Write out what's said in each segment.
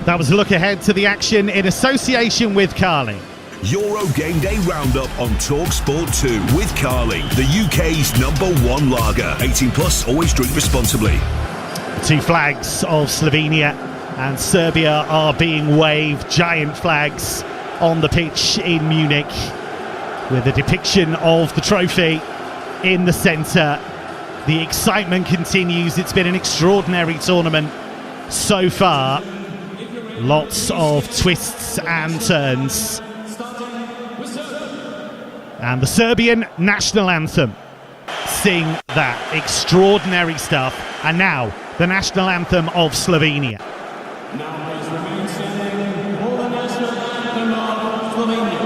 That was a look ahead to the action in association with Carling. Euro Game Day Roundup on TalkSport 2 with Carling, the UK's #1 lager. 18 plus, always drink responsibly. The two flags of Slovenia and Serbia are being waved, giant flags on the pitch in Munich, with a depiction of the trophy in the centre. The excitement continues. It's been an extraordinary tournament so far. Lots of twists and turns. And the Serbian national anthem. Sing that extraordinary stuff. And now, the national anthem of Slovenia. Now please remain standing for the national anthem of Slovenia.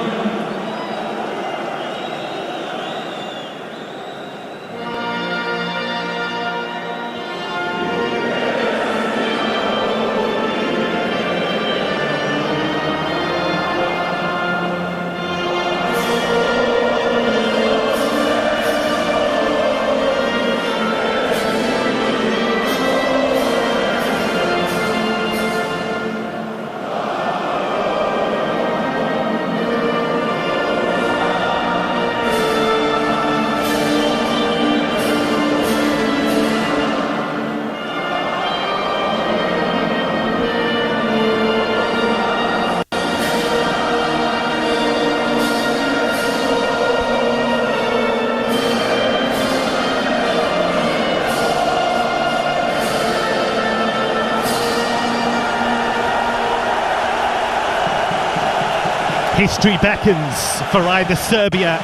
History beckons for either Serbia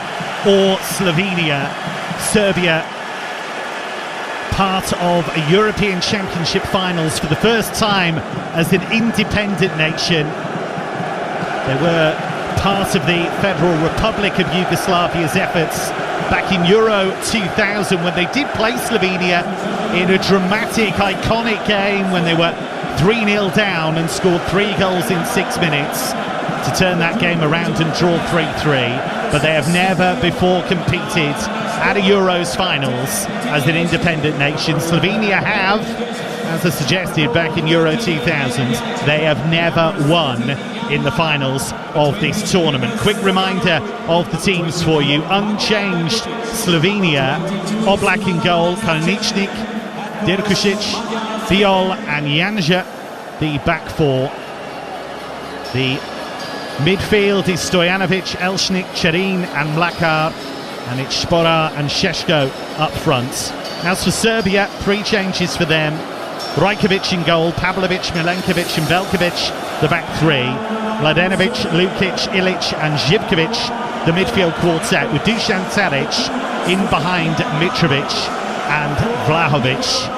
or Slovenia. Serbia, part of a European Championship finals for the first time as an independent nation. They were part of the Federal Republic of Yugoslavia's efforts back in Euro 2000 when they did play Slovenia in a dramatic, iconic game when they were 3-0 down and scored 3 goals in 6 minutes to turn that game around and draw 3-3, but they have never before competed at a Euros finals as an independent nation. Slovenia have, as I suggested back in Euro 2000, they have never won in the finals of this tournament. Quick reminder of the teams for you. Unchanged Slovenia, Oblak in goal, Kalinic, Dirkušić, Biol and Janja, the back four. The midfield is Stojanovic, Elshnik, Cherin and Mlakar, and it's Spora and Šeško up front. As for Serbia, 3 changes for them. Rajkovic in goal, Pavlovic, Milenkovic and Velkovic, the back 3. Mladenovic, Lukic, Ilic and Živkovic, the midfield quartet, with Dusan Tadic in behind Mitrovic and Vlahovic.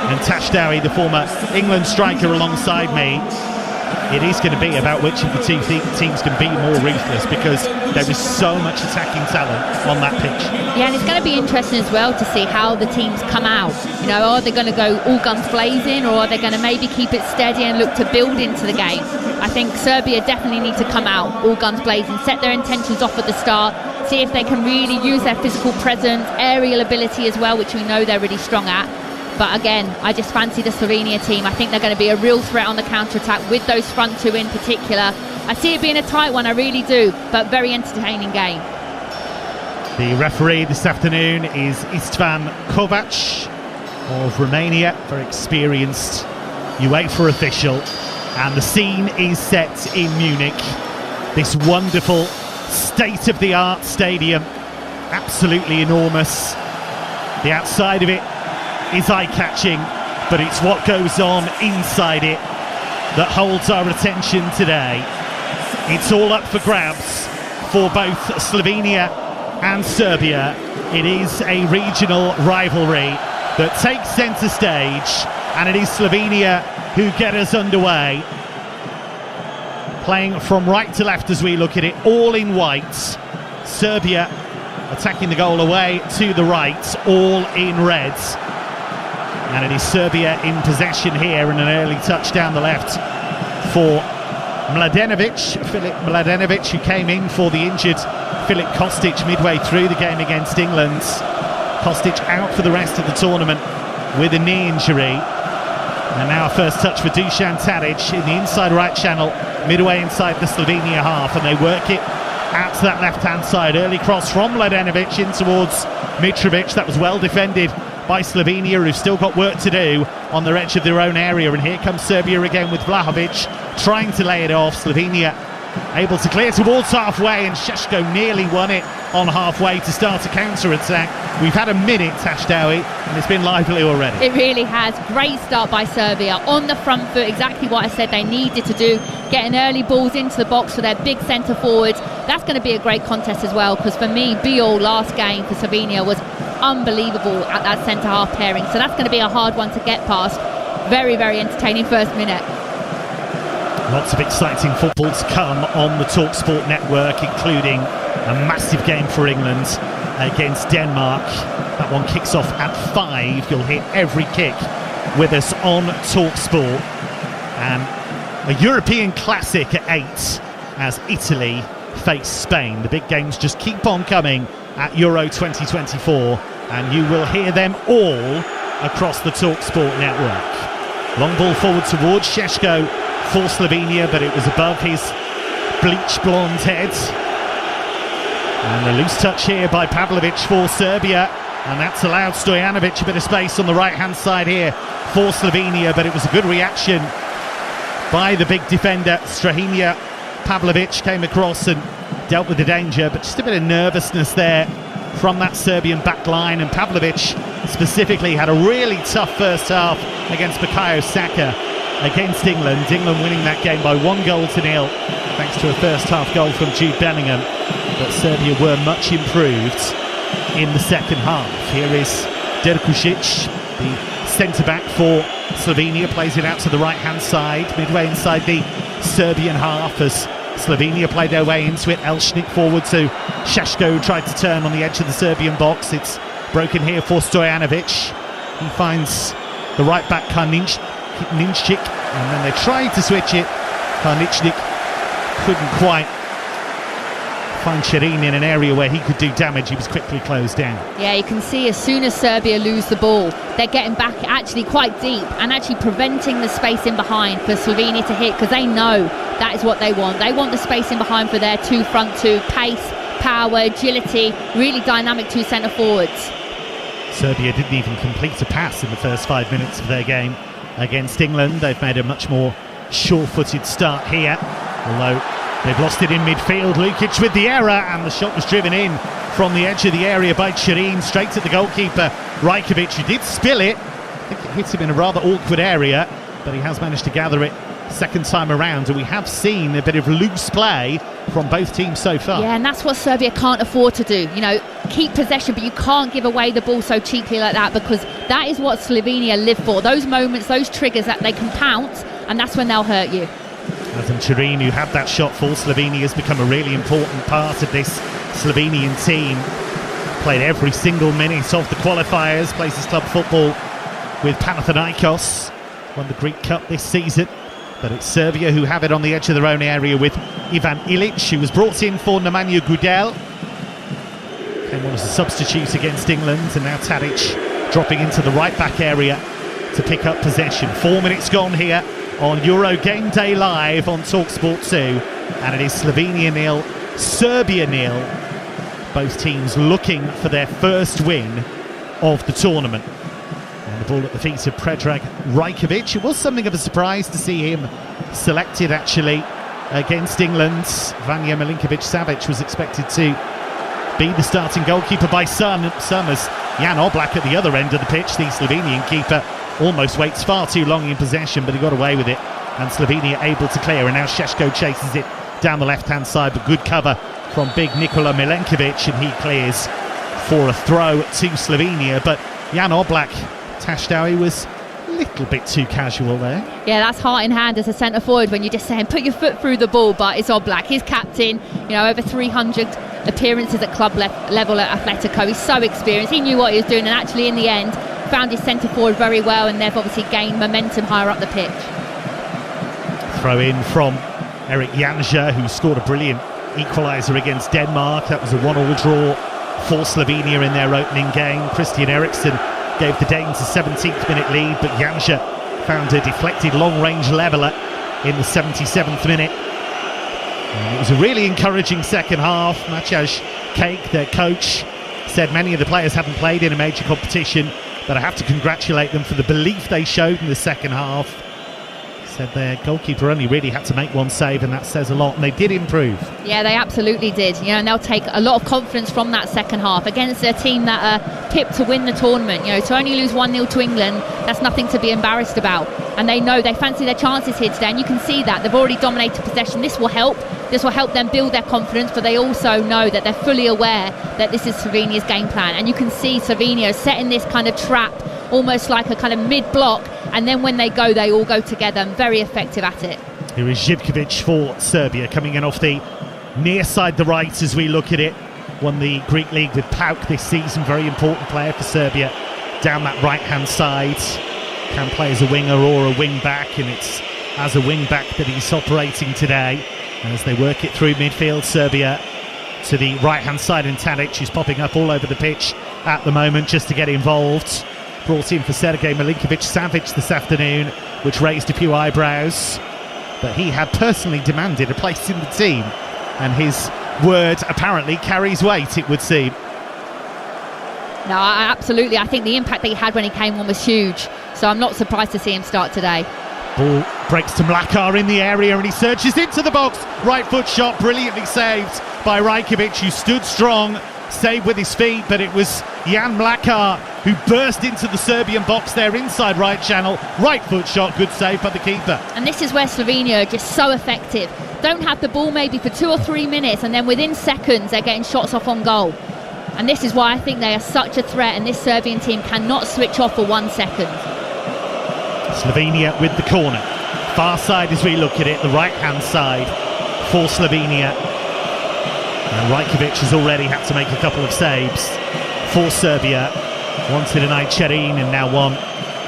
And Tashdawi, the former England striker, alongside me. It is going to be about which of the two teams can be more ruthless, because there is so much attacking talent on that pitch. Yeah, and it's going to be interesting as well to see how the teams come out. You know, are they going to go all guns blazing, or are they going to maybe keep it steady and look to build into the game? I think Serbia definitely need to come out all guns blazing, set their intentions off at the start, see if they can really use their physical presence, aerial ability as well, which we know they're really strong at. But again, I just fancy the Slovenia team. I think they're going to be a real threat on the counter-attack with those front 2 in particular. I see it being a tight one, I really do, but very entertaining game. The referee this afternoon is Istvan Kovac of Romania, very experienced UEFA official. And the scene is set in Munich. This wonderful state-of-the-art stadium, absolutely enormous. The outside of it is eye-catching, but it's what goes on inside it that holds our attention today. It's all up for grabs for both Slovenia and Serbia. It is a regional rivalry that takes centre stage, and it is Slovenia who get us underway. Playing from right to left as we look at it, all in white. Serbia attacking the goal away to the right, all in red. And it is Serbia in possession here, and an early touch down the left for Mladenovic, Filip Mladenovic, who came in for the injured Filip Kostic midway through the game against England. Kostic out for the rest of the tournament with a knee injury. And now a first touch for Dusan Tadic in the inside right channel, midway inside the Slovenia half, and they work it out to that left-hand side. Early cross from Mladenovic in towards Mitrovic. That was well defended by Slovenia, who've still got work to do on the edge of their own area. And here comes Serbia again with Vlahovic trying to lay it off. Slovenia able to clear towards halfway, and Šeško nearly won it on halfway to start a counter-attack. We've had a minute, Tashdawi, and it's been lively already. It really has. Great start by Serbia on the front foot, exactly what I said they needed to do, getting early balls into the box for their big centre forwards. That's going to be a great contest as well, because for me, Duel last game for Slovenia was unbelievable at that centre half pairing, so that's going to be a hard one to get past. Very, very entertaining first minute. Lots of exciting football to come on the TalkSport network, including a massive game for England against Denmark. That one kicks off at 5. You'll hear every kick with us on TalkSport. And a European classic at 8 as Italy face Spain. The big games just keep on coming at Euro 2024, and you will hear them all across the TalkSport network. Long ball forward towards Šeško for Slovenia, but it was above his bleach blonde head. And a loose touch here by Pavlovic for Serbia, and that's allowed Stojanovic a bit of space on the right hand side here for Slovenia, but it was a good reaction by the big defender Strahinja. Pavlovic came across and dealt with the danger, but just a bit of nervousness there from that Serbian back line. And Pavlovic specifically had a really tough first half against Bukayo Saka against England. England winning that game by 1-0 thanks to a first half goal from Jude Bellingham, but Serbia were much improved in the second half. Here is Derkušić, the centre back for Slovenia, plays it out to the right hand side, midway inside the Serbian half as Slovenia played their way into it. Elshnik forward to Šeško, who tried to turn on the edge of the Serbian box. It's broken here for Stojanovic. He finds the right back Karničnik, and then they tried to switch it. Karničnik couldn't quite find Širin in an area where he could do damage. He was quickly closed down. Yeah, you can see as soon as Serbia lose the ball, they're getting back actually quite deep and actually preventing the space in behind for Slovenia to hit, because they know that is what they want. They want the space in behind for their front two, pace, power, agility, really dynamic two centre forwards. Serbia didn't even complete a pass in the first 5 minutes of their game against England. They've made a much more sure-footed start here, although they've lost it in midfield. Lukic with the error, and the shot was driven in from the edge of the area by Širin, straight to the goalkeeper Rajkovic, who did spill it. I think it hit him in a rather awkward area, but he has managed to gather it second time around, and we have seen a bit of loose play from both teams so far. Yeah, and that's what Serbia can't afford to do. You know, keep possession, but you can't give away the ball so cheaply like that, because that is what Slovenia live for. Those moments, those triggers that they can pounce, and that's when they'll hurt you. Adam Širin, who had that shot for Slovenia, has become a really important part of this Slovenian team. Played every single minute of the qualifiers, plays his club football with Panathinaikos, won the Greek Cup this season. But it's Serbia who have it on the edge of their own area with Ivan Ilic, who was brought in for Nemanja Gudel. Came on as a substitute against England, and now Tadic dropping into the right back area to pick up possession. 4 minutes gone here on Euro Game Day Live on TalkSport 2, and it is Slovenia 0, Serbia 0. Both teams looking for their first win of the tournament. And the ball at the feet of Predrag Rajkovic. It was something of a surprise to see him selected actually against England. Vanja Milinkovic-Savic was expected to be the starting goalkeeper by some, as Jan Oblak at the other end of the pitch, the Slovenian keeper, almost waits far too long in possession, but he got away with it, and Slovenia able to clear. And now Šeško chases it down the left hand side, but good cover from big Nikola Milenkovic, and he clears for a throw to Slovenia. But Jan Oblak, Tashdawi, was a little bit too casual there. Yeah, that's heart in hand as a centre forward when you're just saying put your foot through the ball. But it's Oblak, his captain, you know, over 300 appearances at club level at Atletico. He's so experienced, he knew what he was doing, and actually in the end found his centre forward very well, and they've obviously gained momentum higher up the pitch. Throw in from Erik Janša, who scored a brilliant equaliser against Denmark. That was a 1-1 draw for Slovenia in their opening game. Christian Eriksen gave the Danes a 17th minute lead, but Janša found a deflected long-range leveller in the 77th minute. And it was a really encouraging second half. Maciej Kek, their coach, said many of the players haven't played in a major competition, but I have to congratulate them for the belief they showed in the second half. Said their goalkeeper only really had to make one save, and that says a lot, and they did improve. Yeah, they absolutely did. And they'll take a lot of confidence from that second half against a team that are tipped to win the tournament. To only lose 1-0 to England, that's nothing to be embarrassed about. And they know they fancy their chances here today, and you can see that they've already dominated possession. This will help them build their confidence, but they also know that they're fully aware that this is Slovenia's game plan. And you can see Slovenia setting this kind of trap, almost like a kind of mid-block, and then when they go, they all go together, and very effective at it. Here is Živkovic for Serbia, coming in off the near side, the right, as we look at it. Won the Greek League with PAOK this season, very important player for Serbia. Down that right-hand side, can play as a winger or a wing-back, and it's as a wing-back that he's operating today. As they work it through midfield, Serbia to the right-hand side, and Tadic, who's popping up all over the pitch at the moment just to get involved. Brought in for Sergej Milinkovic-Savic this afternoon, which raised a few eyebrows. But he had personally demanded a place in the team, and his word apparently carries weight, it would seem. No, absolutely. I think the impact that he had when he came on was huge. So I'm not surprised to see him start today. Ball breaks to Mlakar in the area, and he surges into the box. Right foot shot, brilliantly saved by Rajkovic, who stood strong, saved with his feet, but it was Jan Mlakar who burst into the Serbian box there inside right channel. Right foot shot, good save by the keeper. And this is where Slovenia are just so effective. Don't have the ball maybe for 2 or 3 minutes, and then within seconds they're getting shots off on goal. And this is why I think they are such a threat, and this Serbian team cannot switch off for 1 second. Slovenia with the corner. Far side as we look at it, the right-hand side for Slovenia. And Rajkovic has already had to make a couple of saves for Serbia. Once in an icecream, and now one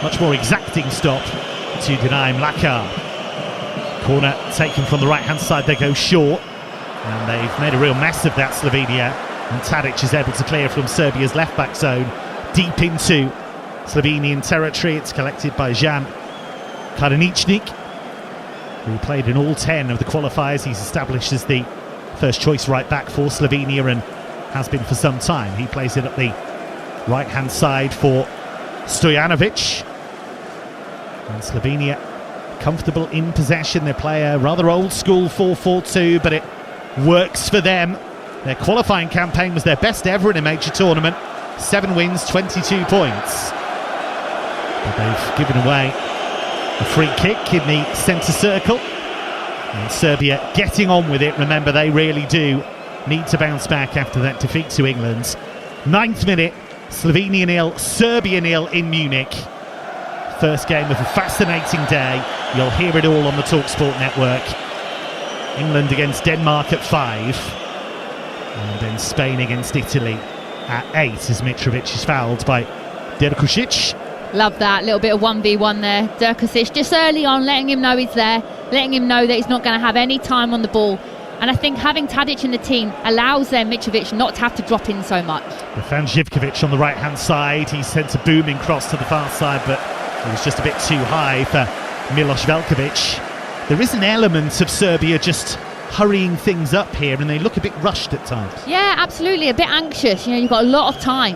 much more exacting stop to deny Mlakar. Corner taken from the right-hand side, they go short. And they've made a real mess of that, Slovenia. And Tadic is able to clear from Serbia's left-back zone deep into Slovenian territory. It's collected by Jan Karaničnik, who played in all 10 of the qualifiers. He's established as the first choice right back for Slovenia and has been for some time. He plays it up the right-hand side for Stojanovic. And Slovenia comfortable in possession. They play a rather old-school 4-4-2, but it works for them. Their qualifying campaign was their best ever in a major tournament. 7 wins, 22 points. But they've given away a free kick in the centre circle. And Serbia getting on with it. Remember, they really do need to bounce back after that defeat to England. 9th minute, Slovenia 0, Serbia 0 in Munich. First game of a fascinating day. You'll hear it all on the TalkSport network. England against Denmark at 5. And then Spain against Italy at 8 as Mitrovic is fouled by Derkušić. Love that little bit of 1v1 there. Derkušić just early on letting him know he's there, letting him know that he's not going to have any time on the ball. And I think having Tadic in the team allows Mitrovic not to have to drop in so much. Stefan Živkovic on the right-hand side. He sent a booming cross to the far side, but it was just a bit too high for Milos Veljkovic. There is an element of Serbia just hurrying things up here, and they look a bit rushed at times. Yeah, absolutely, a bit anxious. You've got a lot of time.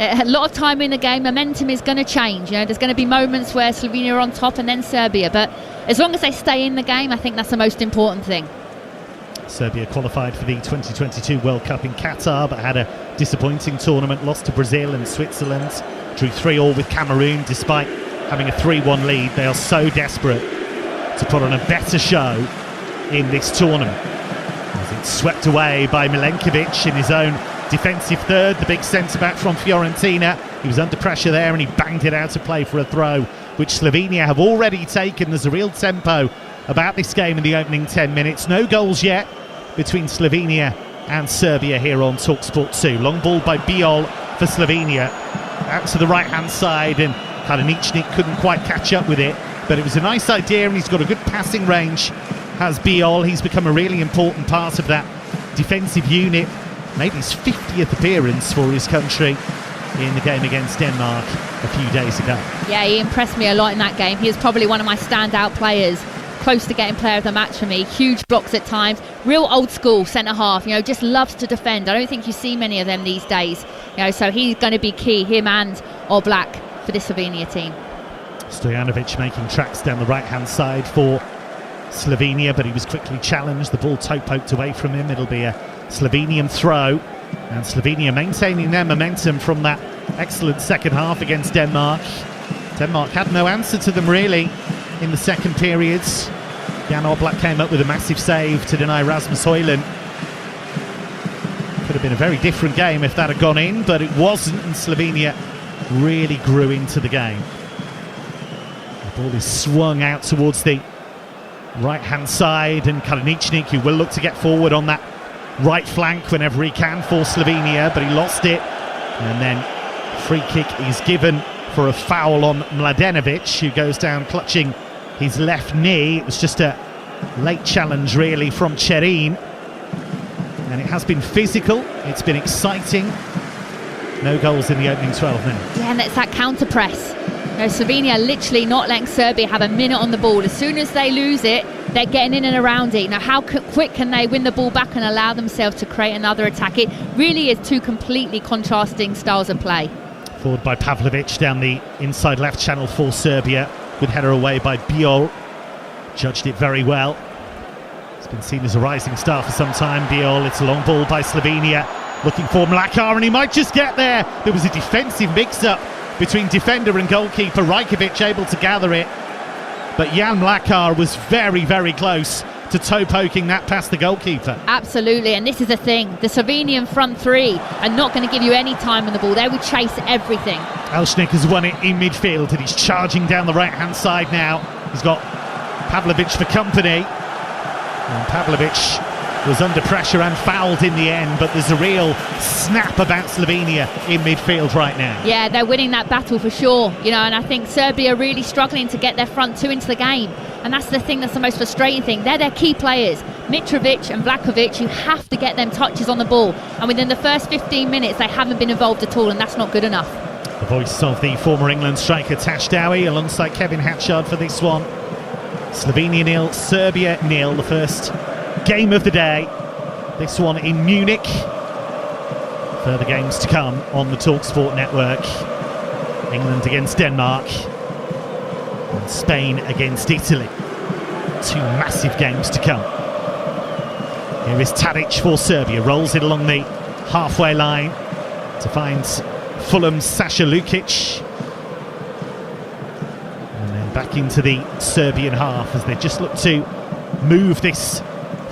A lot of time in the game. Momentum is going to change. There's going to be moments where Slovenia are on top and then Serbia, but as long as they stay in the game, I think that's the most important thing. Serbia qualified for the 2022 World Cup in Qatar, but had a disappointing tournament, lost to Brazil and Switzerland, drew 3-3 with Cameroon despite having a 3-1 lead. They are so desperate to put on a better show in this tournament. As it's swept away by Milenkovic in his own defensive third, the big centre-back from Fiorentina. He was under pressure there and he banged it out of play for a throw, which Slovenia have already taken. There's a real tempo about this game in the opening 10 minutes. No goals yet between Slovenia and Serbia here on TalkSport 2. Long ball by Biol for Slovenia. Out to the right-hand side, and Karaničnik couldn't quite catch up with it, but it was a nice idea, and he's got a good passing range, has Biol. He's become a really important part of that defensive unit. Made his 50th appearance for his country in the game against Denmark a few days ago. Yeah, he impressed me a lot in that game. He was probably one of my standout players, close to getting player of the match for me. Huge blocks at times, real old school centre half, just loves to defend. I don't think you see many of them these days, so he's going to be key, him and Oblak, for this Slovenia team. Stojanovic making tracks down the right hand side for Slovenia, but he was quickly challenged. The ball toe poked away from him. It'll be a Slovenian throw, and Slovenia maintaining their momentum from that excellent second half against Denmark. Denmark had no answer to them really in the second periods. Jan Oblak came up with a massive save to deny Rasmus Højlund. Could have been a very different game if that had gone in, but it wasn't, and Slovenia really grew into the game. The ball is swung out towards the right hand side, and Kalinic, who will look to get forward on that right flank whenever he can for Slovenia, but he lost it, and then free kick is given for a foul on Mladenovic, who goes down clutching his left knee. It was just a late challenge really from Cherin, and it has been physical, it's been exciting. No goals in the opening 12 minutes. Yeah, and it's that counter press. Slovenia literally not letting Serbia have a minute on the ball. As soon as they lose it, they're getting in and around it. Now, how quick can they win the ball back and allow themselves to create another attack? It really is two completely contrasting styles of play. Forward by Pavlovic down the inside left channel for Serbia, with header away by Biol. Judged it very well. It's been seen as a rising star for some time, Biol. It's a long ball by Slovenia, looking for Mlakar, and he might just get there. There was a defensive mix-up between defender and goalkeeper. Rajkovic able to gather it, but Jan Mlakar was very, very close to toe poking that past the goalkeeper. Absolutely, and this is the thing. The Slovenian front three are not going to give you any time on the ball. They will chase everything. Elshnik has won it in midfield, and he's charging down the right-hand side now. He's got Pavlovic for company, and Pavlovic was under pressure and fouled in the end, but there's a real snap about Slovenia in midfield right now. Yeah, they're winning that battle for sure, and I think Serbia are really struggling to get their front two into the game, and that's the thing that's the most frustrating thing. They're their key players, Mitrovic and Vlahovic. You have to get them touches on the ball, and within the first 15 minutes they haven't been involved at all, and that's not good enough. The voice of the former England striker Tash Dowie alongside Kevin Hatchard for this one. Slovenia 0, Serbia 0, the first game of the day, this one in Munich. Further games to come on the TalkSport network. England against Denmark and Spain against Italy. Two massive games to come. Here is Tadic for Serbia, rolls it along the halfway line to find Fulham's Sasha Lukic, and then back into the Serbian half as they just look to move this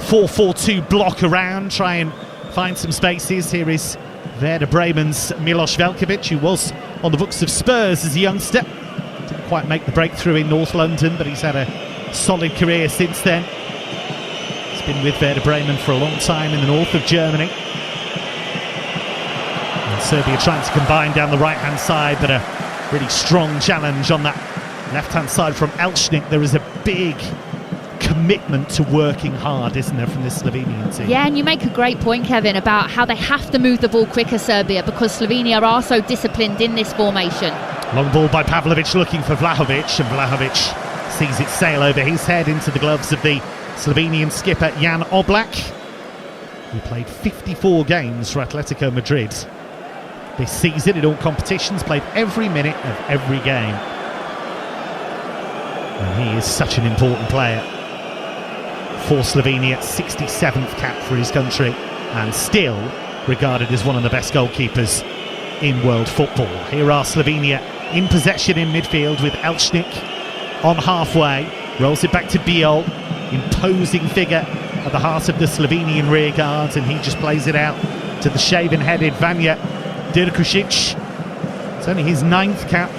4-4-2 block around, try and find some spaces. Here is Werder Bremen's Milos Veljkovic, who was on the books of Spurs as a youngster. Didn't quite make the breakthrough in North London, but he's had a solid career since then. He's been with Werder Bremen for a long time in the north of Germany. And Serbia trying to combine down the right-hand side, but a really strong challenge on that left-hand side from Elshnik. There is a big commitment to working hard, isn't there, from this Slovenian team? Yeah, and you make a great point, Kevin, about how they have to move the ball quicker, Serbia, because Slovenia are so disciplined in this formation. Long ball by Pavlovic looking for Vlahovic, and Vlahovic sees it sail over his head into the gloves of the Slovenian skipper Jan Oblak, who played 54 games for Atletico Madrid this season in all competitions, played every minute of every game. And he is such an important player for Slovenia, 67th cap for his country, and still regarded as one of the best goalkeepers in world football. Here are Slovenia in possession in midfield with Elshnik on halfway, rolls it back to Biol, imposing figure at the heart of the Slovenian rear guard, and he just plays it out to the shaven-headed Vanja Dirkušić. It's only his 9th cap,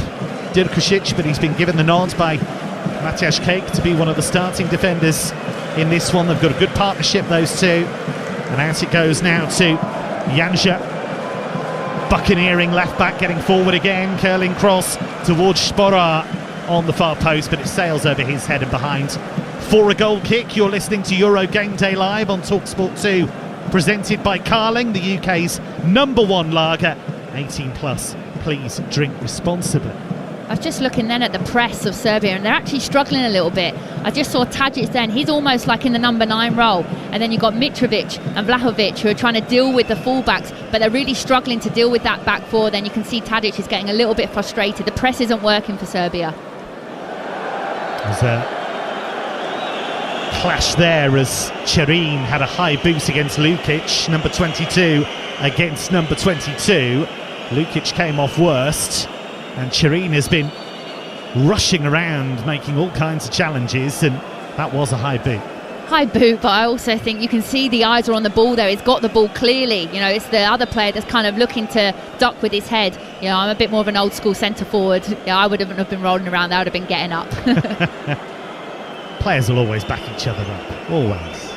Dirkušić, but he's been given the nod by Matjaž Kek to be one of the starting defenders in this one. They've got a good partnership, those two, and out it goes now to Janja, buccaneering left back, getting forward again, curling cross towards Sporar on the far post, but it sails over his head and behind for a goal kick. You're listening to Euro Game Day Live on TalkSport 2, presented by Carling, the UK's #1 lager, 18 plus please drink responsibly. I was just looking then at the press of Serbia, and they're actually struggling a little bit. I just saw Tadic then, he's almost like in the number 9 role, and then you've got Mitrovic and Vlahovic who are trying to deal with the fullbacks, but they're really struggling to deal with that back four. Then you can see Tadic is getting a little bit frustrated. The press isn't working for Serbia. There's a clash there as Cerin had a high boot against Lukic, number 22 against number 22. Lukic came off worst, and Cerin has been rushing around making all kinds of challenges, and that was a high boot. High boot, but I also think you can see the eyes are on the ball there. He's got the ball clearly. You know, it's the other player that's kind of looking to duck with his head. You know, I'm a bit more of an old school centre forward. Yeah, I wouldn't have been rolling around. I would have been getting up. Players will always back each other up, always.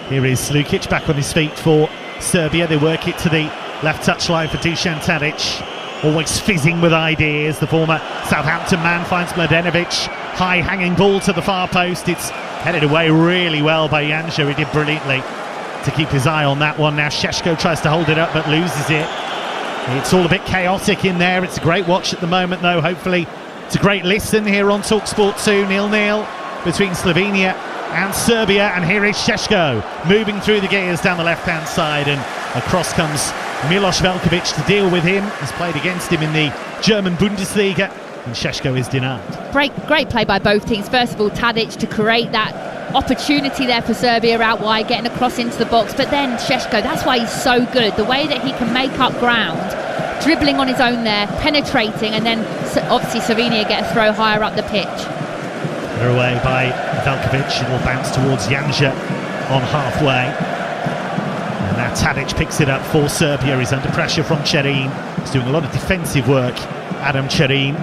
Here is Lukic back on his feet for Serbia. They work it to the left touchline for Dusan Tadic. Always fizzing with ideas. The former Southampton man finds Mladenovic. High hanging ball to the far post. It's headed away really well by Janja. He did brilliantly to keep his eye on that one. Now Šeško tries to hold it up but loses it. It's all a bit chaotic in there. It's a great watch at the moment though. Hopefully it's a great listen here on TalkSport 2. 0-0 between Slovenia and Serbia. And here is Šeško moving through the gears down the left hand side, and across comes Milos Veljković to deal with him. He's played against him in the German Bundesliga, and Šeško is denied. Great play by both teams. First of all, Tadic to create that opportunity there for Serbia out wide, getting across into the box. But then Šeško, that's why he's so good. The way that he can make up ground, dribbling on his own there, penetrating, and then obviously Slovenia get a throw higher up the pitch. They're away by Veljković. It will bounce towards Janja on halfway. And now Tadic picks it up for Serbia. He's under pressure from Cerin. He's doing a lot of defensive work, Adam Cerin.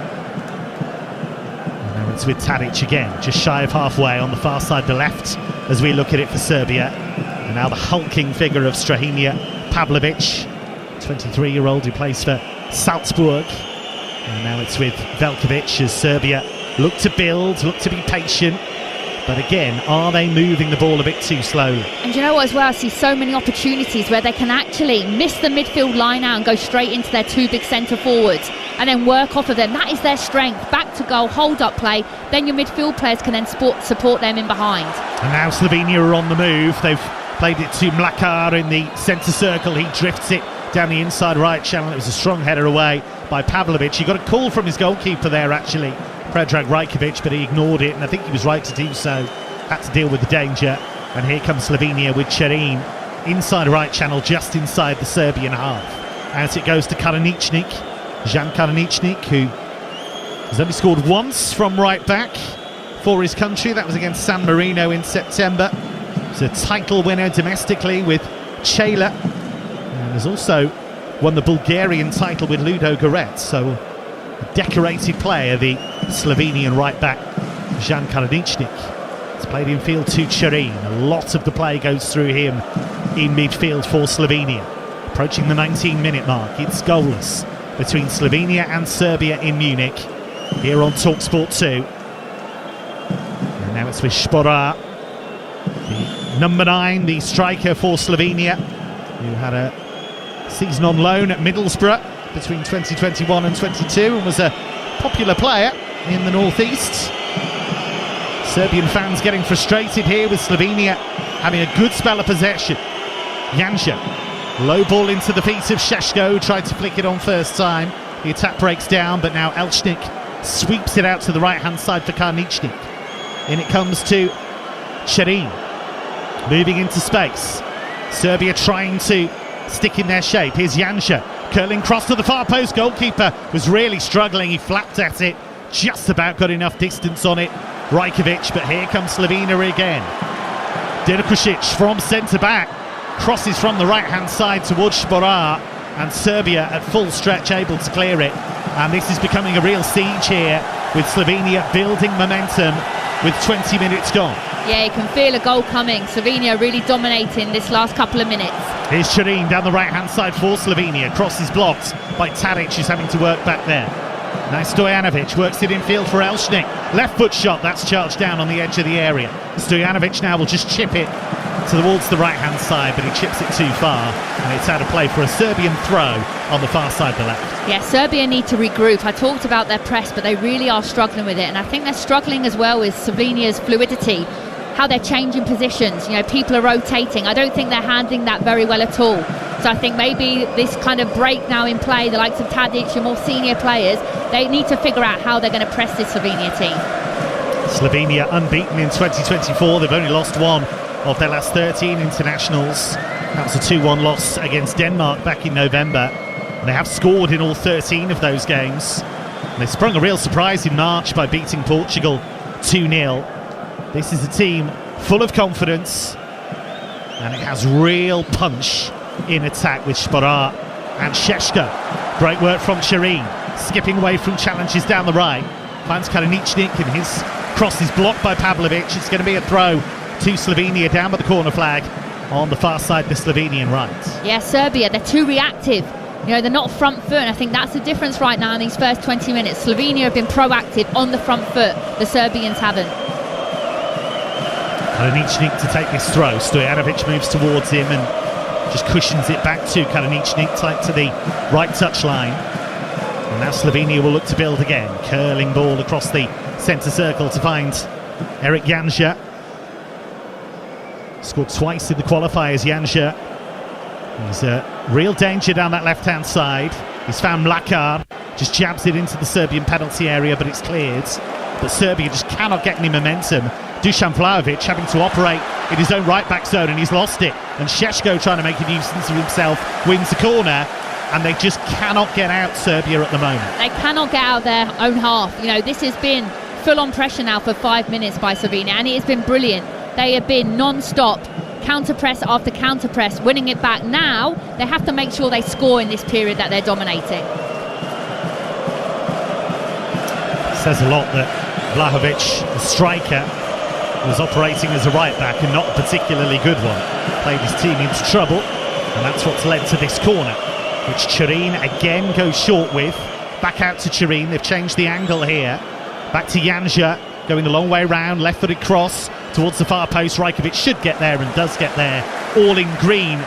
And now it's with Tadic again, just shy of halfway on the far side, the left, as we look at it for Serbia. And now the hulking figure of Strahinja Pavlovic, 23-year-old who plays for Salzburg. And now it's with Veljković as Serbia look to build, look to be patient. But again, are they moving the ball a bit too slowly? And you know what as well, I see so many opportunities where they can actually miss the midfield line out and go straight into their two big centre forwards and then work off of them. That is their strength. Back to goal, hold up play, then your midfield players can then support them in behind. And now Slovenia are on the move. They've played it to Mlakar in the centre circle. He drifts it down the inside right channel. It was a strong header away by Pavlovic. He got a call from his goalkeeper there actually, Predrag Rajkovic, but he ignored it, and I think he was right to do so. Had to deal with the danger. And here comes Slovenia with Cerin inside right channel, just inside the Serbian half, as it goes to Karaničnik, Jan Karaničnik, who has only scored once from right back for his country. That was against San Marino in September. He's a title winner domestically with Chela, and has also won the Bulgarian title with Ludo Goretz. So a decorated player, the Slovenian right back Jan Karaničnik. It's played in field to Cerin. A lot of the play goes through him in midfield for Slovenia. Approaching the 19-minute mark, it's goalless between Slovenia and Serbia in Munich here on TalkSport 2. And now it's with Šporar, the number 9, the striker for Slovenia, who had a season on loan at Middlesbrough between 2021 and 22 and was a popular player in the northeast. Serbian fans getting frustrated here with Slovenia having a good spell of possession. Janja, low ball into the feet of Šeško, tried to flick it on first time. The attack breaks down, but now Elchnik sweeps it out to the right hand side for Karaničnik. In it comes to Cerin, moving into space. Serbia trying to stick in their shape. Here's Janja, curling cross to the far post. Goalkeeper was really struggling. He flapped at it, just about got enough distance on it, Rajkovic. But here comes Slovenia again. Dirkušić from centre back crosses from the right hand side towards Šporar, and Serbia at full stretch able to clear it. And this is becoming a real siege here, with Slovenia building momentum with 20 minutes gone. Yeah, you can feel a goal coming. Slovenia really dominating this last couple of minutes. Here's Cerin down the right hand side for Slovenia. Cross is blocked by Tadic, who's having to work back there. Now Stojanovic works it in field for Elchnik. Left foot shot, that's charged down on the edge of the area. Stojanovic now will just chip it towards the right-hand side, but he chips it too far, and it's out of play for a Serbian throw on the far side of the left. Yeah, Serbia need to regroup. I talked about their press, but they really are struggling with it, and I think they're struggling as well with Slovenia's fluidity, how they're changing positions. You know, people are rotating. I don't think they're handling that very well at all. So I think maybe this kind of break now in play, the likes of Tadic, your more senior players, they need to figure out how they're going to press this Slovenia team. Slovenia unbeaten in 2024. They've only lost one of their last 13 internationals. That was a 2-1 loss against Denmark back in November. And they have scored in all 13 of those games. And they sprung a real surprise in March by beating Portugal 2-0. This is a team full of confidence, and it has real punch in attack with Sporar and Šeško. Great work from Chirin, skipping away from challenges down the right. Finds Kaliničnik, and his cross is blocked by Pavlovic. It's going to be a throw to Slovenia down by the corner flag on the far side, the Slovenian right. Yeah, Serbia, they're too reactive. You know, they're not front foot, and I think that's the difference right now in these first 20 minutes. Slovenia have been proactive on the front foot. The Serbians haven't. Kaliničnik to take this throw. Stojanovic moves towards him and just cushions it back to Kaliničnik, tight to the right touchline. And now Slovenia will look to build again. Curling ball across the centre circle to find Erik Janja. Scored twice in the qualifiers, Janja. He's a real danger down that left-hand side. He's found Mlakar, just jabs it into the Serbian penalty area, but it's cleared. But Serbia just cannot get any momentum. Dusan Vlahovic having to operate in his own right-back zone, and he's lost it. And Šeško trying to make a nuisance of himself, wins the corner, and they just cannot get out, Serbia, at the moment. They cannot get out their own half. You know, this has been full-on pressure now for 5 minutes by Slovenia, and it has been brilliant. They have been non-stop, counter-press after counter-press, winning it back. Now, they have to make sure they score in this period that they're dominating. Says a lot that Vlahovic, the striker, was operating as a right-back and not a particularly good one. Played his team into trouble, and that's what's led to this corner, which Chirin again goes short with. Back out to Chirin, they've changed the angle here. Back to Janja, going the long way round, left-footed cross towards the far post. Rajkovic should get there and does get there, all in green.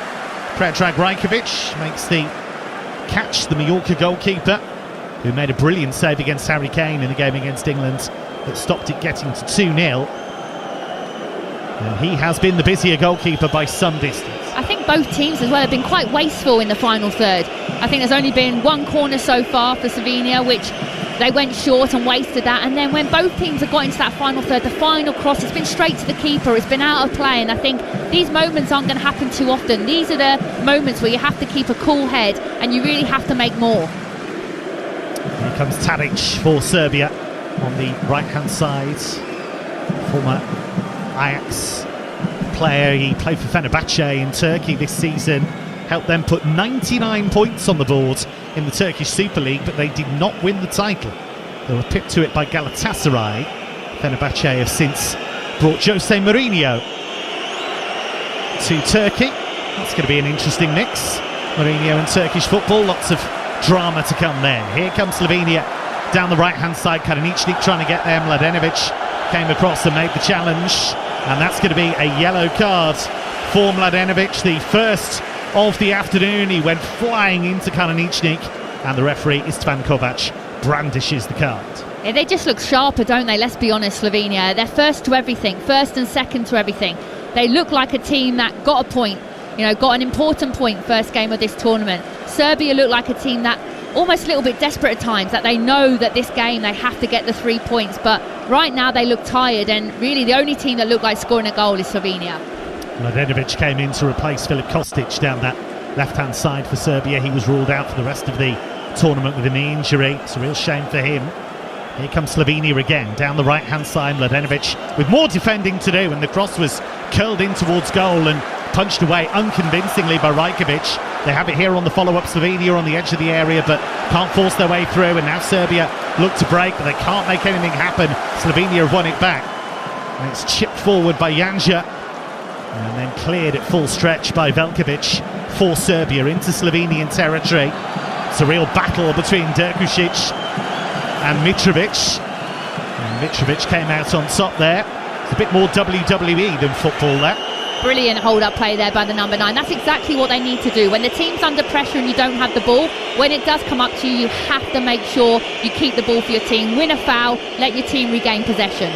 Predrag Rajkovic makes the catch, the Mallorca goalkeeper, who made a brilliant save against Harry Kane in the game against England that stopped it getting to 2-0. And he has been the busier goalkeeper by some distance. I think both teams as well have been quite wasteful in the final third. I think there's only been one corner so far for Slovenia, which they went short and wasted that. And then when both teams have got into that final third, the final cross, it's been straight to the keeper, it's been out of play. And I think these moments aren't going to happen too often. These are the moments where you have to keep a cool head and you really have to make more. Here comes Tadic for Serbia on the right-hand side. Former Ajax player, he played for Fenerbahce in Turkey this season, helped them put 99 points on the board in the Turkish Super League, but they did not win the title. They were pipped to it by Galatasaray. Fenerbahce have since brought Jose Mourinho to Turkey. That's going to be an interesting mix. Mourinho and Turkish football, lots of drama to come there. Here comes Slovenia down the right-hand side. Kaliničnik trying to get there. Mladenovic came across and made the challenge, and that's going to be a yellow card for Mladenovic, the first of the afternoon. He went flying into Kaliničnik, and the referee Istvan Kovac brandishes the card. Yeah, they just look sharper, don't they? Let's be honest, Slovenia. They're first to everything, first and second to everything. They look like a team that got a point, you know, got an important point first game of this tournament. Serbia look like a team that almost a little bit desperate at times, that they know that this game they have to get the 3 points, but right now they look tired, and really the only team that look like scoring a goal is Slovenia. Mladenovic came in to replace Filip Kostic down that left-hand side for Serbia. He was ruled out for the rest of the tournament with a knee injury. It's a real shame for him. Here comes Slovenia again, down the right-hand side. Mladenovic with more defending to do, and the cross was curled in towards goal and punched away unconvincingly by Rajkovic. They have it here on the follow-up. Slovenia on the edge of the area, but can't force their way through, and now Serbia look to break, but they can't make anything happen. Slovenia have won it back, and it's chipped forward by Janja, and then cleared at full stretch by Veljkovic for Serbia into Slovenian territory. It's a real battle between Drkušić and Mitrovic, and Mitrovic came out on top there. It's a bit more WWE than football there. Brilliant hold-up play there by the number 9. That's exactly what they need to do. When the team's under pressure and you don't have the ball, when it does come up to you, you have to make sure you keep the ball for your team. Win a foul, let your team regain possession.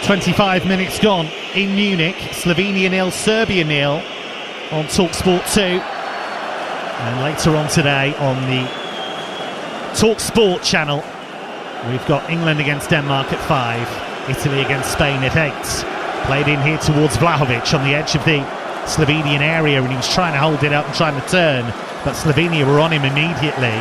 25 minutes gone in Munich. Slovenia 0, Serbia 0 on TalkSport 2. And later on today on the TalkSport channel, we've got England against Denmark at 5, Italy against Spain at 8. Played in here towards Vlahovic on the edge of the Slovenian area, and he was trying to hold it up and trying to turn, but Slovenia were on him immediately,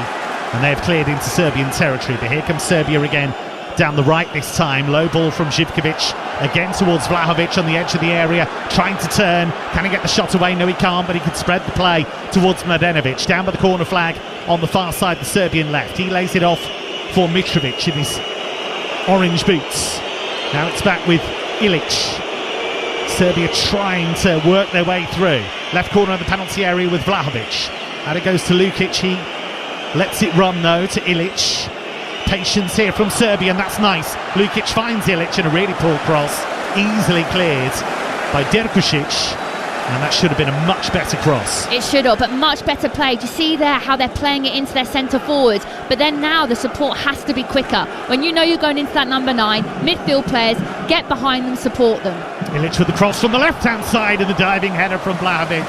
and they've cleared into Serbian territory. But here comes Serbia again down the right this time. Low ball from Živkovic again towards Vlahovic on the edge of the area, trying to turn. Can he get the shot away? No, he can't, but he could spread the play towards Mladenovic. Down by the corner flag on the far side, the Serbian left. He lays it off for Mitrovic in his orange boots. Now it's back with Ilic. Serbia trying to work their way through. Left corner of the penalty area with Vlahovic. And it goes to Lukic. He lets it run though to Ilic. Patience here from Serbia, and that's nice. Lukic finds Ilic in a really poor cross. Easily cleared by Derkušić. And that should have been a much better cross. It should have, but much better play. Do you see there how they're playing it into their centre forwards? But then now the support has to be quicker. When you know you're going into that number 9, midfield players, get behind them, support them. Ilic with the cross from the left-hand side, and the diving header from Vlahovic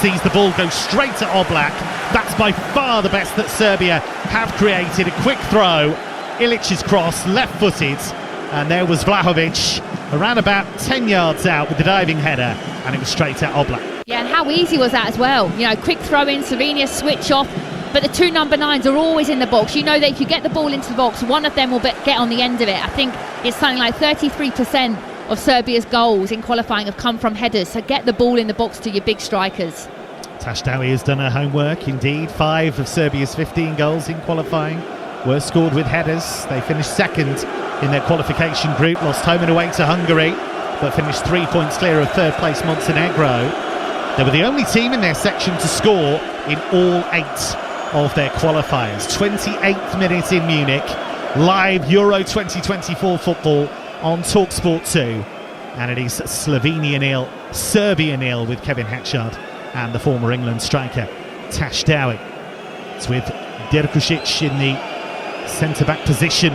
sees the ball go straight to Oblak. That's by far the best that Serbia have created. A quick throw, Ilic's cross, left-footed, and there was Vlahovic around about 10 yards out with the diving header, and it was straight at Oblak. Yeah, and how easy was that as well? You know, quick throw in, Slovenia switch off, but the two number 9s are always in the box. You know that if you get the ball into the box, one of them will get on the end of it. I think it's something like 33% of Serbia's goals in qualifying have come from headers, so get the ball in the box to your big strikers. Tashdawi has done her homework indeed. 5 of Serbia's 15 goals in qualifying were scored with headers. They finished second in their qualification group, lost home and away to Hungary, but finished 3 points clear of third place Montenegro. They were the only team in their section to score in all 8 of their qualifiers. 28th minute in Munich, live Euro 2024 football on TalkSport 2, and it is Slovenia 0, Serbia 0 with Kevin Hatchard and the former England striker Tashdawi. It's with Derkušić in the centre-back position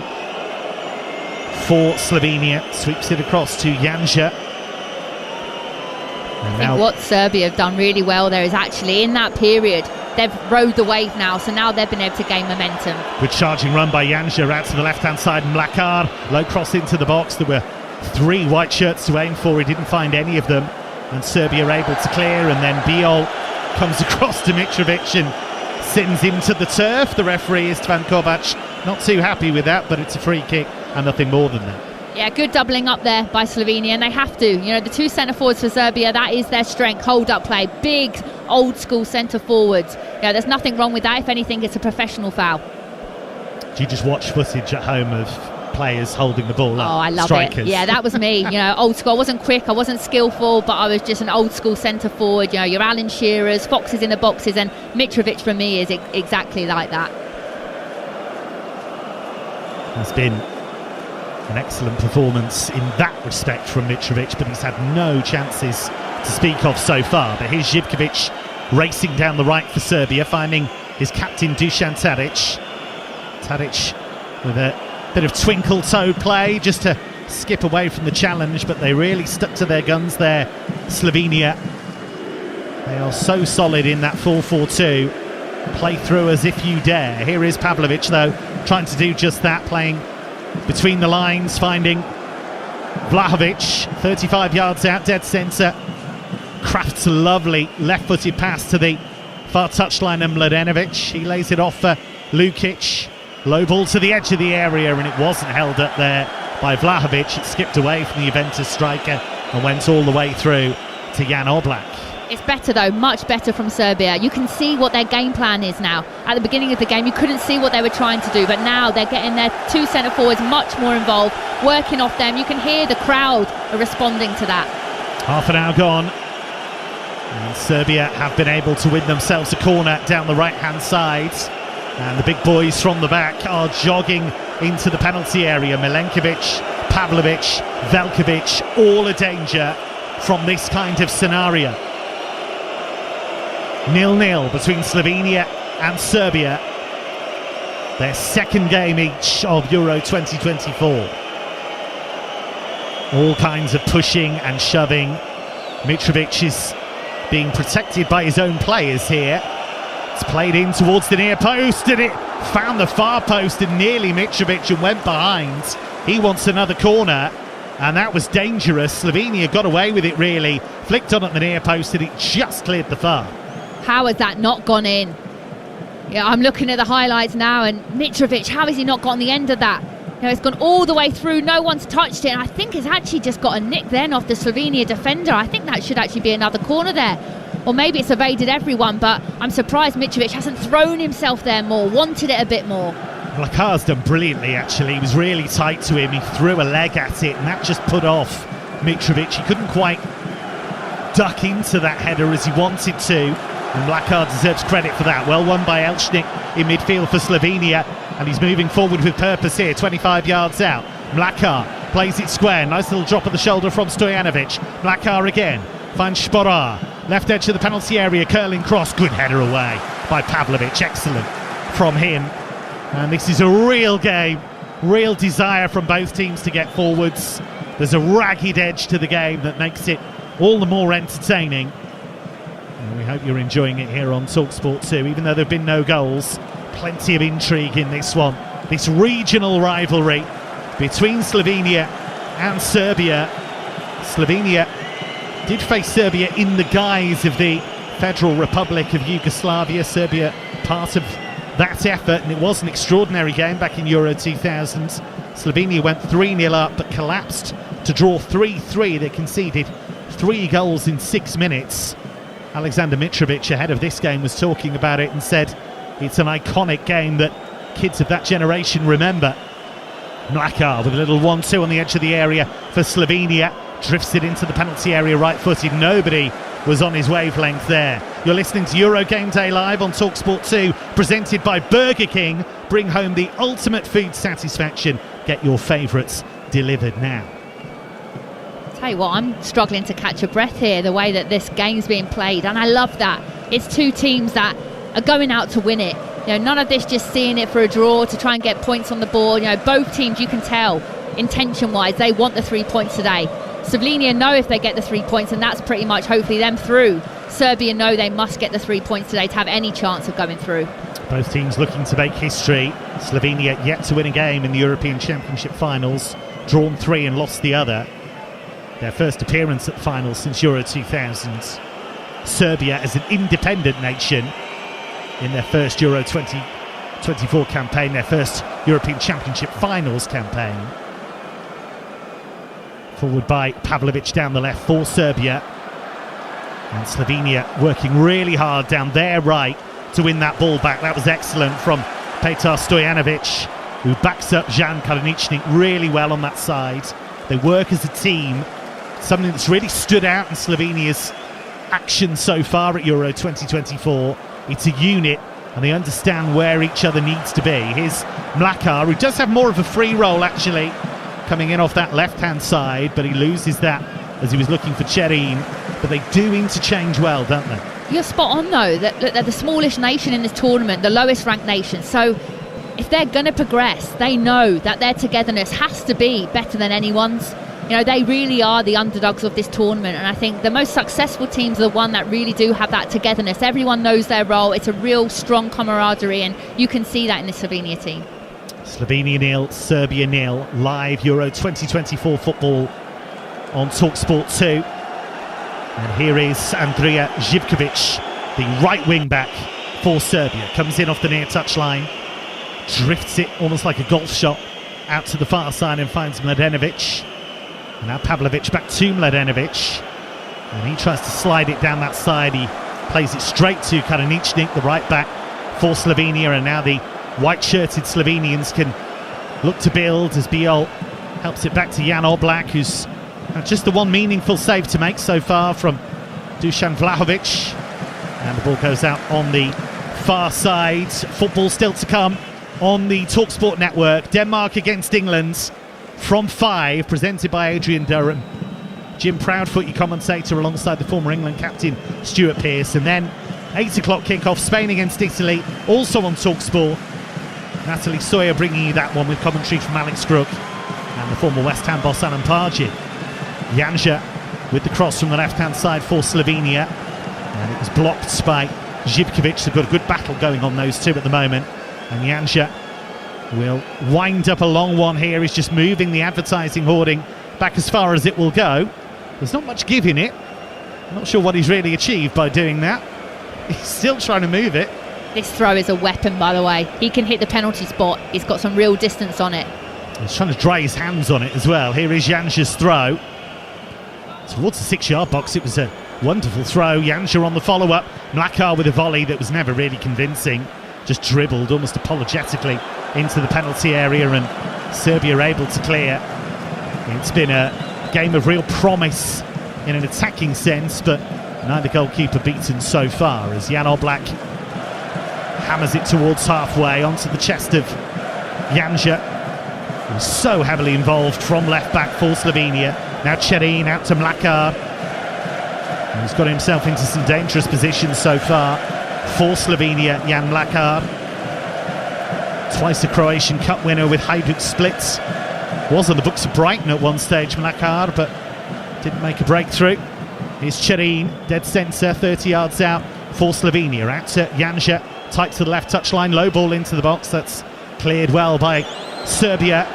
for Slovenia. Sweeps it across to Janja. I think what Serbia have done really well there is actually in that period they've rode the wave now, so now they've been able to gain momentum. Good charging run by Janja out to the left-hand side. Mlakar, low cross into the box. There were 3 white shirts to aim for. He didn't find any of them, and Serbia are able to clear, and then Biol comes across to Mitrovic and sends him to the turf. The referee is Stvan Kovac. Not too happy with that, but it's a free kick and nothing more than that. Yeah, good doubling up there by Slovenia, and they have to. You know, the 2 centre forwards for Serbia, that is their strength. Hold up play, big old school centre forwards. Yeah, there's nothing wrong with that. If anything, it's a professional foul. Do you just watch footage at home of players holding the ball up? Oh, I love Strikers. it. Yeah, that was me. You know, old school. I wasn't quick, I wasn't skillful, but I was just an old school centre forward. You know, your Alan Shearers, Foxes in the boxes, and Mitrovic for me is exactly like that. Has been an excellent performance in that respect from Mitrovic, but he's had no chances to speak of so far. But here's Živkovic racing down the right for Serbia, finding his captain Dusan Tadic. Tadic with a bit of twinkle toe play just to skip away from the challenge, but they really stuck to their guns there, Slovenia. They are so solid in that 4-4-2. Play through as if you dare. Here is Pavlovic though, trying to do just that, playing between the lines, finding Vlahovic 35 yards out, dead centre. Crafts a lovely left-footed pass to the far touchline of Mladenovic. He lays it off for Lukic. Low ball to the edge of the area, and it wasn't held up there by Vlahovic. It skipped away from the Juventus striker and went all the way through to Jan Oblak. It's better though, much better from Serbia. You can see what their game plan is now. At the beginning of the game, you couldn't see what they were trying to do, but now they're getting their 2 centre forwards much more involved, working off them. You can hear the crowd are responding to that. Half an hour gone, and Serbia have been able to win themselves a corner down the right-hand side, and the big boys from the back are jogging into the penalty area. Milenkovic, Pavlovic, Velkovic, all a danger. from this kind of scenario. 0-0 between Slovenia and Serbia. Their second game each of Euro 2024. All kinds of pushing and shoving. Mitrovic is being protected by his own players here. It's played in towards the near post and it found the far post and nearly Mitrovic and went behind. He wants another corner and that was dangerous. Slovenia got away with it really. Flicked on at the near post and it just cleared the far. How has that not gone in? Yeah, I'm looking at the highlights now and Mitrovic, how has he not gotten the end of that? You know, it's gone all the way through, no one's touched it, and I think it's actually just got a nick then off the Slovenia defender. I think that should actually be another corner there. Or maybe it's evaded everyone, but I'm surprised Mitrovic hasn't thrown himself there more, wanted it a bit more. Lacar's done brilliantly actually. He was really tight to him, he threw a leg at it and that just put off Mitrovic. He couldn't quite duck into that header as he wanted to, and Lacar deserves credit for that. Well won by Elchnik in midfield for Slovenia, and he's moving forward with purpose here, 25 yards out. Mlakar plays it square, nice little drop of the shoulder from Stojanovic. Mlakar again, finds Sporar, left edge of the penalty area, curling cross, good header away by Pavlovic, excellent from him. And this is a real game, real desire from both teams to get forwards. There's a ragged edge to the game that makes it all the more entertaining. And we hope you're enjoying it here on TalkSport 2, even though there have been no goals. Plenty of intrigue in this one. This regional rivalry between Slovenia and Serbia. Slovenia did face Serbia in the guise of the Federal Republic of Yugoslavia. Serbia part of that effort, and it was an extraordinary game back in Euro 2000. Slovenia went 3-0 up but collapsed to draw 3-3. They conceded 3 goals in 6 minutes. Alexander Mitrovic ahead of this game was talking about it and said it's an iconic game that kids of that generation remember. Mlakar with a little 1-2 on the edge of the area for Slovenia, drifts it into the penalty area right-footed. Nobody was on his wavelength there. You're listening to Euro Game Day Live on TalkSport 2, presented by Burger King. Bring home the ultimate food satisfaction. Get your favourites delivered now. Tell you what, I'm struggling to catch a breath here, the way that this game's being played, and I love that. It's two teams that are going out to win it. You know, none of this just seeing it for a draw to try and get points on the board. You know, both teams, you can tell, intention-wise, they want the 3 points today. Slovenia know if they get the 3 points, and that's pretty much hopefully them through. Serbia know they must get the 3 points today to have any chance of going through. Both teams looking to make history. Slovenia yet to win a game in the European Championship finals, drawn 3 and lost the other. Their first appearance at the finals since Euro 2000. Serbia as an independent nation in their first Euro 2024 campaign, their first European Championship finals campaign. Forward by Pavlovic down the left for Serbia. And Slovenia working really hard down their right to win that ball back. That was excellent from Petar Stojanovic, who backs up Jan Karaničnik really well on that side. They work as a team, something that's really stood out in Slovenia's action so far at Euro 2024. It's a unit and they understand where each other needs to be. Here's Mlakar, who does have more of a free role actually, coming in off that left-hand side, but he loses that as he was looking for Cherin. But they do interchange well, don't they? You're spot on though, that they're the smallest nation in this tournament, the lowest ranked nation. So if they're going to progress, they know that their togetherness has to be better than anyone's. You know, they really are the underdogs of this tournament, and I think the most successful teams are the one that really do have that togetherness. Everyone knows their role. It's a real strong camaraderie, and you can see that in the Slovenia team. Slovenia 0, Serbia 0. Live Euro 2024 football on TalkSport 2. And here is Andrija Živković, the right wing back for Serbia. Comes in off the near touchline, drifts it almost like a golf shot out to the far side and finds Mladenovic. And now Pavlovic back to Mladenovic, and he tries to slide it down that side. He plays it straight to Karaničnik, the right back for Slovenia, and now the white-shirted Slovenians can look to build as Biol helps it back to Jan Oblak, who's had just the one meaningful save to make so far from Dusan Vlahovic. And the ball goes out on the far side. Football still to come on the TalkSport network. Denmark against England from 5, presented by Adrian Durham. Jim Proudfoot, your commentator, alongside the former England captain Stuart Pearce. And then 8 o'clock kick-off, Spain against Italy, also on TalkSport. Natalie Sawyer bringing you that one with commentary from Alex Crook and the former West Ham boss Alan Pardew. Janja with the cross from the left-hand side for Slovenia, and it was blocked by Živkovic. They've got a good battle going on, those two, at the moment. And Janja will wind up a long one here. He's just moving the advertising hoarding back as far as it will go. There's not much give in it. I'm not sure what he's really achieved by doing that. He's still trying to move it. This throw is a weapon, by the way. He can hit the penalty spot. He's got some real distance on it. He's trying to dry his hands on it as well. Here is Janja's throw towards the 6-yard box. It was a wonderful throw. Janja on the follow-up. Mlakar with a volley that was never really convincing. Just dribbled almost apologetically into the penalty area, and Serbia able to clear. It's been a game of real promise in an attacking sense, but neither goalkeeper beaten so far, as Jan Oblak hammers it towards halfway onto the chest of Janja, who's so heavily involved from left back for Slovenia. Now Cherin out to Mlakar. He's got himself into some dangerous positions so far for Slovenia, Jan Mlakar. Twice a Croatian Cup winner with Hajduk Splits. Was on the books of Brighton at one stage, Mlakar, but didn't make a breakthrough. Here's Cherin, dead centre, 30 yards out for Slovenia. Out to Janja, tight to the left touchline, low ball into the box. That's cleared well by Serbia.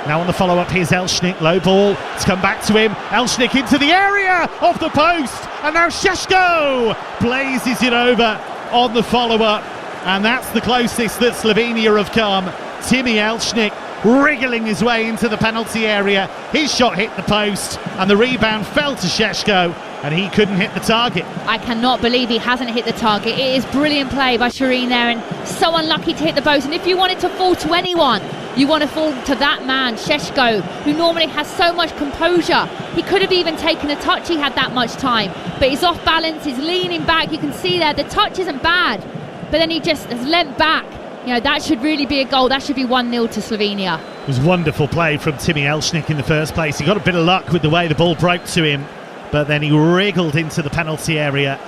Now on the follow-up, here's Elshnik, low ball, it's come back to him. Elshnik into the area, off the post, and now Šeško blazes it over on the follow-up, and that's the closest that Slovenia have come. Timi Elshnik wriggling his way into the penalty area. His shot hit the post, and the rebound fell to Šeško, and he couldn't hit the target. I cannot believe he hasn't hit the target. It is brilliant play by Cherin there, and so unlucky to hit the post. And if you want it to fall to anyone, you want to fall to that man, Šeško, who normally has so much composure. He could have even taken a touch, he had that much time, but he's off balance, he's leaning back. You can see there, the touch isn't bad, but then he just has leant back. You know, that should really be a goal. That should be 1-0 to Slovenia. It was wonderful play from Timi Elshnik in the first place. He got a bit of luck with the way the ball broke to him, but then he wriggled into the penalty area,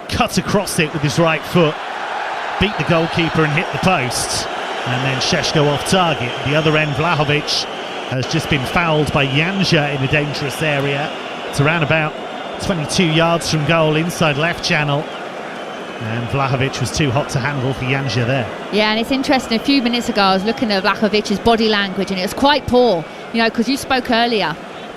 cut across it with his right foot, beat the goalkeeper and hit the post, and then Šeško off target. At the other end, Vlahovic has just been fouled by Janja in a dangerous area. It's around about 22 yards from goal, inside left channel. And Vlahovic was too hot to handle for Janja there. Yeah, and it's interesting, a few minutes ago I was looking at Vlahovic's body language, and it was quite poor, you know, because you spoke earlier.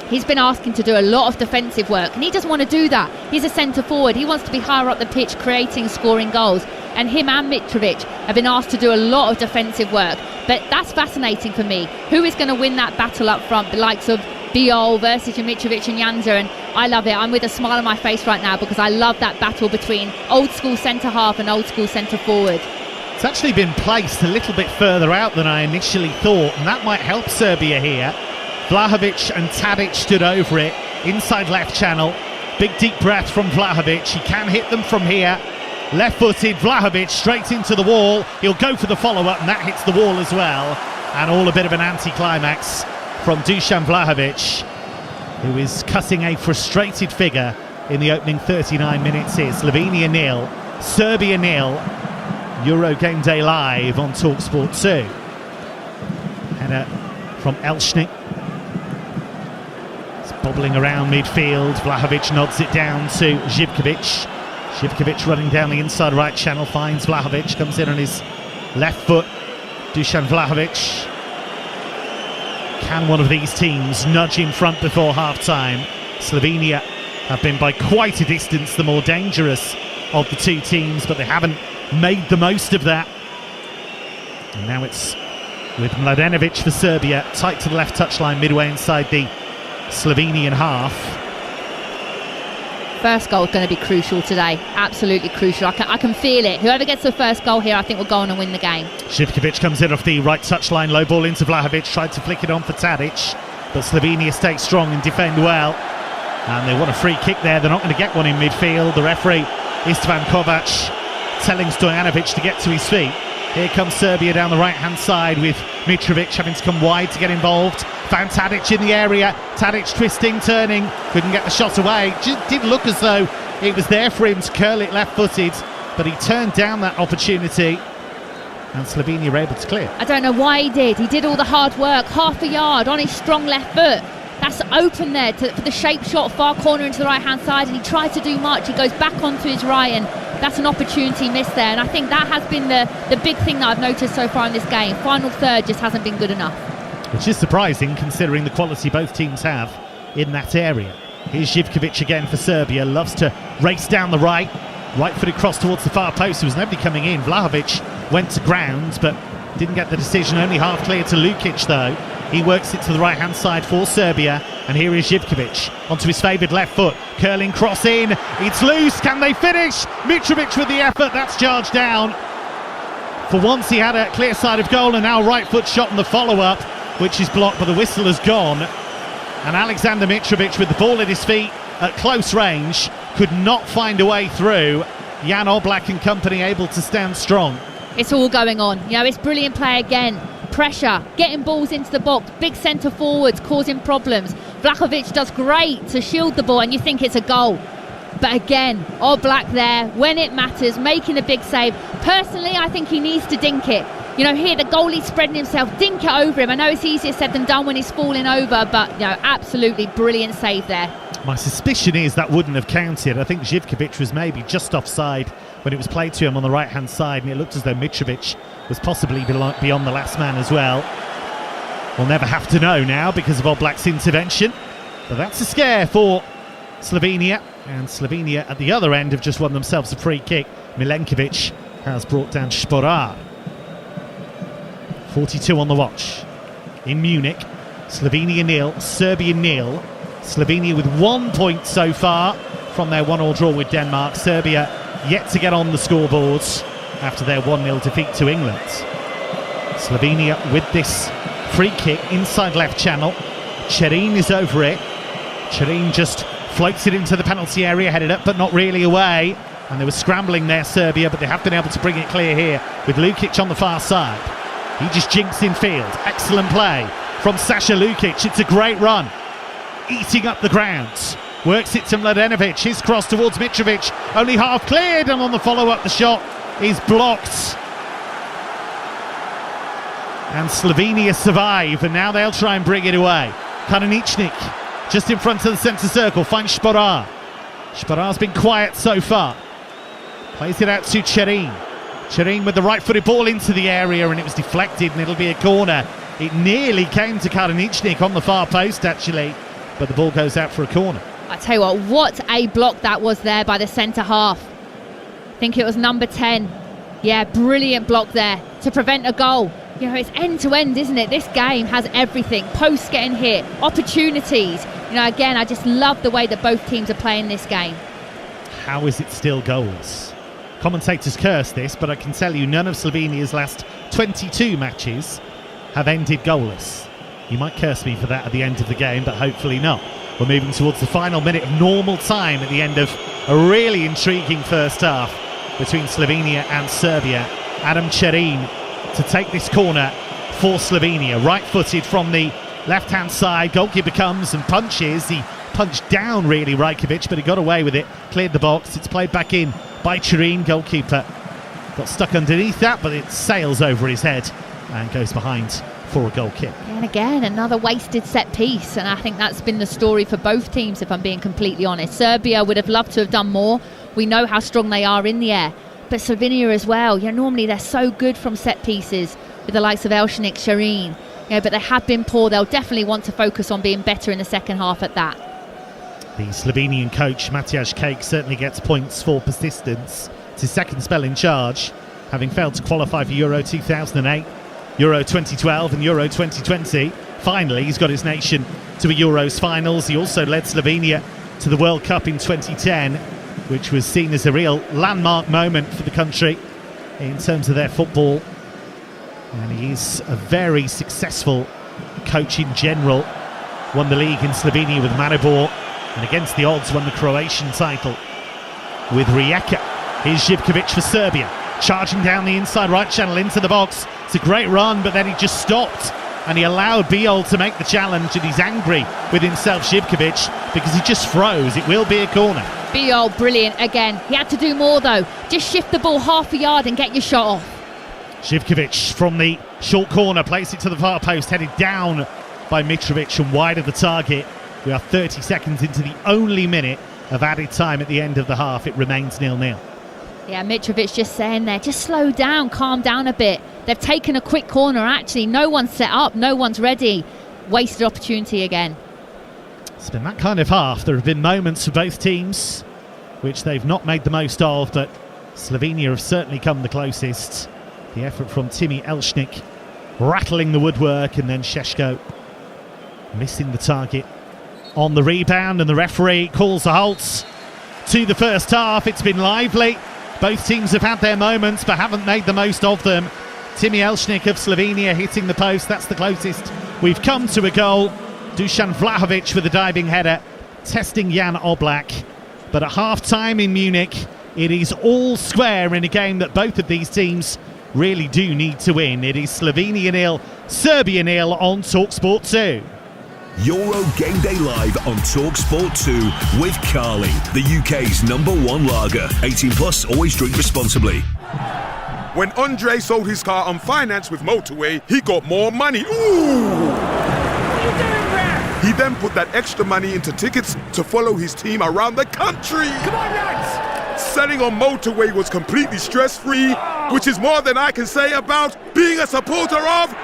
He's been asking to do a lot of defensive work, and he doesn't want to do that. He's a centre forward. He wants to be higher up the pitch, creating, scoring goals. And him and Mitrovic have been asked to do a lot of defensive work. But that's fascinating for me. Who is going to win that battle up front? The likes of Biol versus Mitrovic and Janja, and I love it. I'm with a smile on my face right now because I love that battle between old school centre half and old school centre forward. It's actually been placed a little bit further out than I initially thought, and that might help Serbia here. Vlahovic and Tadic stood over it, inside left channel. Big deep breath from Vlahovic. He can hit them from here. Left-footed, Vlahovic straight into the wall. He'll go for the follow-up, and that hits the wall as well. And all a bit of an anti-climax from Dusan Vlahovic, who is cutting a frustrated figure in the opening 39 minutes here. Slovenia 0, Serbia 0. Euro Game Day Live on TalkSport 2. Header from Elshnik. It's bobbling around midfield. Vlahovic nods it down to Živkovic. Živkovic running down the inside right channel, finds Vlahovic, comes in on his left foot. Dusan Vlahovic. Can one of these teams nudge in front before half-time? Slovenia have been by quite a distance the more dangerous of the two teams, but they haven't made the most of that. And now it's with Mladenovic for Serbia, tight to the left touchline, midway inside the Slovenian half. First goal is going to be crucial today, absolutely crucial. I can feel it. Whoever gets the first goal here, I think will go on and win the game. Živkovic comes in off the right touchline, low ball into Vlahovic, tried to flick it on for Tadic, but Slovenia stay strong and defend well. And they want a free kick there. They're not going to get one in midfield. The referee, Istvan Kovac, telling Stojanovic to get to his feet. Here comes Serbia down the right-hand side with Mitrovic having to come wide to get involved. Found Tadic in the area. Tadic twisting, turning, couldn't get the shot away. Just did look as though it was there for him to curl it left-footed, but he turned down that opportunity, and Slovenia were able to clear. I don't know why he did. He did all the hard work, half a yard on his strong left foot. That's open there for the shape shot, far corner into the right-hand side, and he tried to do much. He goes back onto his right, and that's an opportunity missed there. And I think that has been the big thing that I've noticed so far in this game. Final third just hasn't been good enough. Which is surprising considering the quality both teams have in that area. Here's Živkovic again for Serbia. Loves to race down the right. Right-footed cross towards the far post. There was nobody coming in. Vlahovic went to ground, but didn't get the decision. Only half clear to Lukic, though. He works it to the right-hand side for Serbia. And here is Živkovic onto his favoured left foot. Curling cross in. It's loose. Can they finish? Mitrovic with the effort. That's charged down. For once he had a clear side of goal, and now right foot shot on the follow-up, which is blocked, but the whistle has gone. And Alexander Mitrovic with the ball at his feet at close range could not find a way through. Jan Oblak and company able to stand strong. It's all going on. You know, it's brilliant play again. Pressure, getting balls into the box, big centre forwards causing problems. Vlahovic does great to shield the ball, and you think it's a goal. But again, Oblak there, when it matters, making a big save. Personally, I think he needs to dink it. You know, here the goalie spreading himself, dink it over him. I know it's easier said than done when he's falling over, but, you know, absolutely brilliant save there. My suspicion is that wouldn't have counted. I think Živkovic was maybe just offside when it was played to him on the right-hand side, and it looked as though Mitrovic was possibly beyond the last man as well. We'll never have to know now because of Oblak's intervention. But that's a scare for Slovenia, and Slovenia at the other end have just won themselves a free kick. Milenkovic has brought down Sporar. 42 on the watch. In Munich, Slovenia 0, Serbia 0. Slovenia with 1 point so far from their 1-1 draw with Denmark. Serbia yet to get on the scoreboards after their 1-0 defeat to England. Slovenia with this free kick inside left channel. Cherin is over it. Cherin just floats it into the penalty area, headed up but not really away. And they were scrambling there, Serbia, but they have been able to bring it clear here with Lukic on the far side. He just jinks in field. Excellent play from Sasha Lukic. It's a great run. Eating up the ground. Works it to Mladenovic. His cross towards Mitrovic. Only half cleared, and on the follow-up the shot is blocked. And Slovenia survive, and now they'll try and bring it away. Karaničnik just in front of the centre circle. Finds Sporar. Sporar's been quiet so far. Plays it out to Cherin. Cherin with the right-footed ball into the area, and it was deflected, and it'll be a corner. It nearly came to Karaničnik on the far post, actually, but the ball goes out for a corner. I tell you what a block that was there by the centre half. I think it was number 10. Yeah, brilliant block there to prevent a goal. You know, it's end-to-end, isn't it? This game has everything. Posts getting hit, opportunities. You know, again, I just love the way that both teams are playing this game. How is it still goals? Commentators curse this, but I can tell you none of Slovenia's last 22 matches have ended goalless. You might curse me for that at the end of the game, but hopefully not. We're moving towards the final minute of normal time at the end of a really intriguing first half between Slovenia and Serbia. Adam Cherin to take this corner for Slovenia. Right-footed from the left-hand side. Goalkeeper comes and punches. He punched down, really, Rajkovic, but he got away with it. Cleared the box. It's played back in by Cherin. Goalkeeper got stuck underneath that, but it sails over his head and goes behind for a goal kick. And again, another wasted set piece, and I think that's been the story for both teams, if I'm being completely honest. Serbia would have loved to have done more. We know how strong they are in the air, but Slovenia as well. You know, normally they're so good from set pieces with the likes of Elshnik, Cherin. You know, but they have been poor. They'll definitely want to focus on being better in the second half at that. The Slovenian coach Matjaž Kek certainly gets points for persistence. It's his second spell in charge, having failed to qualify for Euro 2008, Euro 2012 and Euro 2020. Finally, he's got his nation to a Euros finals. He also led Slovenia to the World Cup in 2010, which was seen as a real landmark moment for the country in terms of their football. And he's a very successful coach in general. Won the league in Slovenia with Maribor, and against the odds won the Croatian title with Rijeka. Here's Živkovic for Serbia. charging down the inside right channel into the box. It's a great run, but then he just stopped and he allowed Biol to make the challenge, and he's angry with himself, Živković, because he just froze. It will be a corner. Biol, brilliant again. He had to do more though. Just shift the ball half a yard and get your shot off. Živković from the short corner plays it to the far post, headed down by Mitrovic and wide of the target. We are 30 seconds into the only minute of added time at the end of the half. It remains 0-0. Yeah, Mitrovic just saying there, just slow down, calm down a bit. They've taken a quick corner, actually. No one's set up, no one's ready. Wasted opportunity again. It's been that kind of half. There have been moments for both teams which they've not made the most of, but Slovenia have certainly come the closest. The effort from Timi Elšnik rattling the woodwork, and then Šeško missing the target on the rebound, and the referee calls a halt to the first half. It's been lively. Both teams have had their moments but haven't made the most of them. Timi Elšnik of Slovenia hitting the post. That's the closest we've come to a goal. Dusan Vlahovic with a diving header, testing Jan Oblak. But at half-time in Munich, it is all square in a game that both of these teams really do need to win. It is Slovenia 0, Serbia 0 on TalkSport 2. Euro Game Day Live on TalkSport 2 with Carling, the UK's #1 lager. 18 plus, always drink responsibly. When Andre sold his car on finance with Motorway, he got more money. Ooh! What are you doing there? He then put that extra money into tickets to follow his team around the country. Come on, lads! Selling on Motorway was completely stress-free, which is more than I can say about being a supporter of...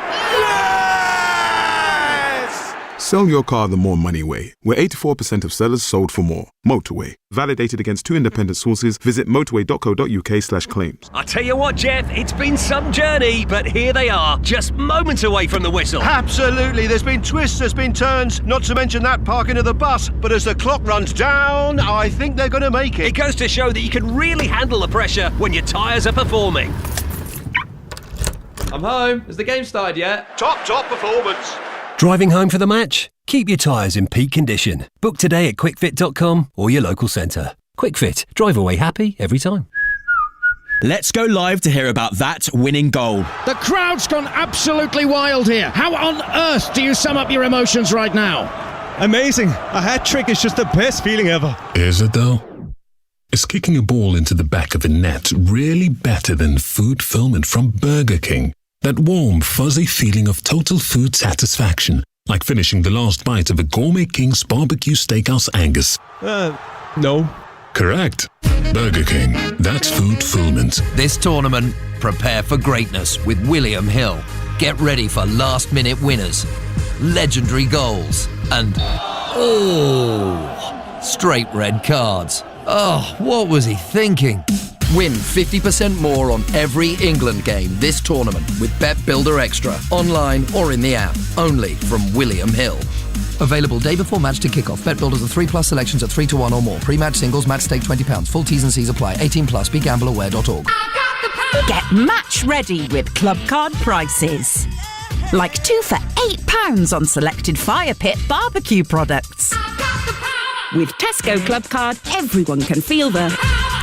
Sell your car the more money way, where 84% of sellers sold for more. Motorway. Validated against 2 independent sources. Visit motorway.co.uk/claims. I tell you what, Jeff, it's been some journey, but here they are, just moments away from the whistle. Absolutely. There's been twists, there's been turns, not to mention that parking of the bus. But as the clock runs down, I think they're going to make it. It goes to show that you can really handle the pressure when your tyres are performing. I'm home. Has the game started yet? Top performance. Driving home for the match? Keep your tyres in peak condition. Book today at quickfit.com or your local centre. QuickFit. Drive away happy every time. Let's go live to hear about that winning goal. The crowd's gone absolutely wild here. How on earth do you sum up your emotions right now? Amazing. A hat-trick is just the best feeling ever. Is it though? Is kicking a ball into the back of a net really better than food fulfillment from Burger King? That warm, fuzzy feeling of total food satisfaction, like finishing the last bite of a Gourmet King's Barbecue Steakhouse Angus. No. Correct. Burger King. That's food fulfillment. This tournament, prepare for greatness with William Hill. Get ready for last-minute winners, legendary goals, and straight red cards. Oh, what was he thinking? Win 50% more on every England game this tournament with Bet Builder Extra, online or in the app. Only from William Hill. Available day before match to kick-off. Bet Builders are 3+ selections at 3-1 or more. Pre-match singles, match stake £20. Full T's and C's apply. 18+. BeGambleAware.org. Get match ready with Club Card prices. Like 2 for £8 on selected Fire Pit barbecue products. With Tesco Club Card, everyone can feel the...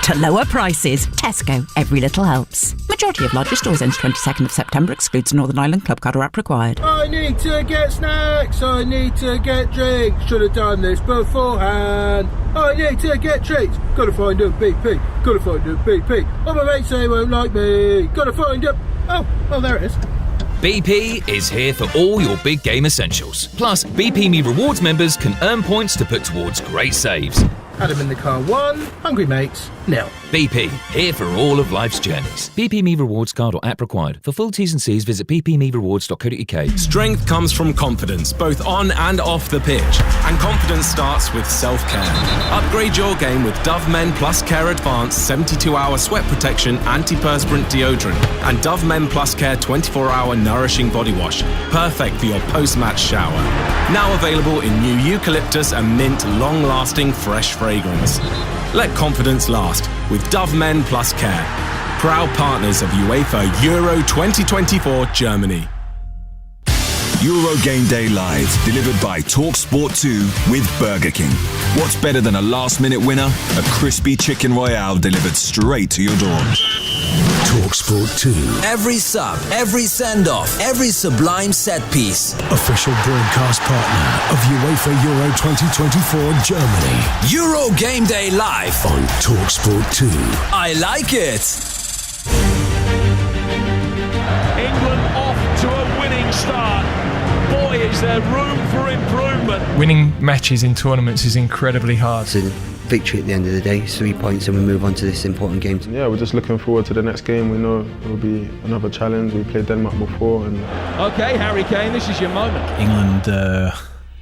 To lower prices. Tesco. Every little helps. Majority of larger stores ends 22nd of September. Excludes Northern Ireland. Club Card or app required. I need to get snacks. I need to get drinks. Should have done this beforehand. I need to get treats. Gotta find a BP. Gotta find a BP. Oh, my mates say won't like me. Gotta find a... Oh, there it is. BP is here for all your big game essentials. Plus, BP Me Rewards members can earn points to put towards great saves. Adam in the car 1, hungry mates 0. BP, here for all of life's journeys. BP Me Rewards card or app required. For full T's and C's, visit bpmerewards.co.uk. Strength comes from confidence, both on and off the pitch. And confidence starts with self-care. Upgrade your game with Dove Men Plus Care Advanced 72-hour sweat protection antiperspirant deodorant and Dove Men Plus Care 24-hour nourishing body wash. Perfect for your post-match shower. Now available in new eucalyptus and mint long-lasting fresh fragrance. Let confidence last with Dove Men Plus Care. Proud partners of UEFA Euro 2024 Germany. Euro Game Day Live, delivered by TalkSport 2 with Burger King. What's better than a last-minute winner? A crispy chicken royale delivered straight to your door. TalkSport 2. Every sub, every send-off, every sublime set piece. Official broadcast partner of UEFA Euro 2024 Germany. Euro Game Day Live on TalkSport 2. I like it. England off to a winning start. Boy, is there room for improvement. Winning matches in tournaments is incredibly hard. It's a victory at the end of the day, 3 points, and we move on to this important game. Yeah, we're just looking forward to the next game. We know it will be another challenge. We played Denmark before. Okay, Harry Kane, this is your moment. England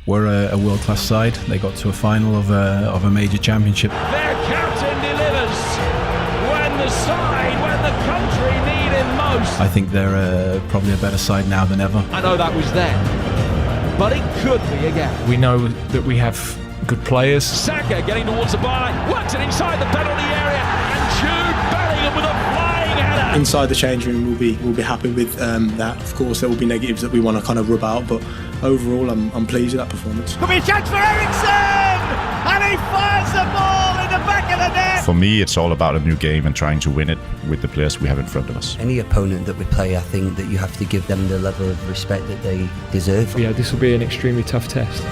were a world-class side. They got to a final of a major championship. Their captain delivers when the country need him most. I think they're probably a better side now than ever. I know that was then, but it could be again. We know that we have good players. Saka getting towards the byline, works it inside the penalty area, and Jude Bellingham with a flying header. Inside the change room, we'll be happy with that. Of course, there will be negatives that we want to kind of rub out, but overall, I'm pleased with that performance. Could be a chance for Eriksen, and he fires the ball in the back of the net. For me, it's all about a new game and trying to win it with the players we have in front of us. Any opponent that we play, I think that you have to give them the level of respect that they deserve. Yeah, this will be an extremely tough test.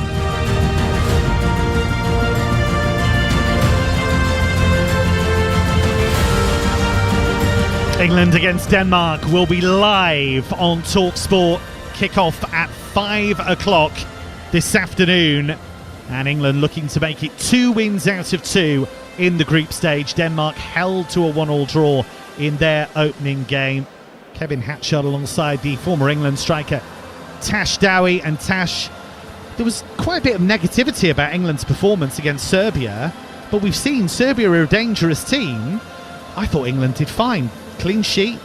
England against Denmark will be live on TalkSport. Kick-off at 5 o'clock this afternoon. And England looking to make it 2 wins out of 2 in the group stage. Denmark held to a 1-1 draw in their opening game. Kevin Hatchard alongside the former England striker Tash Dowie. And Tash, there was quite a bit of negativity about England's performance against Serbia, but we've seen Serbia are a dangerous team. I thought England did fine. Clean sheet,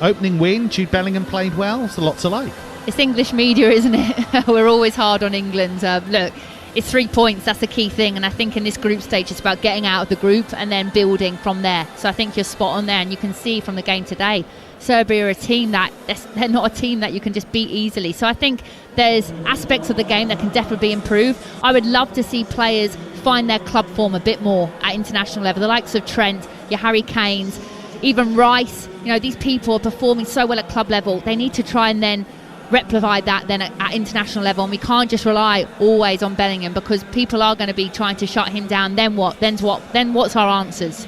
opening win, Jude Bellingham played well. There's a lot to like. It's English media, isn't it? We're always hard on England. Look, it's 3 points, that's the key thing, and I think in this group stage it's about getting out of the group and then building from there. So I think you're spot on there, and you can see from the game today, Serbia are a team that they're not a team that you can just beat easily. So I think there's aspects of the game that can definitely be improved. I would love to see players find their club form a bit more at international level. The likes of Trent, your Harry Kanes, even Rice, these people are performing so well at club level. They need to try and then replicate that then at international level, and we can't just rely always on Bellingham, because people are going to be trying to shut him down. Then what? Then what's our answers?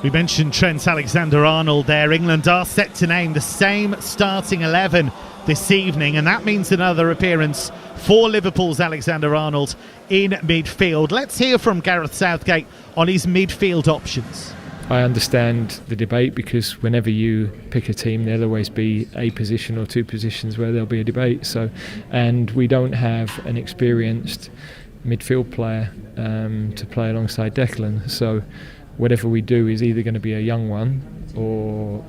We mentioned Trent Alexander-Arnold there. England are set to name the same starting 11 this evening, and that means another appearance for Liverpool's Alexander-Arnold in midfield. Let's hear from Gareth Southgate on his midfield options. I understand the debate, because whenever you pick a team, there'll always be a position or 2 positions where there'll be a debate. So, and we don't have an experienced midfield player to play alongside Declan. So, whatever we do is either going to be a young one, or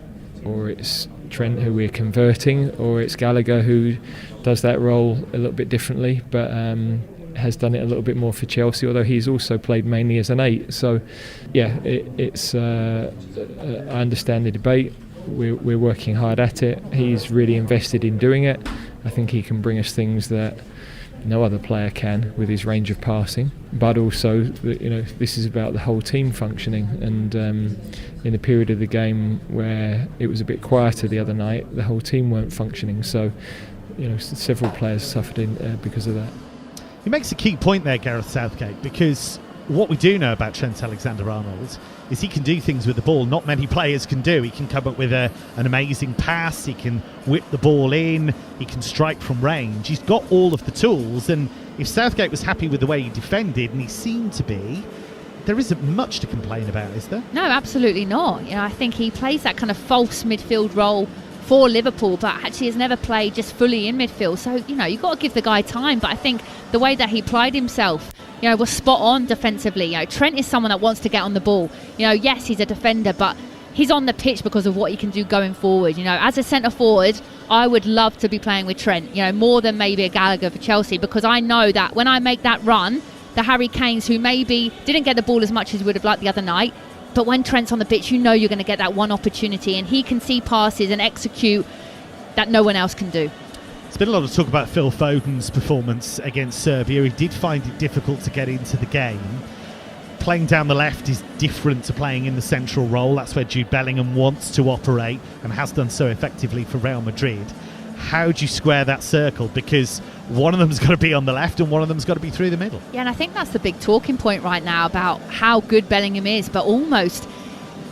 it's Trent who we're converting, or it's Gallagher who does that role a little bit differently, but has done it a little bit more for Chelsea, although he's also played mainly as an 8. So yeah, I understand the debate. We're working hard at it. He's really invested in doing it. I think he can bring us things that no other player can with his range of passing, but also this is about the whole team functioning, and in the period of the game where it was a bit quieter the other night, the whole team weren't functioning, so several players suffered because of that. He makes a key point there, Gareth Southgate, because what we do know about Trent Alexander-Arnold is he can do things with the ball not many players can do. He can come up with an amazing pass, he can whip the ball in, he can strike from range. He's got all of the tools, and if Southgate was happy with the way he defended, and he seemed to be, there isn't much to complain about, is there? No, absolutely not. I think he plays that kind of false midfield role for Liverpool, but actually has never played just fully in midfield. So, you've got to give the guy time. But I think the way that he applied himself, was spot on defensively. Trent is someone that wants to get on the ball. Yes, he's a defender, but he's on the pitch because of what he can do going forward. As a centre forward, I would love to be playing with Trent, more than maybe a Gallagher for Chelsea, because I know that when I make that run, the Harry Kanes, who maybe didn't get the ball as much as he would have liked the other night, but when Trent's on the pitch, you're going to get that one opportunity, and he can see passes and execute that no one else can do. There's been a lot of talk about Phil Foden's performance against Serbia. He did find it difficult to get into the game. Playing down the left is different to playing in the central role. That's where Jude Bellingham wants to operate and has done so effectively for Real Madrid. How do you square that circle? Because one of them's got to be on the left and one of them's got to be through the middle. Yeah, and I think that's the big talking point right now about how good Bellingham is, but almost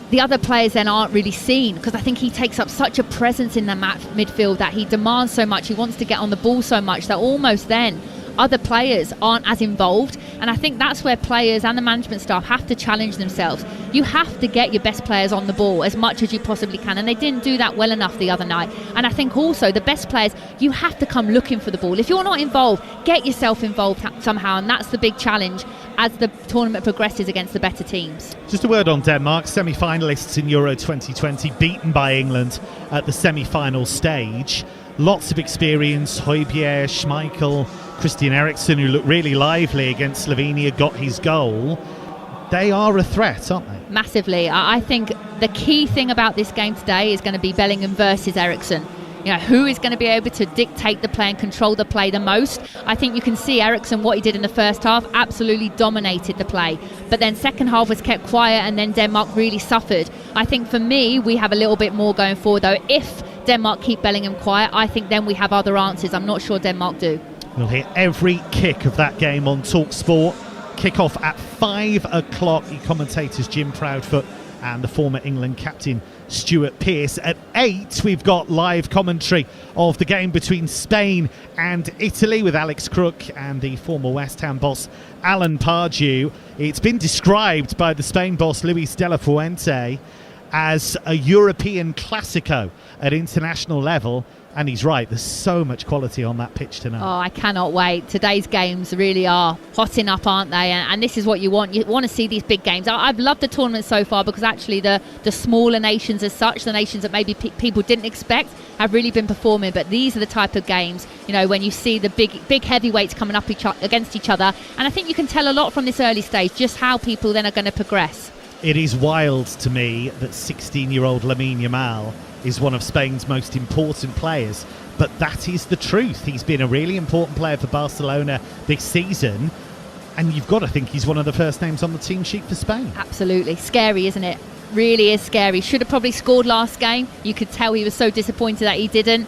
the other players then aren't really seen, because I think he takes up such a presence in the midfield that he demands so much, he wants to get on the ball so much that almost then other players aren't as involved. And I think that's where players and the management staff have to challenge themselves. You have to get your best players on the ball as much as you possibly can, and they didn't do that well enough the other night. And I think also the best players, you have to come looking for the ball. If you're not involved, get yourself involved somehow, and that's the big challenge as the tournament progresses against the better teams. Just a word on Denmark, semi-finalists in Euro 2020, beaten by England at the semi-final stage. Lots of experience. Højbjerg, Schmeichel, Christian Eriksen, who looked really lively against Slovenia, got his goal. They are a threat, aren't they? Massively. I think the key thing about this game today is going to be Bellingham versus Eriksen. You know, who is going to be able to dictate the play and control the play the most? I think you can see Eriksen, what he did in the first half, absolutely dominated the play. But then second half was kept quiet, and then Denmark really suffered. I think for me, we have a little bit more going forward, though. If Denmark keep Bellingham quiet, I think then we have other answers. I'm not sure Denmark do. We'll hear every kick of that game on TalkSport. Kick-off at 5 o'clock. The commentators Jim Proudfoot and the former England captain Stuart Pearce. At 8, we've got live commentary of the game between Spain and Italy with Alex Crook and the former West Ham boss Alan Pardew. It's been described by the Spain boss Luis de la Fuente as a European Classico at international level. And he's right, there's so much quality on that pitch tonight. Oh, I cannot wait. Today's games really are hotting up, aren't they? And this is what you want. You want to see these big games. I've loved the tournament so far because actually the smaller nations as such, the nations that maybe people didn't expect, have really been performing. But these are the type of games, you know, when you see the big heavyweights coming up against each other. And I think you can tell a lot from this early stage just how people then are going to progress. It is wild to me that 16-year-old Lamine Yamal is one of Spain's most important players, but that is the truth. He's been a really important player for Barcelona this season, and you've got to think he's one of the first names on the team sheet for Spain. Absolutely. Scary, isn't it? Really is scary. Should have probably scored last game. You could tell he was so disappointed that he didn't,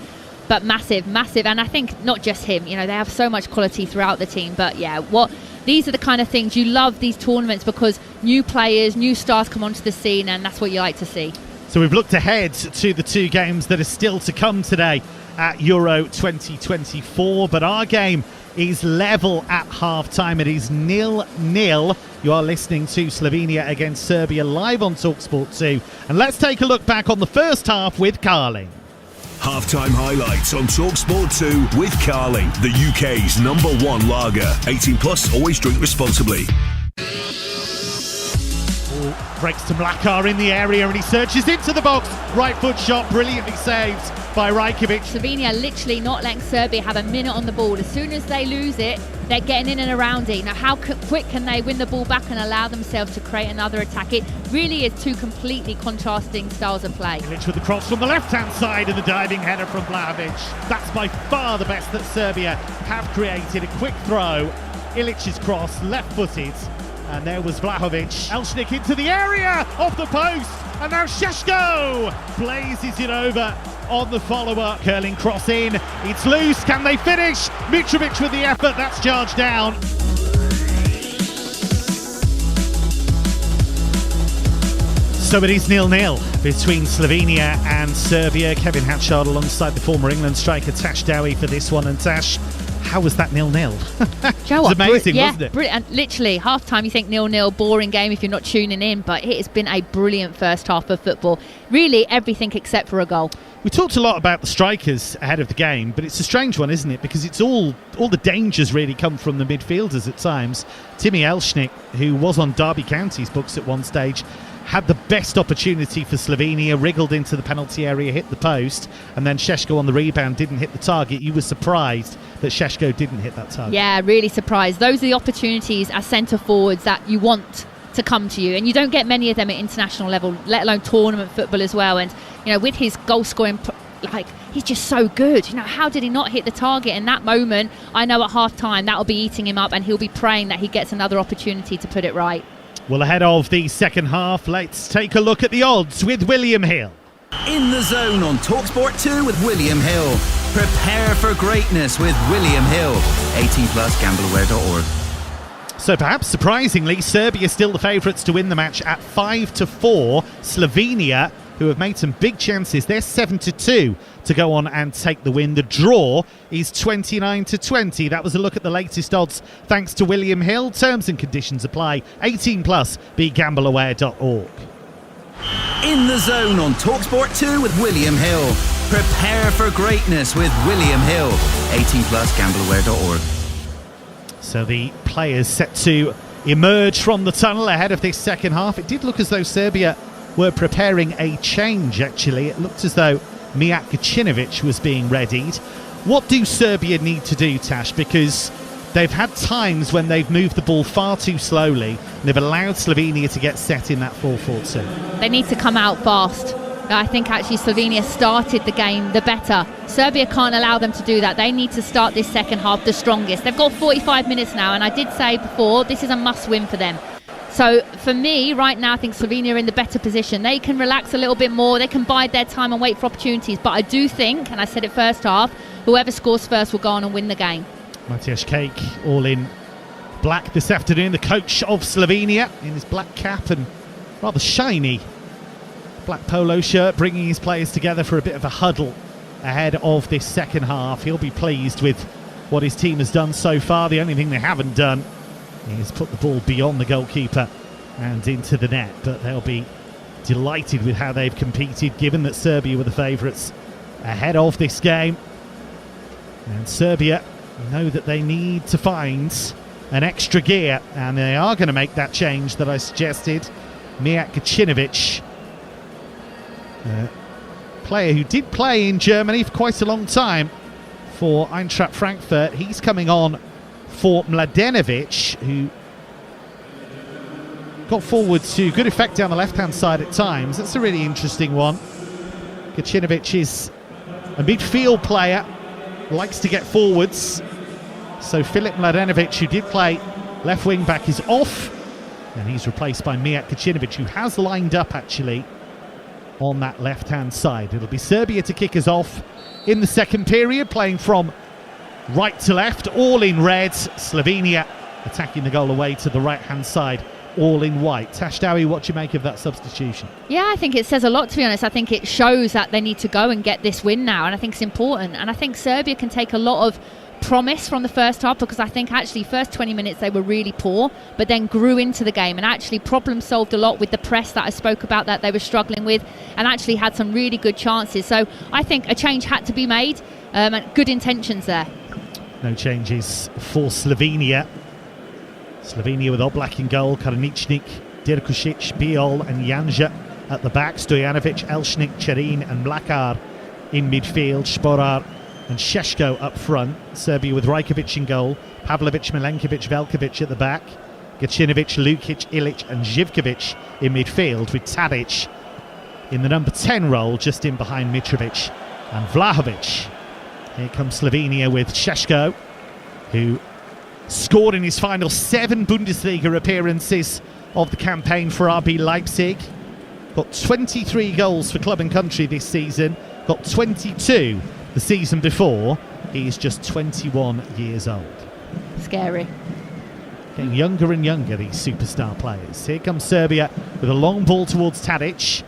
but massive. And I think not just him, you know, they have so much quality throughout the team, but yeah, these are the kind of things you love, these tournaments, because new players, new stars come onto the scene, and that's what you like to see. So we've looked ahead to the two games that are still to come today at Euro 2024, but our game is level at half-time. It is 0-0. You are listening to Slovenia against Serbia live on TalkSport 2. And let's take a look back on the first half with Carling. Halftime highlights on TalkSport 2 with Carling, the UK's #1 lager. 18 plus, always drink responsibly. Breaks to Mlakar in the area and he searches into the box. Right foot shot, brilliantly saved by Rajkovic. Slovenia literally not letting Serbia have a minute on the ball. As soon as they lose it, they're getting in and around it. Now, how quick can they win the ball back and allow themselves to create another attack? It really is two completely contrasting styles of play. Ilic with the cross from the left-hand side and the diving header from Vlahovic. That's by far the best that Serbia have created. A quick throw. Ilic's cross, left-footed. And there was Vlahovic. Elshnik into the area, off the post. And now Šeško blazes it over on the follow-up. Curling cross in. It's loose. Can they finish? Mitrovic with the effort. That's charged down. So it is 0-0 between Slovenia and Serbia. Kevin Hatchard alongside the former England striker Tash Dowie for this one. And Tash, how was that 0-0? It was amazing, wasn't it? Brilliant. And literally, half-time you think 0-0, boring game if you're not tuning in, but it has been a brilliant first half of football. Really everything except for a goal. We talked a lot about the strikers ahead of the game, but it's a strange one, isn't it? Because it's all the dangers really come from the midfielders at times. Timmy Elshnik, who was on Derby County's books at one stage, had the best opportunity for Slovenia, wriggled into the penalty area, hit the post, and then Šeško on the rebound didn't hit the target. You were surprised that Šeško didn't hit that target. Yeah, really surprised. Those are the opportunities as centre forwards that you want to come to you, and you don't get many of them at international level, let alone tournament football as well. And you know, with his goal scoring like, he's just so good. You know, how did he not hit the target in that moment? I know at half-time that will be eating him up, and he'll be praying that he gets another opportunity to put it right. Well, ahead of the second half, let's take a look at the odds with William Hill. In the Zone on TalkSport 2 with William Hill. Prepare for greatness with William Hill. 18 plus, gambleaware.org. So perhaps surprisingly, Serbia still the favourites to win the match at 5-4. Slovenia, who have made some big chances, they're 7-2 to go on and take the win. The draw is 29-20. That was a look at the latest odds thanks to William Hill. Terms and conditions apply. 18 plus, begambleaware.org. In the Zone on TalkSport 2 with William Hill. Prepare for greatness with William Hill. 18 plus, gambleaware.org. So the players set to emerge from the tunnel ahead of this second half. It did look as though Serbia were preparing a change, actually. It looked as though Mijat Gacinovic was being readied. What do Serbia need to do, Tash? Because they've had times when they've moved the ball far too slowly and they've allowed Slovenia to get set in that 4-4-2. They need to come out fast. I think actually Slovenia started the game the better. Serbia can't allow them to do that. They need to start this second half the strongest. They've got 45 minutes now, and I did say before, this is a must-win for them. So for me, right now, I think Slovenia are in the better position. They can relax a little bit more. They can bide their time and wait for opportunities. But I do think, and I said it first half, whoever scores first will go on and win the game. Mateusz Kek, all in black this afternoon. The coach of Slovenia in his black cap and rather shiny black polo shirt, bringing his players together for a bit of a huddle ahead of this second half. He'll be pleased with what his team has done so far. The only thing they haven't done is put the ball beyond the goalkeeper and into the net, but they'll be delighted with how they've competed, given that Serbia were the favourites ahead of this game. And Serbia know that they need to find an extra gear, and they are going to make that change that I suggested. Mijat Gacinovic, player who did play in Germany for quite a long time for Eintracht Frankfurt. He's coming on for Mladenovic, who got forward to good effect down the left-hand side at times. That's a really interesting one. Gacinovic is a midfield player, likes to get forwards. So Filip Mladenovic, who did play left wing back, is off, and he's replaced by Mijat Gacinovic, who has lined up actually on that left-hand side. It'll be Serbia to kick us off in the second period, playing from right to left, all in red. Slovenia attacking the goal away to the right-hand side, all in white. Tash Dowie, what do you make of that substitution? Yeah, I think it says a lot, to be honest. I think it shows that they need to go and get this win now, and I think it's important. And I think Serbia can take a lot of promise from the first half, because I think actually first 20 minutes they were really poor, but then grew into the game and actually problem solved a lot with the press that I spoke about that they were struggling with, and actually had some really good chances. So I think a change had to be made, and good intentions there. No changes for Slovenia. Slovenia with Oblak in goal, Karaničnik, Dirkušić, Biol and Janja at the back, Stojanovic, Elšnik, Čerin and Mlakar in midfield, Šporar and Šeško up front. Serbia with Rajkovic in goal, Pavlovic, Milenkovic, Velkovic at the back, Gacinovic, Lukic, Ilic and Živkovic in midfield, with Tadic in the number 10 role, just in behind Mitrovic and Vlahovic. Here comes Slovenia with Šeško, who scored in his final 7 Bundesliga appearances of the campaign for RB Leipzig. Got 23 goals for club and country this season, got 22 the season before. He's just 21 years old. Scary. Getting younger and younger, these superstar players. Here comes Serbia with a long ball towards Tadic.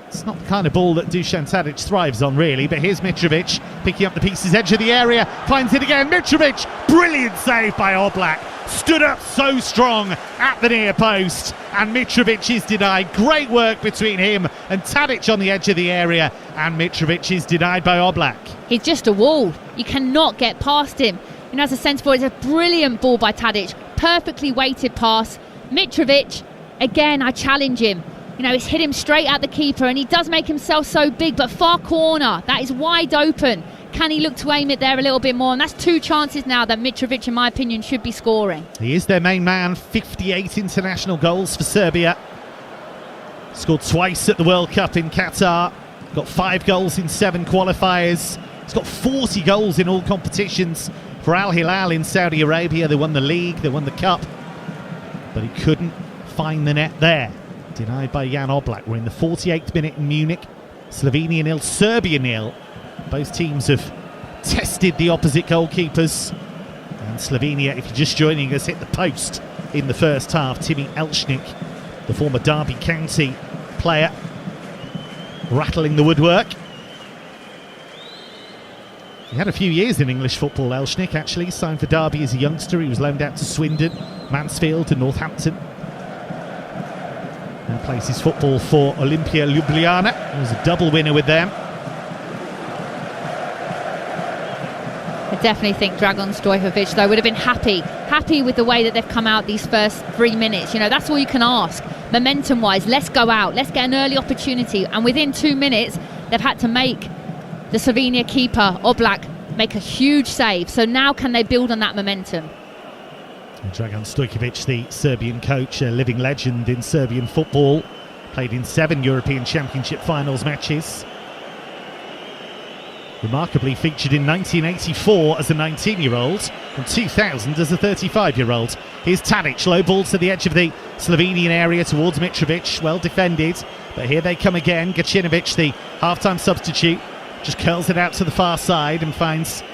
It's not the kind of ball that Dusan Tadic thrives on, really, but here's Mitrovic picking up the pieces, edge of the area, finds it again. Mitrovic, brilliant save by Oblak. Stood up so strong at the near post, and Mitrovic is denied. Great work between him and Tadic on the edge of the area, and Mitrovic is denied by Oblak. He's just a wall. You cannot get past him. You know, as a centre forward, it's a brilliant ball by Tadic. Perfectly weighted pass. Mitrovic, again, I challenge him. You know, it's hit him straight at the keeper, and he does make himself so big, but far corner, that is wide open. Can he look to aim it there a little bit more? And that's 2 chances now that Mitrovic, in my opinion, should be scoring. He is their main man. 58 international goals for Serbia. Scored twice at the World Cup in Qatar. Got 5 goals in 7 qualifiers. He's got 40 goals in all competitions for Al Hilal in Saudi Arabia. They won the league, they won the cup, but he couldn't find the net there. Denied by Jan Oblak. We're in the 48th minute in Munich. Slovenia 0, Serbia 0. Both teams have tested the opposite goalkeepers. And Slovenia, if you're just joining us, hit the post in the first half. Timmy Elchnik, the former Derby County player, rattling the woodwork. He had a few years in English football, Elchnik, actually. Signed for Derby as a youngster. He was loaned out to Swindon, Mansfield and Northampton. And plays his football for Olimpia Ljubljana. He was a double winner with them. I definitely think Dragan Stojkovic, though, would have been happy with the way that they've come out these first 3 minutes. You know, that's all you can ask. Momentum-wise, let's go out, let's get an early opportunity. And within 2 minutes, they've had to make the Slovenia keeper, Oblak, make a huge save. So now can they build on that momentum? Dragan Stojkovic, the Serbian coach, a living legend in Serbian football, played in 7 European Championship finals matches. Remarkably featured in 1984 as a 19-year-old and 2000 as a 35-year-old. Here's Tadic, low ball to the edge of the Slovenian area towards Mitrovic, well defended, but here they come again. Gacinovic, the half-time substitute, just curls it out to the far side and finds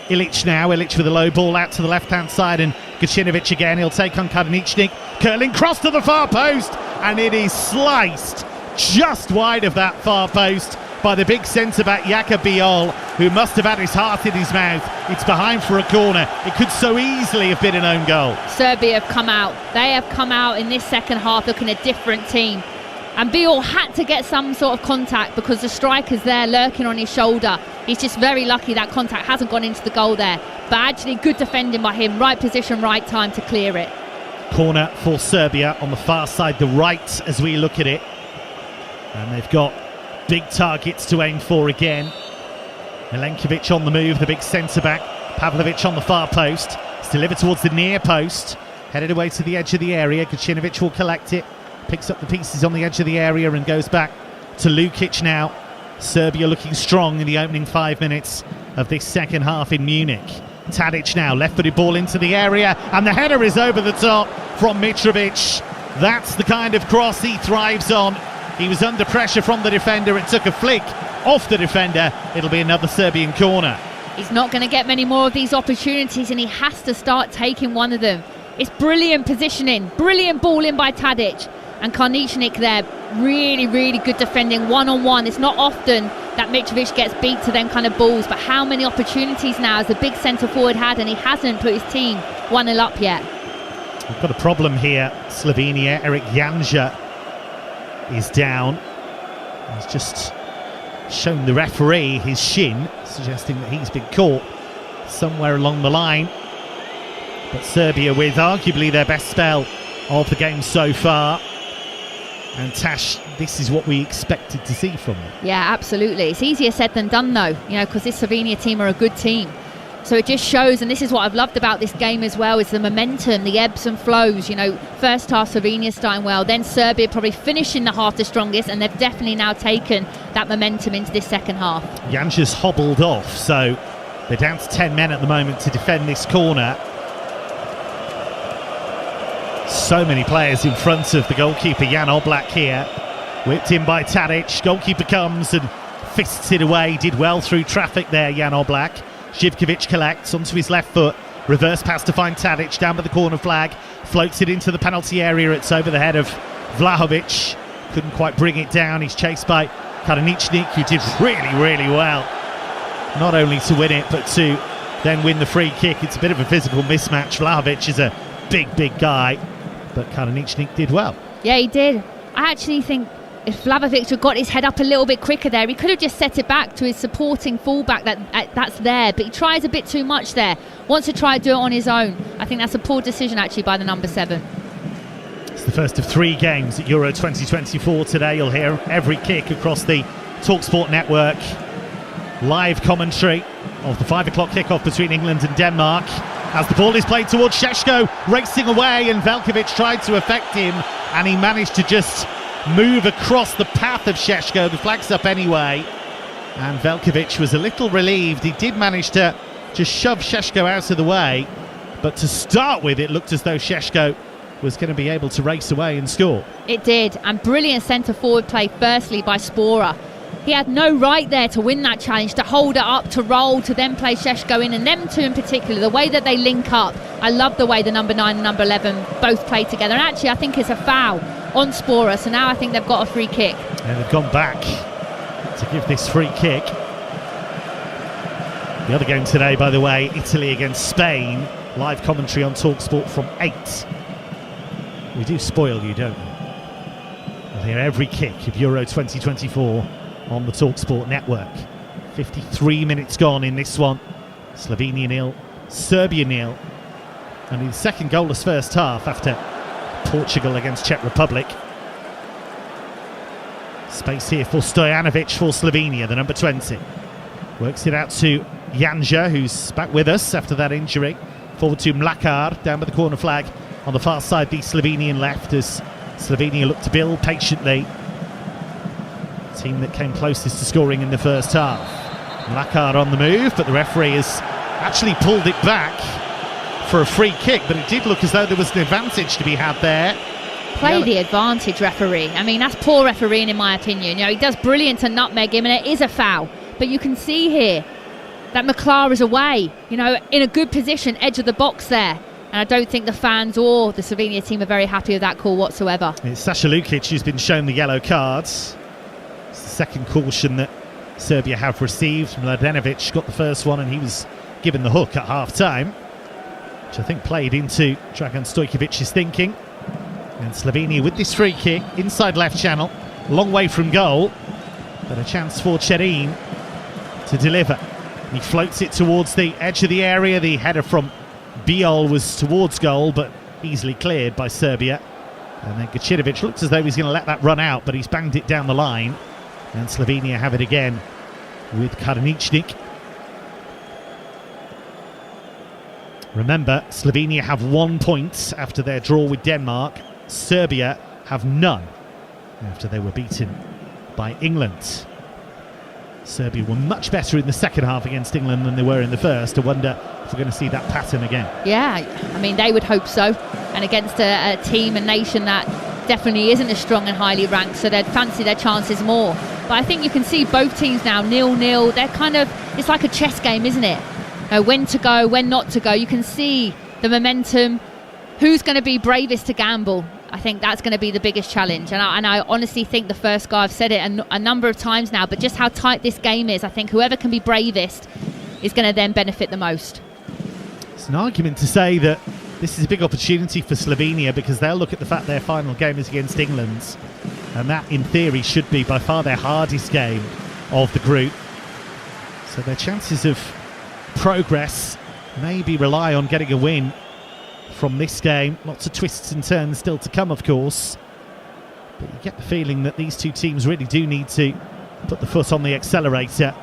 Ilic now. Ilic with a low ball out to the left-hand side, and Gacinovic again. He'll take on Kadeničnik. Curling cross to the far post, and it is sliced just wide of that far post by the big centre-back Jakub Biol, who must have had his heart in his mouth. It's behind for a corner. It could so easily have been an own goal. Serbia have come out. They have come out in this second half looking a different team. And Biol had to get some sort of contact because the striker's there lurking on his shoulder. He's just very lucky that contact hasn't gone into the goal there. But actually good defending by him. Right position, right time to clear it. Corner for Serbia on the far side, the right, as we look at it. And they've got big targets to aim for again. Milenkovic on the move, the big centre-back. Pavlovic on the far post. It's delivered towards the near post. Headed away to the edge of the area. Gacinovic will collect it. Picks up the pieces on the edge of the area and goes back to Lukic now. Serbia looking strong in the opening 5 minutes of this second half in Munich. Tadic now, left-footed ball into the area, and the header is over the top from Mitrovic. That's the kind of cross he thrives on. He was under pressure from the defender. It took a flick off the defender. It'll be another Serbian corner. He's not going to get many more of these opportunities, and he has to start taking one of them. It's brilliant positioning, brilliant ball in by Tadic. And Karničnik there, really, really good defending, one-on-one. It's not often that Mitrovic gets beat to them kind of balls, but how many opportunities now has the big centre-forward had, and he hasn't put his team 1-0 up yet. We've got a problem here, Slovenia. Eric Janja is down. He's just shown the referee his shin, suggesting that he's been caught somewhere along the line. But Serbia with arguably their best spell of the game so far. And Tash, this is what we expected to see from them. Yeah, absolutely. It's easier said than done, though, you know, because this Slovenia team are a good team. So it just shows, and this is what I've loved about this game as well, is the momentum, the ebbs and flows. You know, first half Slovenia starting well, then Serbia probably finishing the half the strongest, and they've definitely now taken that momentum into this second half. Janja's hobbled off, so they're down to 10 men at the moment to defend this corner. So many players in front of the goalkeeper Jan Oblak here. Whipped in by Tadic. Goalkeeper comes and fists it away. Did well through traffic there, Jan Oblak. Živkovic collects onto his left foot. Reverse pass to find Tadic down by the corner flag. Floats it into the penalty area. It's over the head of Vlahovic. Couldn't quite bring it down. He's chased by Kadeničnik, who did really, really well. Not only to win it, but to then win the free kick. It's a bit of a physical mismatch. Vlahovic is a big, big guy, but Kadeničnik did well. Yeah, he did. I actually think if Vlahovic had got his head up a little bit quicker there, he could have just set it back to his supporting fullback that's there, but he tries a bit too much there. Wants to try to do it on his own. I think that's a poor decision actually by the number 7. It's the first of 3 games at Euro 2024 today. You'll hear every kick across the TalkSport network. Live commentary of the 5 o'clock kickoff between England and Denmark. As the ball is played towards Šeško, racing away, and Veljkovic tried to affect him, and he managed to just move across the path of Šeško. The flag's up anyway, and Veljković was a little relieved. He did manage to just shove Šeško out of the way, but to start with, it looked as though Šeško was going to be able to race away and score. It did, and brilliant centre-forward play firstly by Spora. He had no right there to win that challenge, to hold it up, to roll, to then play Šeško in, and them two in particular, the way that they link up. I love the way the number 9 and number 11 both play together, and actually I think it's a foul on Spora, so now I think they've got a free kick. And they've gone back to give this free kick. The other game today, by the way, Italy against Spain. Live commentary on TalkSport from 8. We do spoil you, don't we? We'll hear every kick of Euro 2024 on the TalkSport network. 53 minutes gone in this one. Slovenia 0, Serbia 0. And the second goalless first half after Portugal against Czech Republic. Space here for Stojanovic for Slovenia, the number 20. Works it out to Janja, who's back with us after that injury. Forward to Mlakar, down by the corner flag. On the far side, the Slovenian left, as Slovenia look to build patiently. Team that came closest to scoring in the first half. Mlakar on the move, but the referee has actually pulled it back for a free kick, but it did look as though there was an advantage to be had there. Play the advantage, referee. I mean, that's poor refereeing in my opinion. You know, he does brilliant to nutmeg him, and it is a foul. But you can see here that McClar is away, you know, in a good position, edge of the box there. And I don't think the fans or the Slovenia team are very happy with that call whatsoever. It's Sasha Lukic who's been shown the yellow cards. It's the second caution that Serbia have received. Mladenovic got the first one, and he was given the hook at half-time, which I think played into Dragan Stojkovic's thinking. And Slovenia with this free kick, inside left channel, long way from goal, but a chance for Cherin to deliver. He floats it towards the edge of the area. The header from Biol was towards goal, but easily cleared by Serbia. And then Gacinovic looks as though he's going to let that run out, but he's banged it down the line. And Slovenia have it again with Karničnik. Remember, Slovenia have 1 point after their draw with Denmark. Serbia have none after they were beaten by England. Serbia were much better in the second half against England than they were in the first. I wonder if we're going to see that pattern again. Yeah, I mean, they would hope so. And against a team, a nation that definitely isn't as strong and highly ranked, so they'd fancy their chances more. But I think you can see both teams now 0-0. They're kind of, it's like a chess game, isn't it? When to go, when not to go. You can see the momentum. Who's going to be bravest to gamble? I think that's going to be the biggest challenge. And I honestly think the first guy, I've said it a number of times now, but just how tight this game is, I think whoever can be bravest is going to then benefit the most. It's an argument to say that this is a big opportunity for Slovenia, because they'll look at the fact their final game is against England, and that in theory should be by far their hardest game of the group. So their chances of progress maybe rely on getting a win from this game. Lots of twists and turns still to come, of course, but you get the feeling that these two teams really do need to put the foot on the accelerator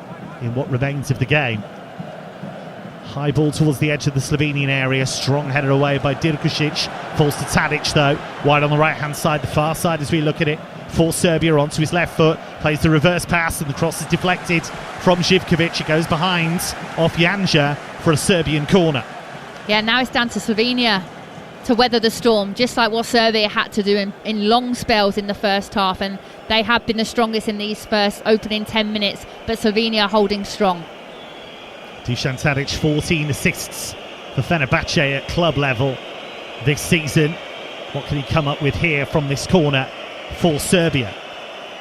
in what remains of the game. High ball towards the edge of the Slovenian area, strong header away by Dirkušić, falls to Tadic though, wide on the right hand side, the far side as we look at it, for Serbia onto his left foot, plays the reverse pass, and the cross is deflected from Živković. It goes behind off Janja for a Serbian corner. Yeah, now it's down to Slovenia to weather the storm, just like what Serbia had to do in long spells in the first half, and they have been the strongest in these first opening 10 minutes, but Slovenia holding strong. Dusan Tadic, 14 assists for Fenerbahce at club level this season. What can he come up with here from this corner for Serbia?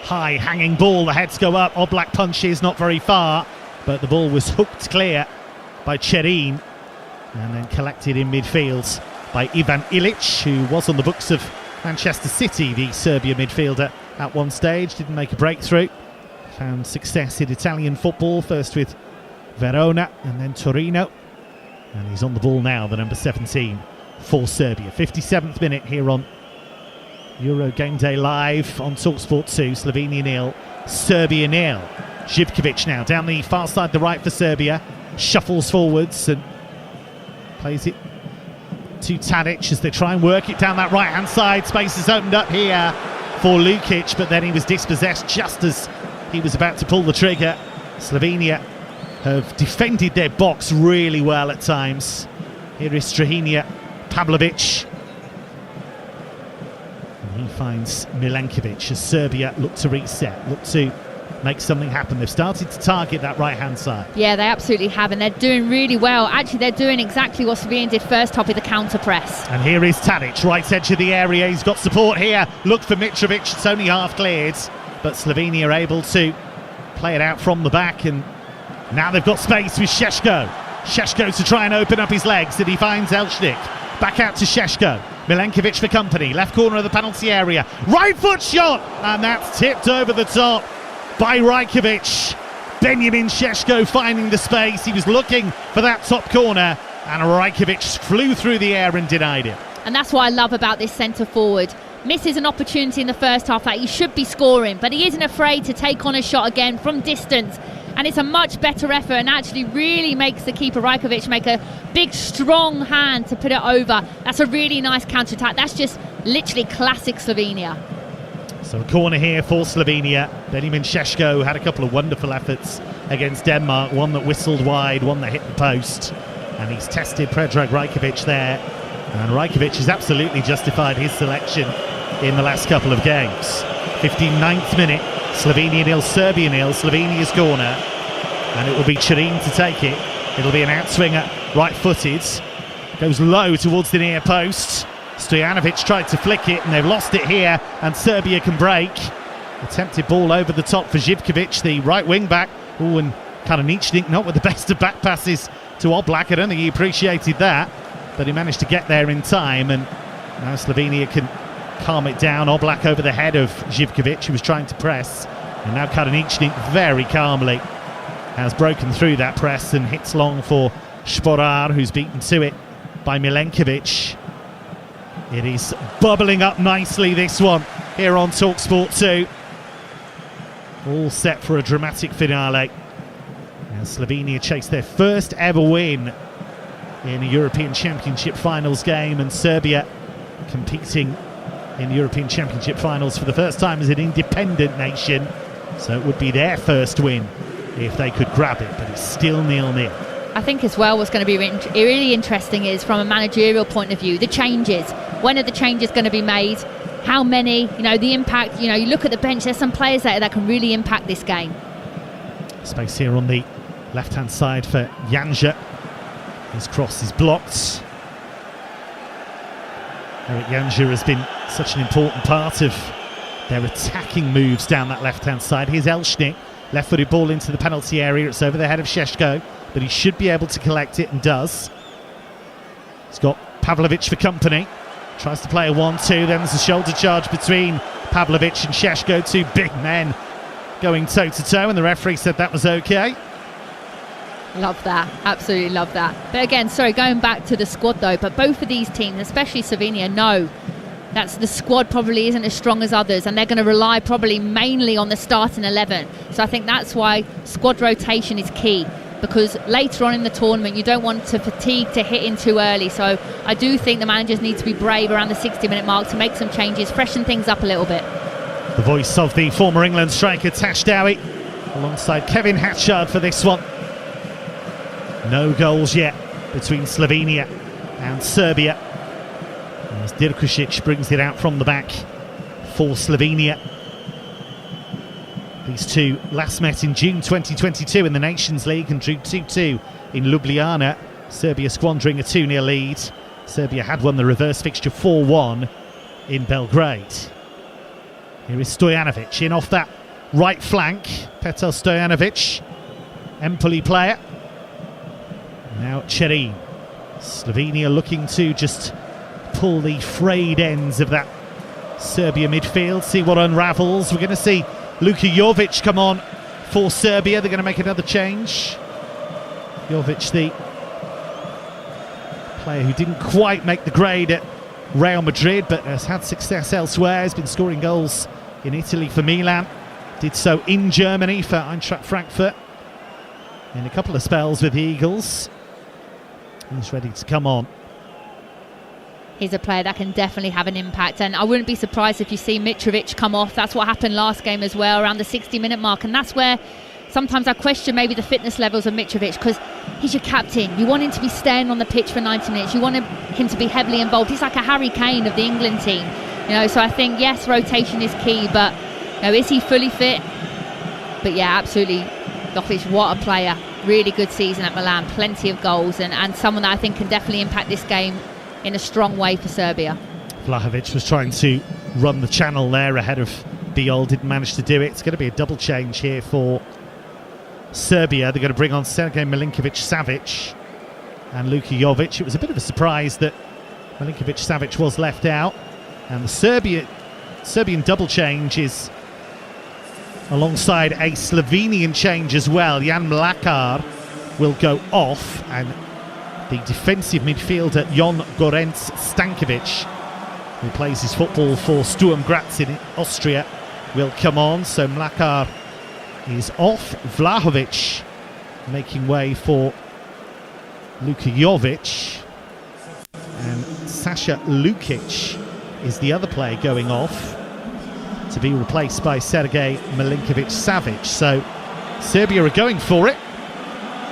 High hanging ball, the heads go up, Oblak punches not very far, but the ball was hooked clear by Cherin and then collected in midfield by Ivan Ilic, who was on the books of Manchester City, the Serbia midfielder at one stage. Didn't make a breakthrough, found success in Italian football, first with Verona and then Torino, and he's on the ball now, the number 17 for Serbia. 57th minute here on Euro Game Day Live on TalkSport 2. Slovenia 0, Serbia 0. Živković now down the far side, the right for Serbia, shuffles forwards and plays it to Tadic as they try and work it down that right hand side. Space is opened up here for Lukic, but then he was dispossessed just as he was about to pull the trigger. Slovenia have defended their box really well at times. Here is Strahinja, Pavlovic. And he finds Milenkovic as Serbia look to reset, look to make something happen. They've started to target that right-hand side. Yeah, they absolutely have, and they're doing really well. Actually, they're doing exactly what Slovenia did first half with the counter-press. And here is Tadic, right edge of the area. He's got support here. Look for Mitrovic. It's only half cleared, but Slovenia are able to play it out from the back, and now they've got space with Šeško. Šeško to try and open up his legs, and he finds Elshnik. Back out to Šeško. Milenkovic for company. Left corner of the penalty area. Right foot shot, and that's tipped over the top by Rajkovic. Benjamin Šeško finding the space. He was looking for that top corner, and Rajkovic flew through the air and denied it. And that's what I love about this centre forward. Misses an opportunity in the first half that he should be scoring, but he isn't afraid to take on a shot again from distance. And it's a much better effort, and actually really makes the keeper Rajkovic make a big strong hand to put it over. That's a really nice counter-attack. That's just literally classic Slovenia. So a corner here for Slovenia. Benjamin Šeško had a couple of wonderful efforts against Denmark, one that whistled wide, one that hit the post, and he's tested Predrag Rajkovic there, and Rajkovic has absolutely justified his selection in the last couple of games. 59th minute, Slovenia nil, Serbia nil. Slovenia's corner, and it will be Chirin to take it. It'll be an outswinger, right-footed, goes low towards the near post. Stojanovic tried to flick it, and they've lost it here, and Serbia can break. Attempted ball over the top for Živkovic, the right wing back. Oh, and Karaničnik not with the best of back passes to Oblak. I don't think he appreciated that, but he managed to get there in time, and now Slovenia can calm it down. Oblak over the head of Živkovic, who was trying to press, and now Karaničnik very calmly has broken through that press and hits long for Sporar, who's beaten to it by Milenkovic. It is bubbling up nicely, this one, here on TalkSport 2. All set for a dramatic finale. And Slovenia chase their first ever win in a European Championship finals game, and Serbia competing in the European Championship finals for the first time as an independent nation. So it would be their first win if they could grab it, but it's still 0-0. I think as well what's going to be really interesting is, from a managerial point of view, the changes. When are the changes going to be made? How many? The impact. You look at the bench, there's some players there that can really impact this game. Space here on the left-hand side for Janja. His cross is blocked. Erik Janja has been such an important part of their attacking moves down that left-hand side. Here's Elshnik. Left-footed ball into the penalty area. It's over the head of Šeško, but he should be able to collect it, and does. He's got Pavlovic for company. Tries to play a 1-2. Then there's a shoulder charge between Pavlovic and Šeško. Two big men going toe-to-toe, and the referee said that was okay. Love that. Absolutely love that. But again, going back to the squad though, but both of these teams, especially Slovenia, know that the squad probably isn't as strong as others, and they're going to rely probably mainly on the starting 11. So I think that's why squad rotation is key, because later on in the tournament you don't want to fatigue to hit in too early. So I do think the managers need to be brave around the 60-minute mark to make some changes, freshen things up a little bit. The voice of the former England striker Tash Dowie alongside Kevin Hatchard for this one. No goals yet between Slovenia and Serbia, as Dirkušić brings it out from the back for Slovenia. These two last met in June 2022 in the Nations League and drew 2-2 in Ljubljana. Serbia squandering a 2-0 lead. Serbia had won the reverse fixture 4-1 in Belgrade. Here is Stojanovic in off that right flank. Petar Stojanovic, Empoli player. Now Chirin. Slovenia looking to just pull the frayed ends of that Serbia midfield, see what unravels. We're going to see Luka Jovic come on for Serbia. They're going to make another change. Jovic, the player who didn't quite make the grade at Real Madrid, but has had success elsewhere. Has been scoring goals in Italy for Milan. Did so in Germany for Eintracht Frankfurt in a couple of spells with the Eagles. He's ready to come on. he's a player that can definitely have an impact, and I wouldn't be surprised if you see Mitrovic come off. That's what happened last game as well, around the 60-minute mark, and that's where sometimes I question maybe the fitness levels of Mitrovic, because he's your captain. You want him to be staying on the pitch for 90 minutes. You want him to be heavily involved. He's like a Harry Kane of the England team, so I think, yes, rotation is key, but is he fully fit? But yeah, absolutely, Vlahovic, what a player. Really good season at Milan, plenty of goals, and someone that I think can definitely impact this game in a strong way for Serbia. Vlahovic was trying to run the channel there ahead of Duel, didn't manage to do it. It's going to be a double change here for Serbia. They're going to bring on Sergej Milinkovic-Savic and Luka Jovic. It was a bit of a surprise that Milinkovic-Savic was left out, and the Serbian double change is alongside a Slovenian change as well. Jan Mlakar will go off, and the defensive midfielder Jon Gorenc Stankovic, who plays his football for Sturm Graz in Austria, will come on. So Mlakar is off. Vlahovic making way for Luka Jovic, and Sasha Lukic is the other player going off to be replaced by Sergej Milinkovic-Savic. So Serbia are going for it.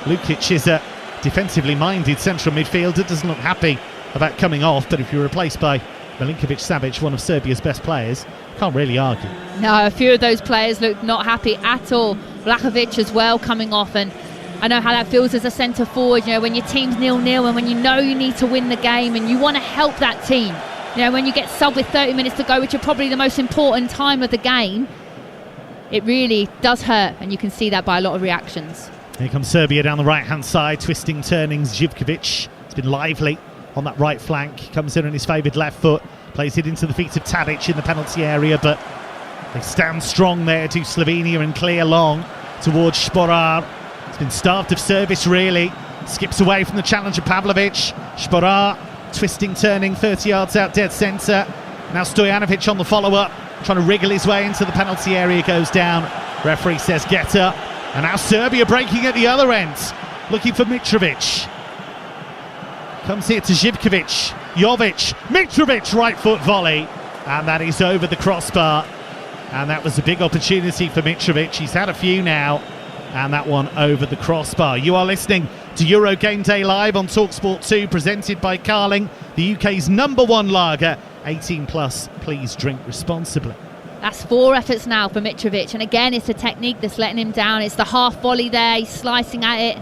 Lukic is a defensively minded central midfielder, doesn't look happy about coming off, but if you're replaced by Milinkovic-Savic, one of Serbia's best players, can't really argue. No, a few of those players look not happy at all. Vlahovic as well coming off, and I know how that feels as a centre forward, when your team's 0-0 and when you need to win the game and you want to help that team. When you get subbed with 30 minutes to go, which are probably the most important time of the game, it really does hurt, and you can see that by a lot of reactions. Here comes Serbia down the right-hand side, twisting, turning. Zivkovic has been lively on that right flank, comes in on his favoured left foot, plays it into the feet of Tadic in the penalty area, but they stand strong there to Slovenia and clear long towards Sporar. It's been starved of service, really. Skips away from the challenger Pavlovic. Sporar twisting, turning, 30 yards out, dead centre. Now Stojanovic on the follow-up, trying to wriggle his way into the penalty area, goes down. Referee says get up. And now Serbia breaking at the other end, looking for Mitrovic. Comes here to Zivkovic, Jovic, Mitrovic, right foot volley, and that is over the crossbar. And that was a big opportunity for Mitrovic. He's had a few now, and that one over the crossbar. You are listening to Euro Game Day Live on TalkSport 2, presented by Carling, the UK's #1 lager. 18 plus, please drink responsibly. That's 4 efforts now for Mitrovic, and again it's the technique that's letting him down. It's the half volley there, he's slicing at it.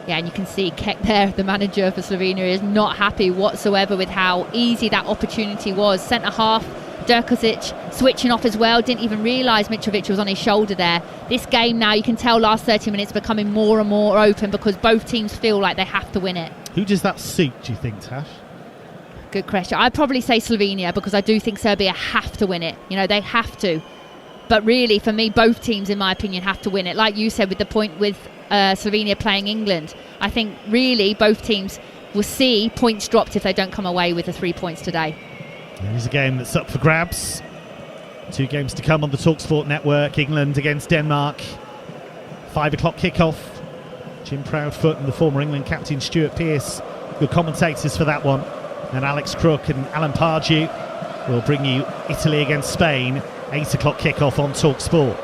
Yeah, and you can see Kek there, the manager for Slovenia, is not happy whatsoever with how easy that opportunity was. Centre half, Durkovic switching off as well, didn't even realise Mitrovic was on his shoulder there. This game now, you can tell last 30 minutes becoming more and more open because both teams feel like they have to win it. Who does that suit, do you think, Tash? Good question. I'd probably say Slovenia, because I do think Serbia have to win it. They have to. But really, for me, both teams, in my opinion, have to win it. Like you said, with the point with Slovenia playing England, I think really both teams will see points dropped if they don't come away with the 3 points today. Here's a game that's up for grabs. 2 games to come on the TalkSport network. England against Denmark. 5 o'clock kickoff. Jim Proudfoot and the former England captain Stuart Pearce, good commentators for that one. And Alex Crook and Alan Pardew will bring you Italy against Spain. 8 o'clock kickoff on TalkSport.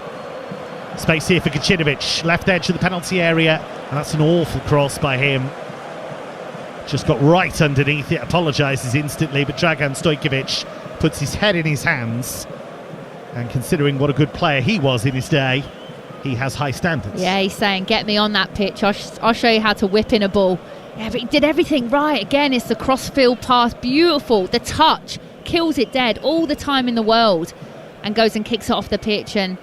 Space here for Gacinovic, left edge of the penalty area, and that's an awful cross by him. Just got right underneath it, apologises instantly, but Dragan Stojkovic puts his head in his hands, and considering what a good player he was in his day, he has high standards. Yeah, he's saying, get me on that pitch, I'll show you how to whip in a ball. Yeah, but he did everything right. Again, it's the cross-field pass, beautiful. The touch, kills it dead all the time in the world, and goes and kicks it off the pitch. And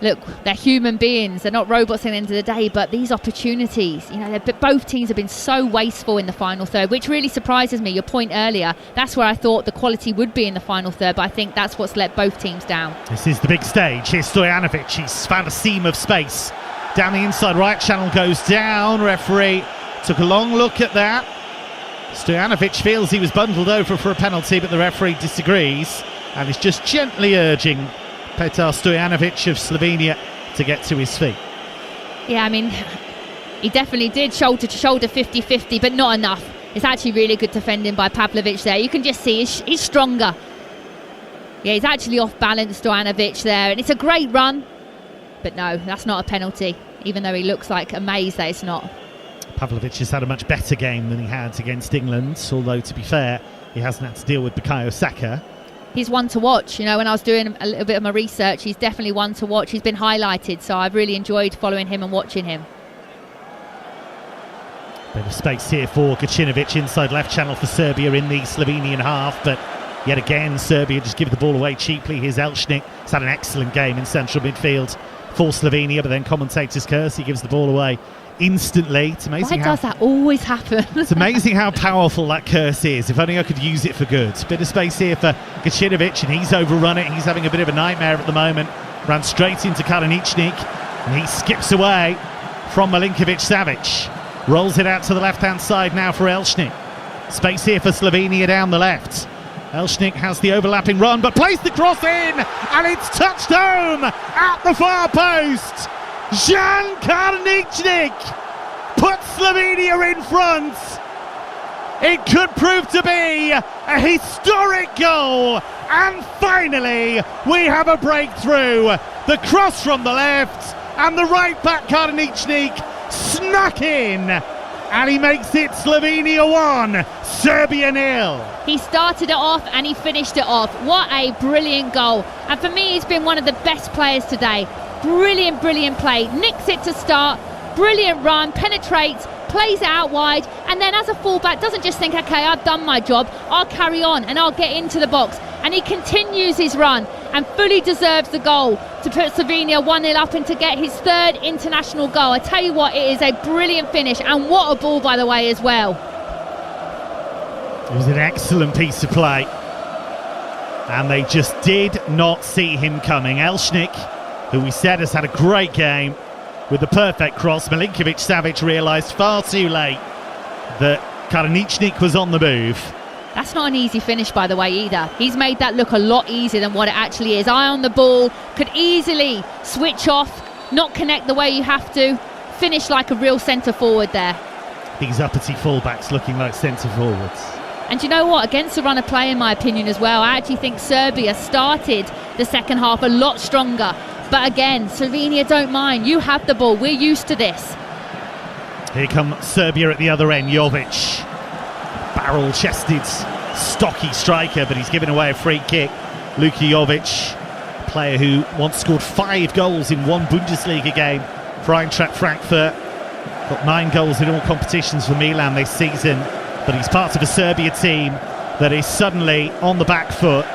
look, they're human beings, they're not robots at the end of the day, but these opportunities, both teams have been so wasteful in the final third, which really surprises me. Your point earlier, that's where I thought the quality would be in the final third, but I think that's what's let both teams down. This is the big stage. Here's Stojanovic, he's found a seam of space. Down the inside right channel, goes down. Referee took a long look at that. Stojanovic feels he was bundled over for a penalty, but the referee disagrees and is just gently urging Petar Stojanovic of Slovenia to get to his feet. Yeah, I mean, he definitely did shoulder to shoulder 50-50, but not enough. It's actually really good defending by Pavlovic there. You can just see he's stronger. Yeah, he's actually off balance, Stojanovic there, and it's a great run. But no, that's not a penalty, even though he looks like amazed that it's not. Pavlovic has had a much better game than he had against England, although to be fair, he hasn't had to deal with Bukayo Saka. He's one to watch. You know, when I was doing a little bit of my research, he's definitely one to watch. He's been highlighted, so I've really enjoyed following him and watching him. Bit of space here for Gacinovic, inside left channel for Serbia in the Slovenian half, but yet again Serbia just give the ball away cheaply. Here's Elshnik. He's had an excellent game in central midfield for Slovenia, but then commentators curse. He gives the ball away instantly. It's amazing. Why does that always happen? It's amazing how powerful that curse is. If only I could use it for good. Bit of space here for Gacinovic, and he's overrun it. He's having a bit of a nightmare at the moment. Ran straight into Kalinic, and he skips away from Milinkovic-Savic. Rolls it out to the left-hand side now for Elshnik. Space here for Slovenia down the left. Elshnik has the overlapping run, but plays the cross in, and it's touched home at the far post. Jan Kalinic puts Slovenia in front. It could prove to be a historic goal, and finally we have a breakthrough. The cross from the left, and the right back Kalinic snuck in, and he makes it Slovenia 1, Serbia 0. He started it off and he finished it off. What a brilliant goal. And for me, he's been one of the best players today. Brilliant play. Nicks it to start. Brilliant run, penetrates, plays it out wide, and then as a fullback doesn't just think, okay, I've done my job, I'll carry on and I'll get into the box. And he continues his run and fully deserves the goal to put Slovenia 1-0 up and to get his third international goal. I tell you what, it is a brilliant finish, and what a ball, by the way, as well. It was an excellent piece of play, and they just did not see him coming. Elshnik, who we said has had a great game, with the perfect cross. Milinkovic-Savic realised far too late that Kalinic was on the move. That's not an easy finish, by the way, either. He's made that look a lot easier than what it actually is. Eye on the ball, could easily switch off, not connect the way you have to, finish like a real centre forward there. These uppity fullbacks looking like centre forwards. And you know what? Against the run of play, in my opinion as well, I actually think Serbia started the second half a lot stronger. But again, Slovenia don't mind. You have the ball. We're used to this. Here come Serbia at the other end. Jovic, barrel-chested, stocky striker, but he's given away a free kick. Luka Jovic, player who once scored 5 goals in one Bundesliga game for Eintracht Frankfurt. Got 9 goals in all competitions for Milan this season. But he's part of a Serbia team that is suddenly on the back foot.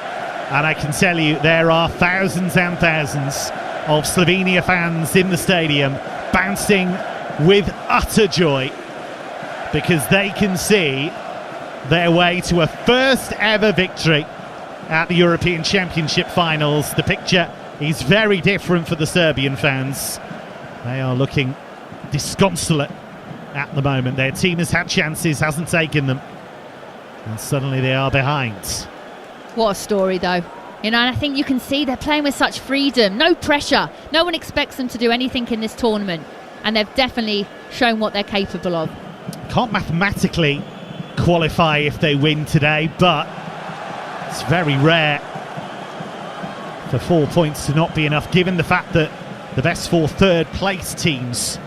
And I can tell you, there are thousands and thousands of Slovenia fans in the stadium bouncing with utter joy because they can see their way to a first ever victory at the European Championship finals. The picture is very different for the Serbian fans. They are looking disconsolate at the moment. Their team has had chances, hasn't taken them, and suddenly they are behind. What a story, though. You know, and I think you can see they're playing with such freedom, no pressure. No one expects them to do anything in this tournament, and they've definitely shown what they're capable of. Can't mathematically qualify if they win today, but it's very rare for 4 points to not be enough, given the fact that the best 4 third-place teams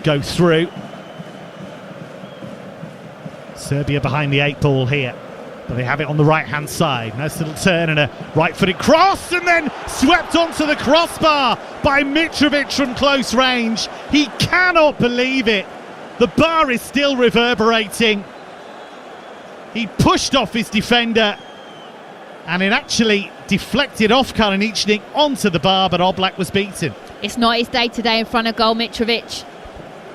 go through. Serbia behind the 8 ball here, but they have it on the right-hand side. Nice little turn and a right-footed cross, and then swept onto the crossbar by Mitrovic from close range. He cannot believe it. The bar is still reverberating. He pushed off his defender, and it actually deflected off Kalinic onto the bar, but Oblak was beaten. It's not his day today in front of goal, Mitrovic.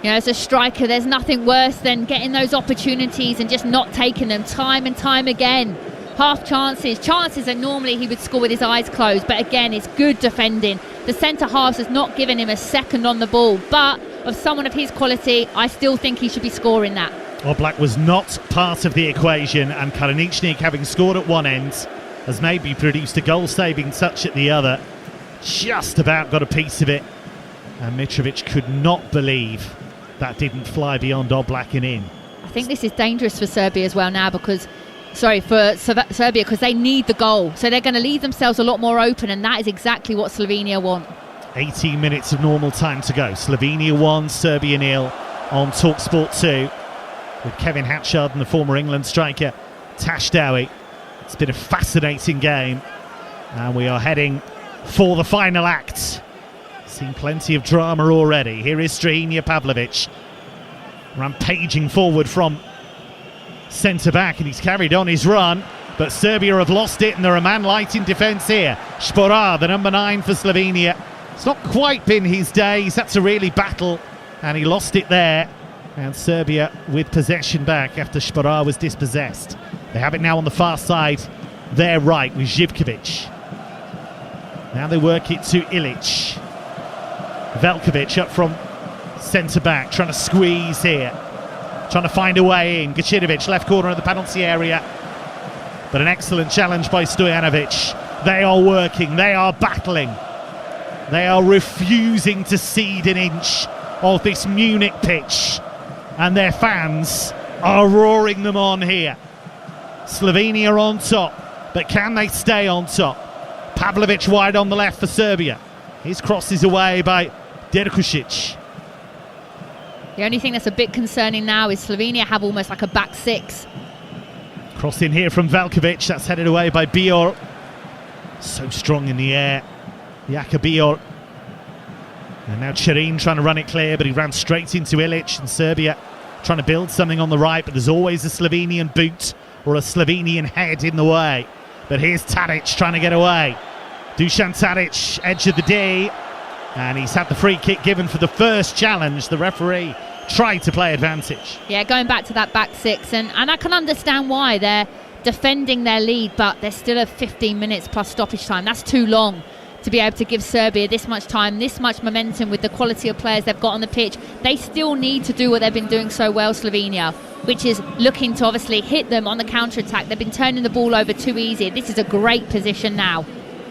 You know, as a striker, there's nothing worse than getting those opportunities and just not taking them time and time again. Half chances that normally he would score with his eyes closed, but again, it's good defending. The centre-halves has not given him a second on the ball, but of someone of his quality, I still think he should be scoring that. Oblak was not part of the equation, and Kalinic, having scored at one end, has maybe produced a goal-saving touch at the other. Just about got a piece of it, and Mitrovic could not believe that didn't fly beyond Oblak and in. I think this is dangerous for Serbia as well now because Serbia, because they need the goal. So they're going to leave themselves a lot more open, and that is exactly what Slovenia want. 18 minutes of normal time to go. Slovenia 1, Serbia 0 on TalkSport 2 with Kevin Hatchard and the former England striker Tash Dowie. It's been a fascinating game, and we are heading for the final act. Seen plenty of drama already. Here is Strahina Pavlovic rampaging forward from centre-back, and he's carried on his run, but Serbia have lost it, and they're a man light in defence here. Sporar, the number 9 for Slovenia. It's not quite been his day. He's had to really battle, and he lost it there. And Serbia with possession back after Sporar was dispossessed. They have it now on the far side, their right, with Živkovic. Now they work it to Ilic. Veljkovic up from centre-back, trying to squeeze here. Trying to find a way in. Gacinovic, left corner of the penalty area. But an excellent challenge by Stojanovic. They are working, they are battling. They are refusing to cede an inch of this Munich pitch. And their fans are roaring them on here. Slovenia on top, but can they stay on top? Pavlovic wide on the left for Serbia. His cross is away by Derkušić. The only thing that's a bit concerning now is Slovenia have almost like a back six. Cross in here from Veljkovic, that's headed away by Bior. So strong in the air, Jaka Bior. And now Cherin trying to run it clear, but he ran straight into Ilic, and Serbia trying to build something on the right, but there's always a Slovenian boot or a Slovenian head in the way. But here's Tadic trying to get away. Dusan Tadic, edge of the D, and he's had the free kick given for the first challenge. The referee tried to play advantage. Yeah, going back to that back six, and I can understand why they're defending their lead, but there's still a 15 minutes plus stoppage time. That's too long to be able to give Serbia this much time, this much momentum with the quality of players they've got on the pitch. They still need to do what they've been doing so well, Slovenia, which is looking to obviously hit them on the counter-attack. They've been turning the ball over too easy. This is a great position now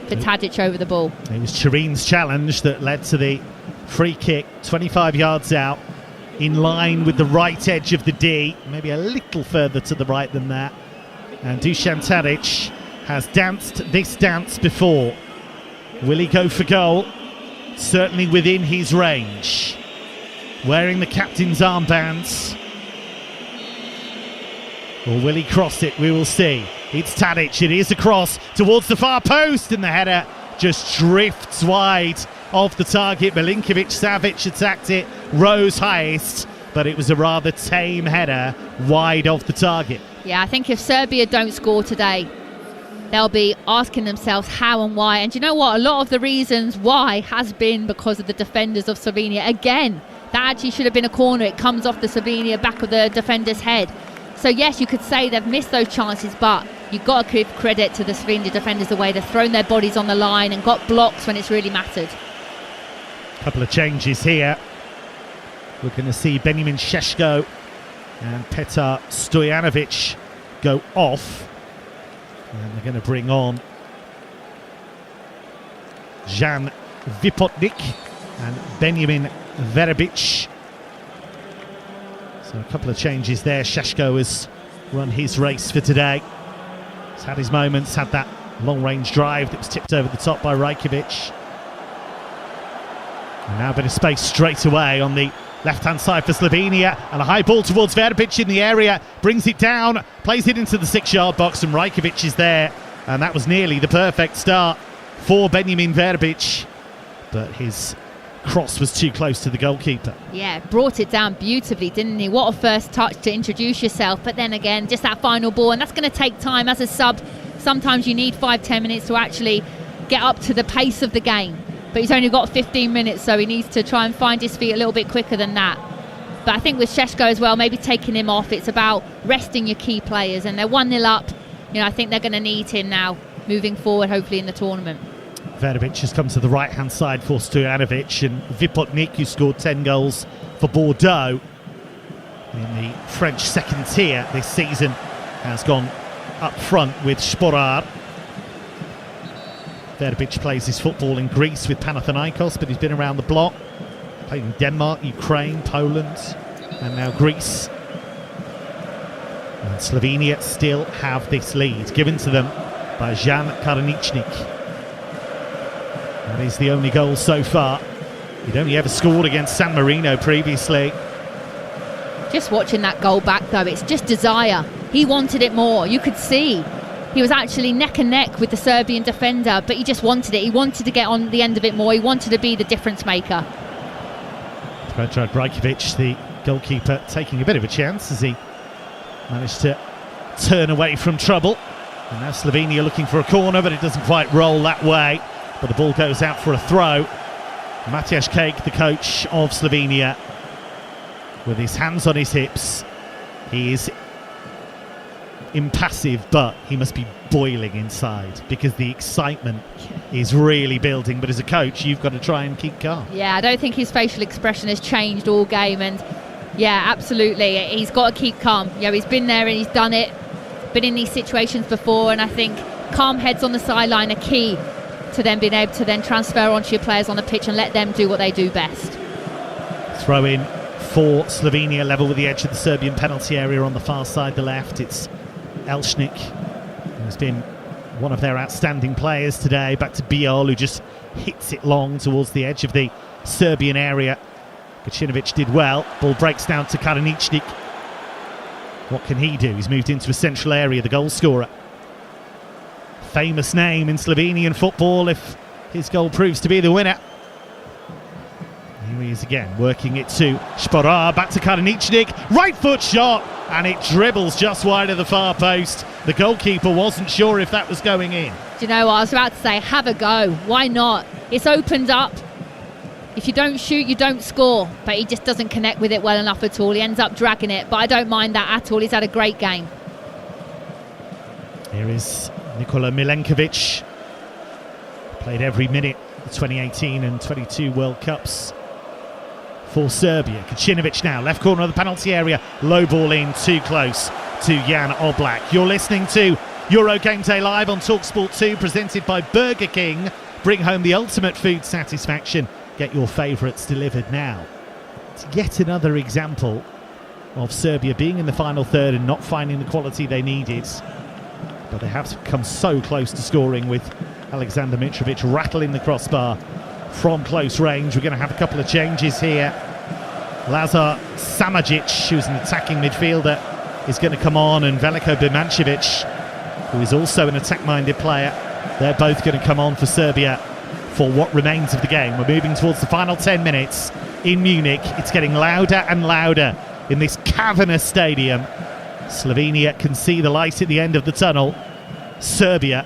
for Tadic over the ball. It was Cherin's challenge that led to the free kick, 25 yards out, in line with the right edge of the D, maybe a little further to the right than that. And Dusan Tadic has danced this dance before. Will he go for goal? Certainly within his range. Wearing the captain's armbands. Or will he cross it? We will see. It's Tadic. It is a cross towards the far post, and the header just drifts wide of the target. Milinkovic-Savic attacked it, rose highest, but it was a rather tame header wide of the target. Yeah, I think if Serbia don't score today, they'll be asking themselves how and why. And you know what? A lot of the reasons why has been because of the defenders of Slovenia. Again, that actually should have been a corner. It comes off the Slovenia back of the defender's head. So yes, you could say they've missed those chances, but you've got to give credit to the Slovenia defenders, the way they've thrown their bodies on the line and got blocks when it's really mattered. Couple of changes here. We're going to see Benjamin Šeško and Petar Stojanovic go off. And they're going to bring on Jan Vipotnik and Benjamin Verbic. So a couple of changes there. Šeško has run his race for today. He's had his moments, had that long-range drive that was tipped over the top by Rajkovic. And now a bit of space straight away on the left-hand side for Slovenia, and a high ball towards Verbic in the area, brings it down, plays it into the 6-yard box, and Rajkovic is there, and that was nearly the perfect start for Benjamin Verbic, but his cross was too close to the goalkeeper. Yeah, brought it down beautifully, didn't he? What a first touch to introduce yourself, but then again, just that final ball, and that's going to take time. As a sub, sometimes you need 5-10 minutes to actually get up to the pace of the game. But he's only got 15 minutes, so he needs to try and find his feet a little bit quicker than that. But I think with Šeško as well, maybe taking him off, it's about resting your key players, and they're 1-0 up. You know, I think they're going to need him now, moving forward, hopefully in the tournament. Verbic has come to the right-hand side for Stojanovic, and Vipotnik, who scored 10 goals for Bordeaux in the French second tier this season, has gone up front with Sporar. Verbic plays his football in Greece with Panathinaikos, but he's been around the block. Played in Denmark, Ukraine, Poland, and now Greece. And Slovenia still have this lead, given to them by Jan Karaničnik. That is the only goal so far. He'd only ever scored against San Marino previously. Just watching that goal back, though, it's just desire. He wanted it more. You could see he was actually neck and neck with the Serbian defender, but he just wanted it. He wanted to get on the end of it more. He wanted to be the difference maker. Predrag Brajkovic, the goalkeeper, taking a bit of a chance as he managed to turn away from trouble. And now Slovenia looking for a corner, but it doesn't quite roll that way. But the ball goes out for a throw. Matjaž Kek, the coach of Slovenia, with his hands on his hips. He is impassive, but he must be boiling inside because the excitement is really building. But as a coach, you've got to try and keep calm. Yeah, I don't think his facial expression has changed all game, and yeah, absolutely, he's got to keep calm. Yeah, he's been there and he's done it, been in these situations before, and I think calm heads on the sideline are key to then being able to then transfer onto your players on the pitch and let them do what they do best. Throw in for Slovenia, level with the edge of the Serbian penalty area on the far side, the left. It's Elshnik, who's been one of their outstanding players today. Back to Biol, who just hits it long towards the edge of the Serbian area. Gacinovic did well. Ball breaks down to Karaničnik. What can he do? He's moved into a central area, the goal scorer. Famous name in Slovenian football if his goal proves to be the winner. Here he is again, working it to Sporar, back to Karaničnik, right foot shot, and it dribbles just wide of the far post. The goalkeeper wasn't sure if that was going in. Do you know what I was about to say? Have a go. Why not? It's opened up. If you don't shoot, you don't score. But he just doesn't connect with it well enough at all. He ends up dragging it, but I don't mind that at all. He's had a great game. Here is Nikola Milenkovic. Played every minute the 2018 and 22 World Cups for Serbia. Gacinovic now, left corner of the penalty area. Low ball in, too close to Jan Oblak. You're listening to Euro Game Day Live on TalkSport 2, presented by Burger King. Bring home the ultimate food satisfaction. Get your favourites delivered now. It's yet another example of Serbia being in the final third and not finding the quality they needed. But they have come so close to scoring with Alexander Mitrovic rattling the crossbar from close range. We're going to have a couple of changes here. Lazar Samajic, who's an attacking midfielder, is going to come on, and Veliko Birmančević, who is also an attack-minded player, they're both going to come on for Serbia for what remains of the game. We're moving towards the final 10 minutes in Munich. It's getting louder and louder in this cavernous stadium. Slovenia can see the light at the end of the tunnel. Serbia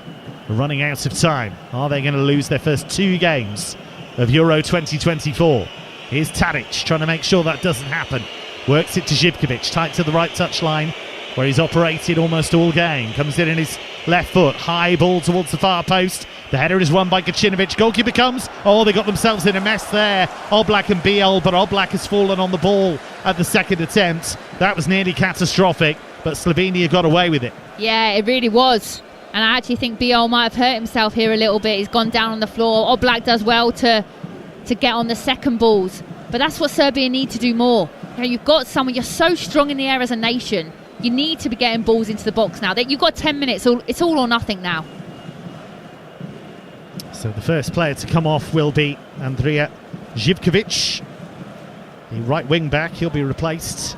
are running out of time. Are they going to lose their first two games of Euro 2024? Here's Tadic trying to make sure that doesn't happen. Works it to Živkovic, tight to the right touchline, where he's operated almost all game. Comes in his left foot, high ball towards the far post. The header is won by Gacinovic. Goalkeeper comes. Oh, they got themselves in a mess there. Oblak and Biol, but Oblak has fallen on the ball at the second attempt. That was nearly catastrophic, but Slovenia got away with it. Yeah, it really was. And I actually think Biol might have hurt himself here a little bit. He's gone down on the floor. Oblak does well to get on the second balls. But that's what Serbia need to do more. You know, you've got someone, you're so strong in the air as a nation. You need to be getting balls into the box now. You've got 10 minutes. It's all or nothing now. So the first player to come off will be Andrija Živkovic, the right wing back. He'll be replaced.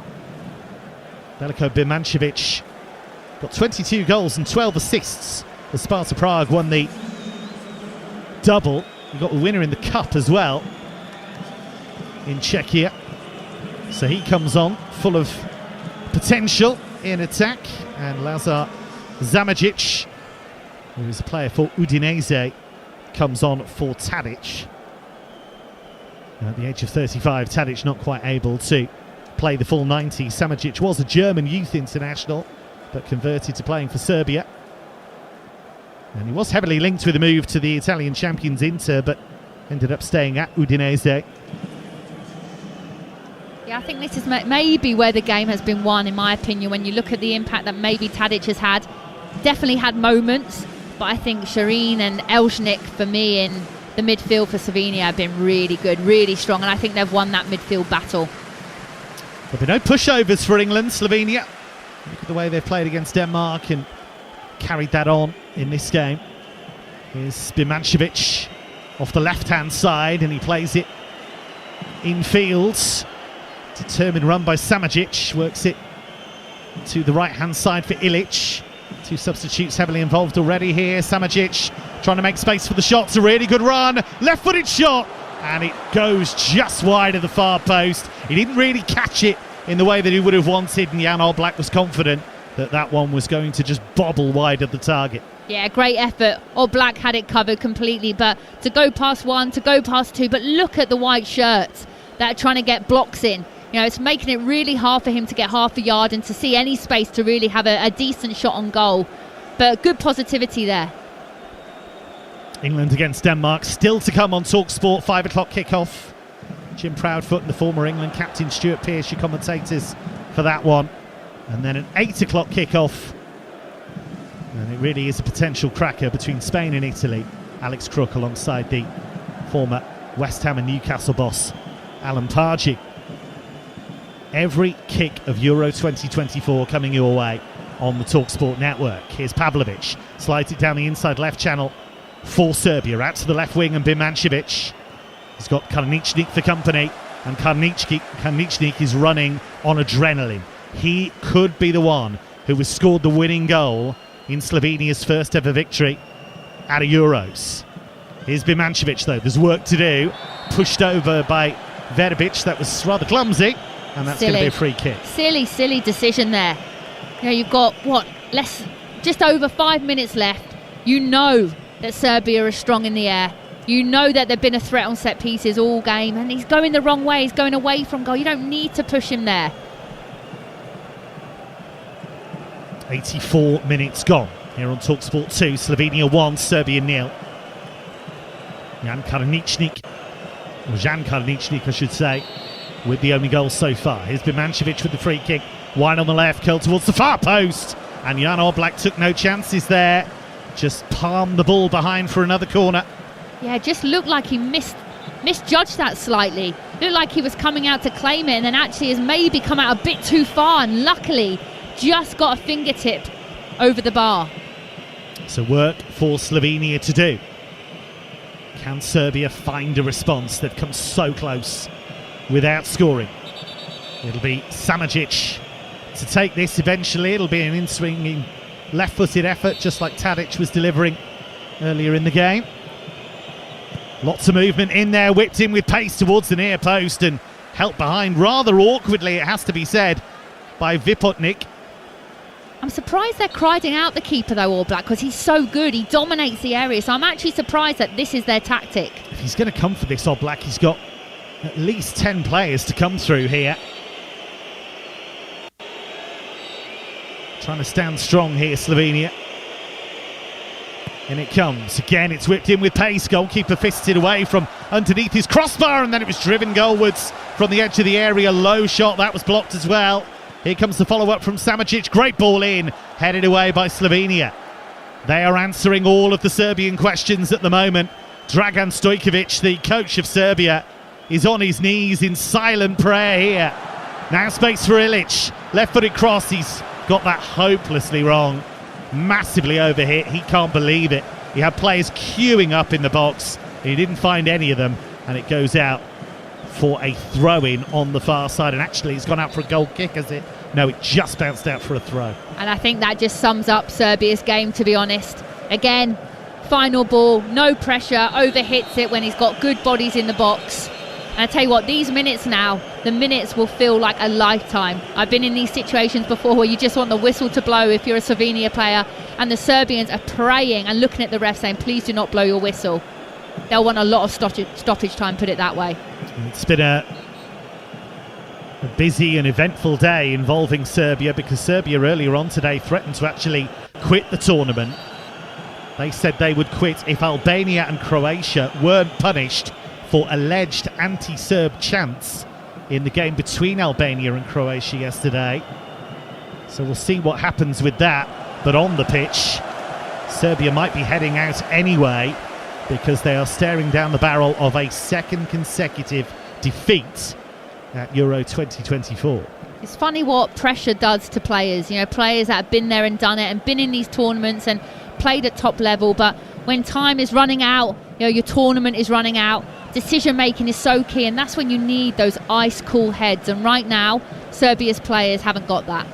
Veliko Birmančević got 22 goals and 12 assists as Sparta Prague won the double. He got the winner in the cup as well in Czechia. So he comes on full of potential in attack. And Lazar Samajic, who is a player for Udinese, comes on for Tadic. And at the age of 35, Tadic not quite able to play the full 90. Samajic was a German youth international, but converted to playing for Serbia. And he was heavily linked with a move to the Italian champions Inter, but ended up staying at Udinese. Yeah, I think this is maybe where the game has been won, in my opinion, when you look at the impact that maybe Tadic has had. Definitely had moments, but I think Shireen and Elshnik, for me, in the midfield for Slovenia have been really good, really strong, and I think they've won that midfield battle. There'll be no pushovers for England. Slovenia Look at the way they've played against Denmark and carried that on in this game. Here's Birmancevic off the left-hand side, and he plays it in field. Determined run by Samajic, works it to the right-hand side for Ilic. Two substitutes heavily involved already here. Samajic trying to make space for the shots. A really good run, left-footed shot, and it goes just wide of the far post. He didn't really catch it in the way that he would have wanted, and Jan Oblak was confident that that one was going to just bobble wide of the target. Yeah, great effort. Oblak had it covered completely, but to go past one, to go past two, but look at the white shirts that are trying to get blocks in. You know, it's making it really hard for him to get half a yard and to see any space to really have a decent shot on goal. But good positivity there. England against Denmark still to come on TalkSport. 5 o'clock kickoff. Jim Proudfoot and the former England captain Stuart Pearce, your commentators for that one. And then an 8 o'clock kickoff. And it really is a potential cracker between Spain and Italy. Alex Crook alongside the former West Ham and Newcastle boss Alan Pardew. Every kick of Euro 2024 coming your way on the TalkSport network. Here's Pavlovic, slides it down the inside left channel for Serbia, out to the left wing, and Birmancevic. He's got Karničnik for company, and Karničnik is running on adrenaline. He could be the one who has scored the winning goal in Slovenia's first ever victory at a Euros. Here's Birmancevic though, there's work to do. Pushed over by Verbic, that was rather clumsy, and that's going to be a free kick. Silly decision there. You know, you've got, just over 5 minutes left. You know that Serbia is strong in the air. You know that they've been a threat on set pieces all game, and he's going the wrong way. He's going away from goal. You don't need to push him there. 84 minutes gone here on TalkSport 2. Slovenia 1, Serbia 0. Jan Karničnik, I should say, with the only goal so far. Here's Birmancevic with the free kick. Wide on the left, curled towards the far post. And Jan Oblak took no chances there. Just palmed the ball behind for another corner. Yeah, it just looked like he misjudged that slightly. Looked like he was coming out to claim it, and then actually has maybe come out a bit too far, and luckily just got a fingertip over the bar. So work for Slovenia to do. Can Serbia find a response? They've come so close without scoring. It'll be Samajic to take this eventually. It'll be an in-swinging left-footed effort, just like Tadic was delivering earlier in the game. Lots of movement in there, whipped in with pace towards the near post and helped behind rather awkwardly, it has to be said, by Vipotnik. I'm surprised they're crying out the keeper though, All Black, because he's so good. He dominates the area, so I'm actually surprised that this is their tactic. If he's going to come for this, All Black, he's got at least 10 players to come through here. Trying to stand strong here, Slovenia. In it comes. Again, it's whipped in with pace. Goalkeeper fisted away from underneath his crossbar, and then it was driven goalwards from the edge of the area. Low shot, that was blocked as well. Here comes the follow-up from Samajic. Great ball in, headed away by Slovenia. They are answering all of the Serbian questions at the moment. Dragan Stojkovic, the coach of Serbia, is on his knees in silent prayer here. Now space for Ilic. Left-footed cross, he's got that hopelessly wrong. Massively overhit, he can't believe it. He had players queuing up in the box, he didn't find any of them, and it goes out for a throw-in on the far side. And actually it's gone out for a goal kick, has it? No, it just bounced out for a throw. And I think that just sums up Serbia's game, to be honest. Again, final ball, no pressure, overhits it when he's got good bodies in the box. And I tell you what, these minutes now, the minutes will feel like a lifetime. I've been in these situations before where you just want the whistle to blow if you're a Slovenia player, and the Serbians are praying and looking at the ref saying, please do not blow your whistle. They'll want a lot of stoppage time, put it that way. It's been a busy and eventful day involving Serbia, because Serbia earlier on today threatened to actually quit the tournament. They said they would quit if Albania and Croatia weren't punished for alleged anti-Serb chants in the game between Albania and Croatia yesterday. So we'll see what happens with that. But on the pitch, Serbia might be heading out anyway, because they are staring down the barrel of a second consecutive defeat at Euro 2024. It's funny what pressure does to players. You know, players that have been there and done it and been in these tournaments and played at top level, but when time is running out, you know, your tournament is running out, decision making is so key, and that's when you need those ice cool heads, and right now Serbia's players haven't got that.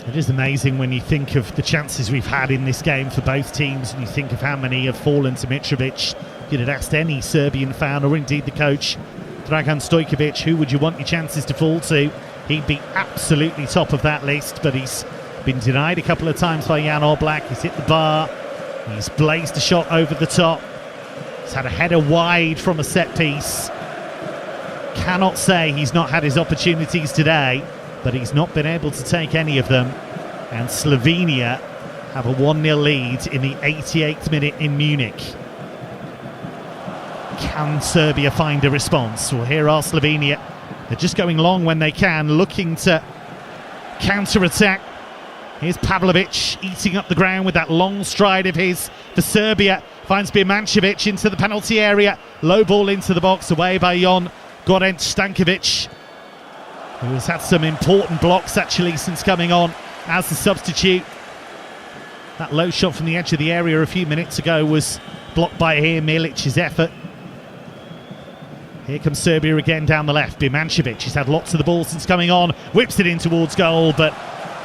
It is amazing when you think of the chances we've had in this game for both teams, and you think of how many have fallen to Mitrovic. If you'd have asked any Serbian fan, or indeed the coach Dragan Stojkovic, who would you want your chances to fall to, he'd be absolutely top of that list, but he's been denied a couple of times by Jan Oblak. He's hit the bar, he's blazed a shot over the top, he's had a header wide from a set piece. Cannot say he's not had his opportunities today, but he's not been able to take any of them. And Slovenia have a 1-0 lead in the 88th minute in Munich. Can Serbia find a response? Well, here are Slovenia. They're just going long when they can, looking to counter-attack. Here's Pavlovic eating up the ground with that long stride of his for Serbia. Finds Birmancevic into the penalty area. Low ball into the box, away by Jon Goran Stankovic, who has had some important blocks actually since coming on as the substitute. That low shot from the edge of the area a few minutes ago was blocked by Milic's effort. Here comes Serbia again down the left. Birmancevic has had lots of the ball since coming on, whips it in towards goal, but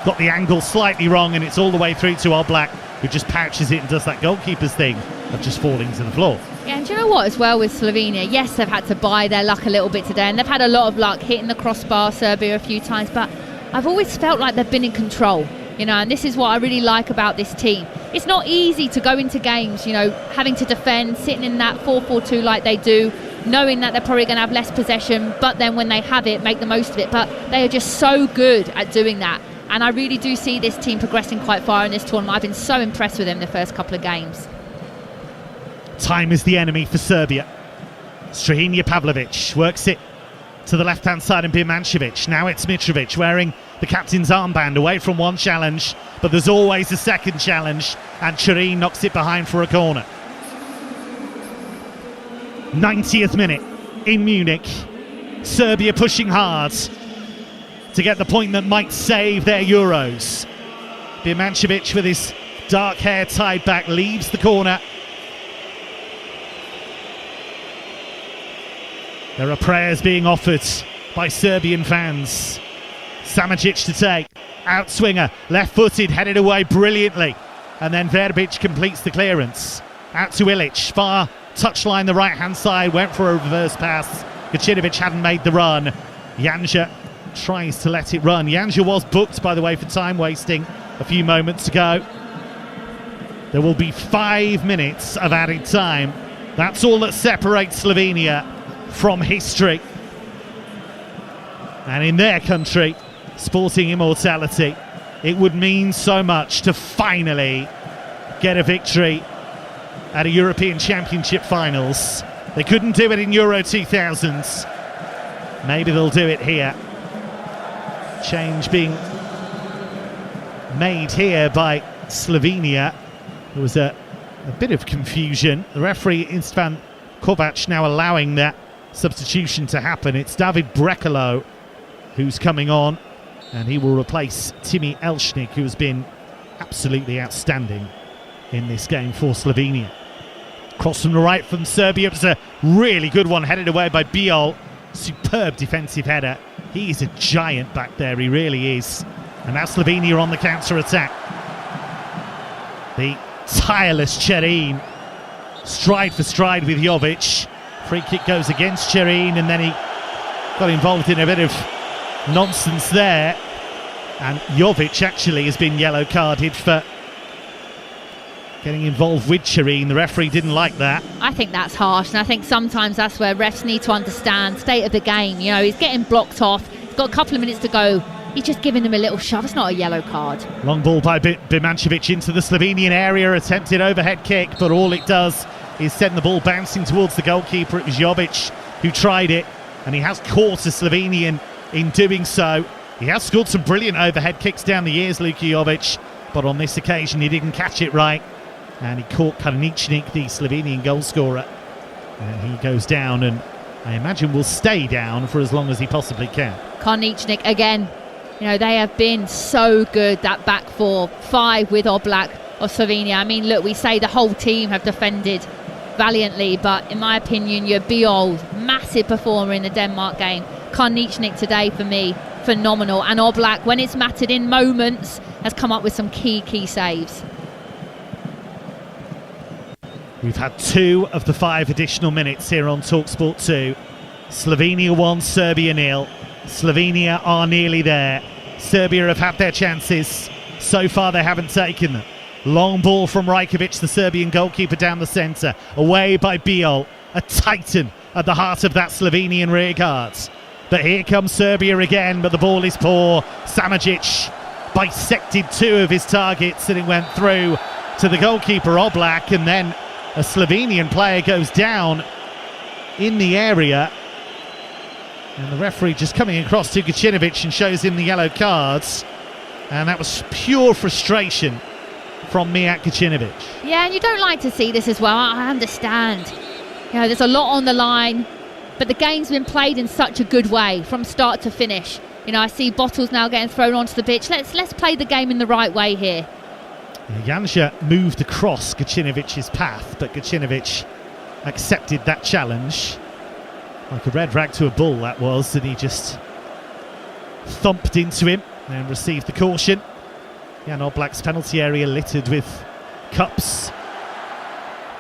got the angle slightly wrong, and it's all the way through to Oblak, who just pouches it and does that goalkeeper's thing of just falling to the floor. Yeah, and do you know what as well with Slovenia? Yes, they've had to buy their luck a little bit today, and they've had a lot of luck hitting the crossbar, Serbia, a few times, but I've always felt like they've been in control, you know, and this is what I really like about this team. It's not easy to go into games, you know, having to defend, sitting in that 4-4-2 like they do, knowing that they're probably going to have less possession, but then when they have it, make the most of it. But they are just so good at doing that. And I really do see this team progressing quite far in this tournament. I've been so impressed with them the first couple of games. Time is the enemy for Serbia. Strahina Pavlovic works it to the left-hand side, and Birmancevic. Now it's Mitrovic wearing the captain's armband, away from one challenge, but there's always a second challenge, and Cerin knocks it behind for a corner. 90th minute in Munich. Serbia pushing hard to get the point that might save their Euros. Birmancevic, with his dark hair tied back, leaves the corner. There are prayers being offered by Serbian fans. Samajic to take, outswinger, left-footed, headed away brilliantly, and then Verbic completes the clearance. Out to Ilic, far touchline the right-hand side, went for a reverse pass. Gacinovic hadn't made the run. Janja tries to let it run. Janja was booked, by the way, for time wasting a few moments ago. There will be 5 minutes of added time. That's all that separates Slovenia from history. And in their country, sporting immortality, it would mean so much to finally get a victory at a European Championship finals. They couldn't do it in Euro 2000s. Maybe they'll do it here. Change being made here by Slovenia. There was a bit of confusion. The referee, Istvan Kovac, now allowing that substitution to happen. It's David Brekalo who's coming on, and he will replace Timi Elshnik, who has been absolutely outstanding in this game for Slovenia. Cross from the right from Serbia. It was a really good one, headed away by Biol. Superb defensive header. He is a giant back there, he really is. And now Slovenia on the counter-attack. The tireless Cerin, stride for stride with Jovic. Free kick goes against Cerin, and then he got involved in a bit of nonsense there. And Jovic actually has been yellow carded for getting involved with Cerin. The referee didn't like that. I think that's harsh, and I think sometimes that's where refs need to understand state of the game. You know, he's getting blocked off, he's got a couple of minutes to go, he's just giving him a little shove. It's not a yellow card. Long ball by Birmancevic into the Slovenian area, attempted overhead kick, but all it does is send the ball bouncing towards the goalkeeper. It was Jovic who tried it, and he has caught a Slovenian in doing so. He has scored some brilliant overhead kicks down the years, Luka Jovic, but on this occasion he didn't catch it right, and he caught Karničnik, the Slovenian goal scorer, and he goes down, and I imagine will stay down for as long as he possibly can. Karničnik again, You know, they have been so good, that back 4-5 with Oblak of Slovenia. I mean, look, we say the whole team have defended valiantly, but in my opinion, your Biol, massive performer in the Denmark game. Karničnik today for me, phenomenal. And Oblak, when it's mattered in moments, has come up with some key saves. We've had 2 of the 5 additional minutes here on TalkSport 2. Slovenia 1, Serbia 0. Slovenia are nearly there. Serbia have had their chances. So far they haven't taken them. Long ball from Rajkovic, the Serbian goalkeeper, down the centre. Away by Biol, a titan at the heart of that Slovenian rearguard. But here comes Serbia again, but the ball is poor. Samajic bisected 2 of his targets and it went through to the goalkeeper Oblak, and then a Slovenian player goes down in the area. And the referee just coming across to Gacinovic and shows him the yellow cards. And that was pure frustration from Mijat Gacinovic. Yeah, and you don't like to see this as well. I understand. You know, there's a lot on the line, but the game's been played in such a good way from start to finish. You know, I see bottles now getting thrown onto the pitch. Let's play the game in the right way here. Janša moved across Gacinovic's path, but Gacinovic accepted that challenge. Like a red rag to a bull that was, and he just thumped into him and received the caution. Jan Oblak's penalty area littered with cups.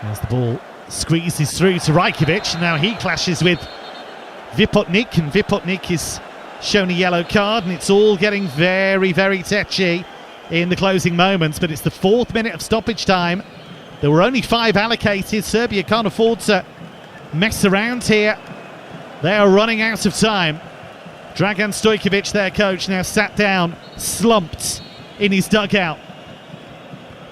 As the ball squeezes through to Rajkovic, and now he clashes with Vipotnik, and Vipotnik is shown a yellow card, and it's all getting very, very tetchy in the closing moments. But it's the 4th minute of stoppage time. There were only 5 allocated. Serbia can't afford to mess around here. They are running out of time. Dragan Stojkovic, their coach, now sat down, slumped in his dugout.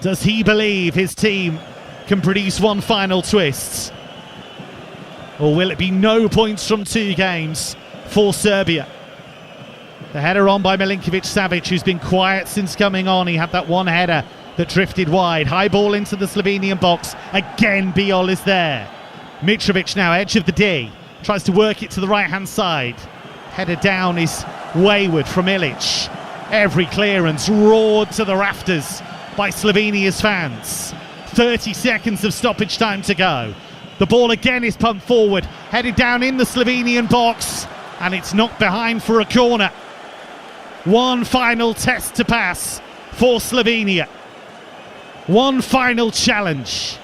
Does he believe his team can produce one final twist? Or will it be no points from 2 games for Serbia? The header on by Milinkovic-Savic, who's been quiet since coming on. He had that one header that drifted wide. High ball into the Slovenian box. Again, Biol is there. Mitrovic now, edge of the D. Tries to work it to the right-hand side. Header down is wayward from Ilic. Every clearance roared to the rafters by Slovenia's fans. 30 seconds of stoppage time to go. The ball again is pumped forward, headed down in the Slovenian box, and it's knocked behind for a corner. One final test to pass for Slovenia. One final challenge.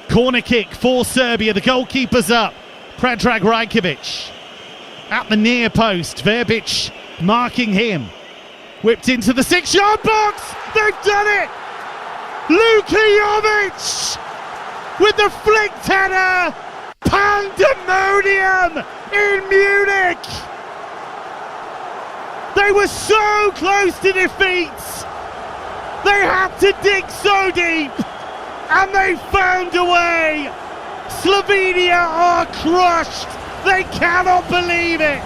Corner kick for Serbia. The goalkeeper's up. Predrag Rajkovic at the near post. Verbic marking him. Whipped into the 6-yard box. They've done it. Luka Jovic with the flicked header. Pandemonium in Munich. They were so close to defeat. They had to dig so deep, and they found a way. Slovenia are crushed. They cannot believe it.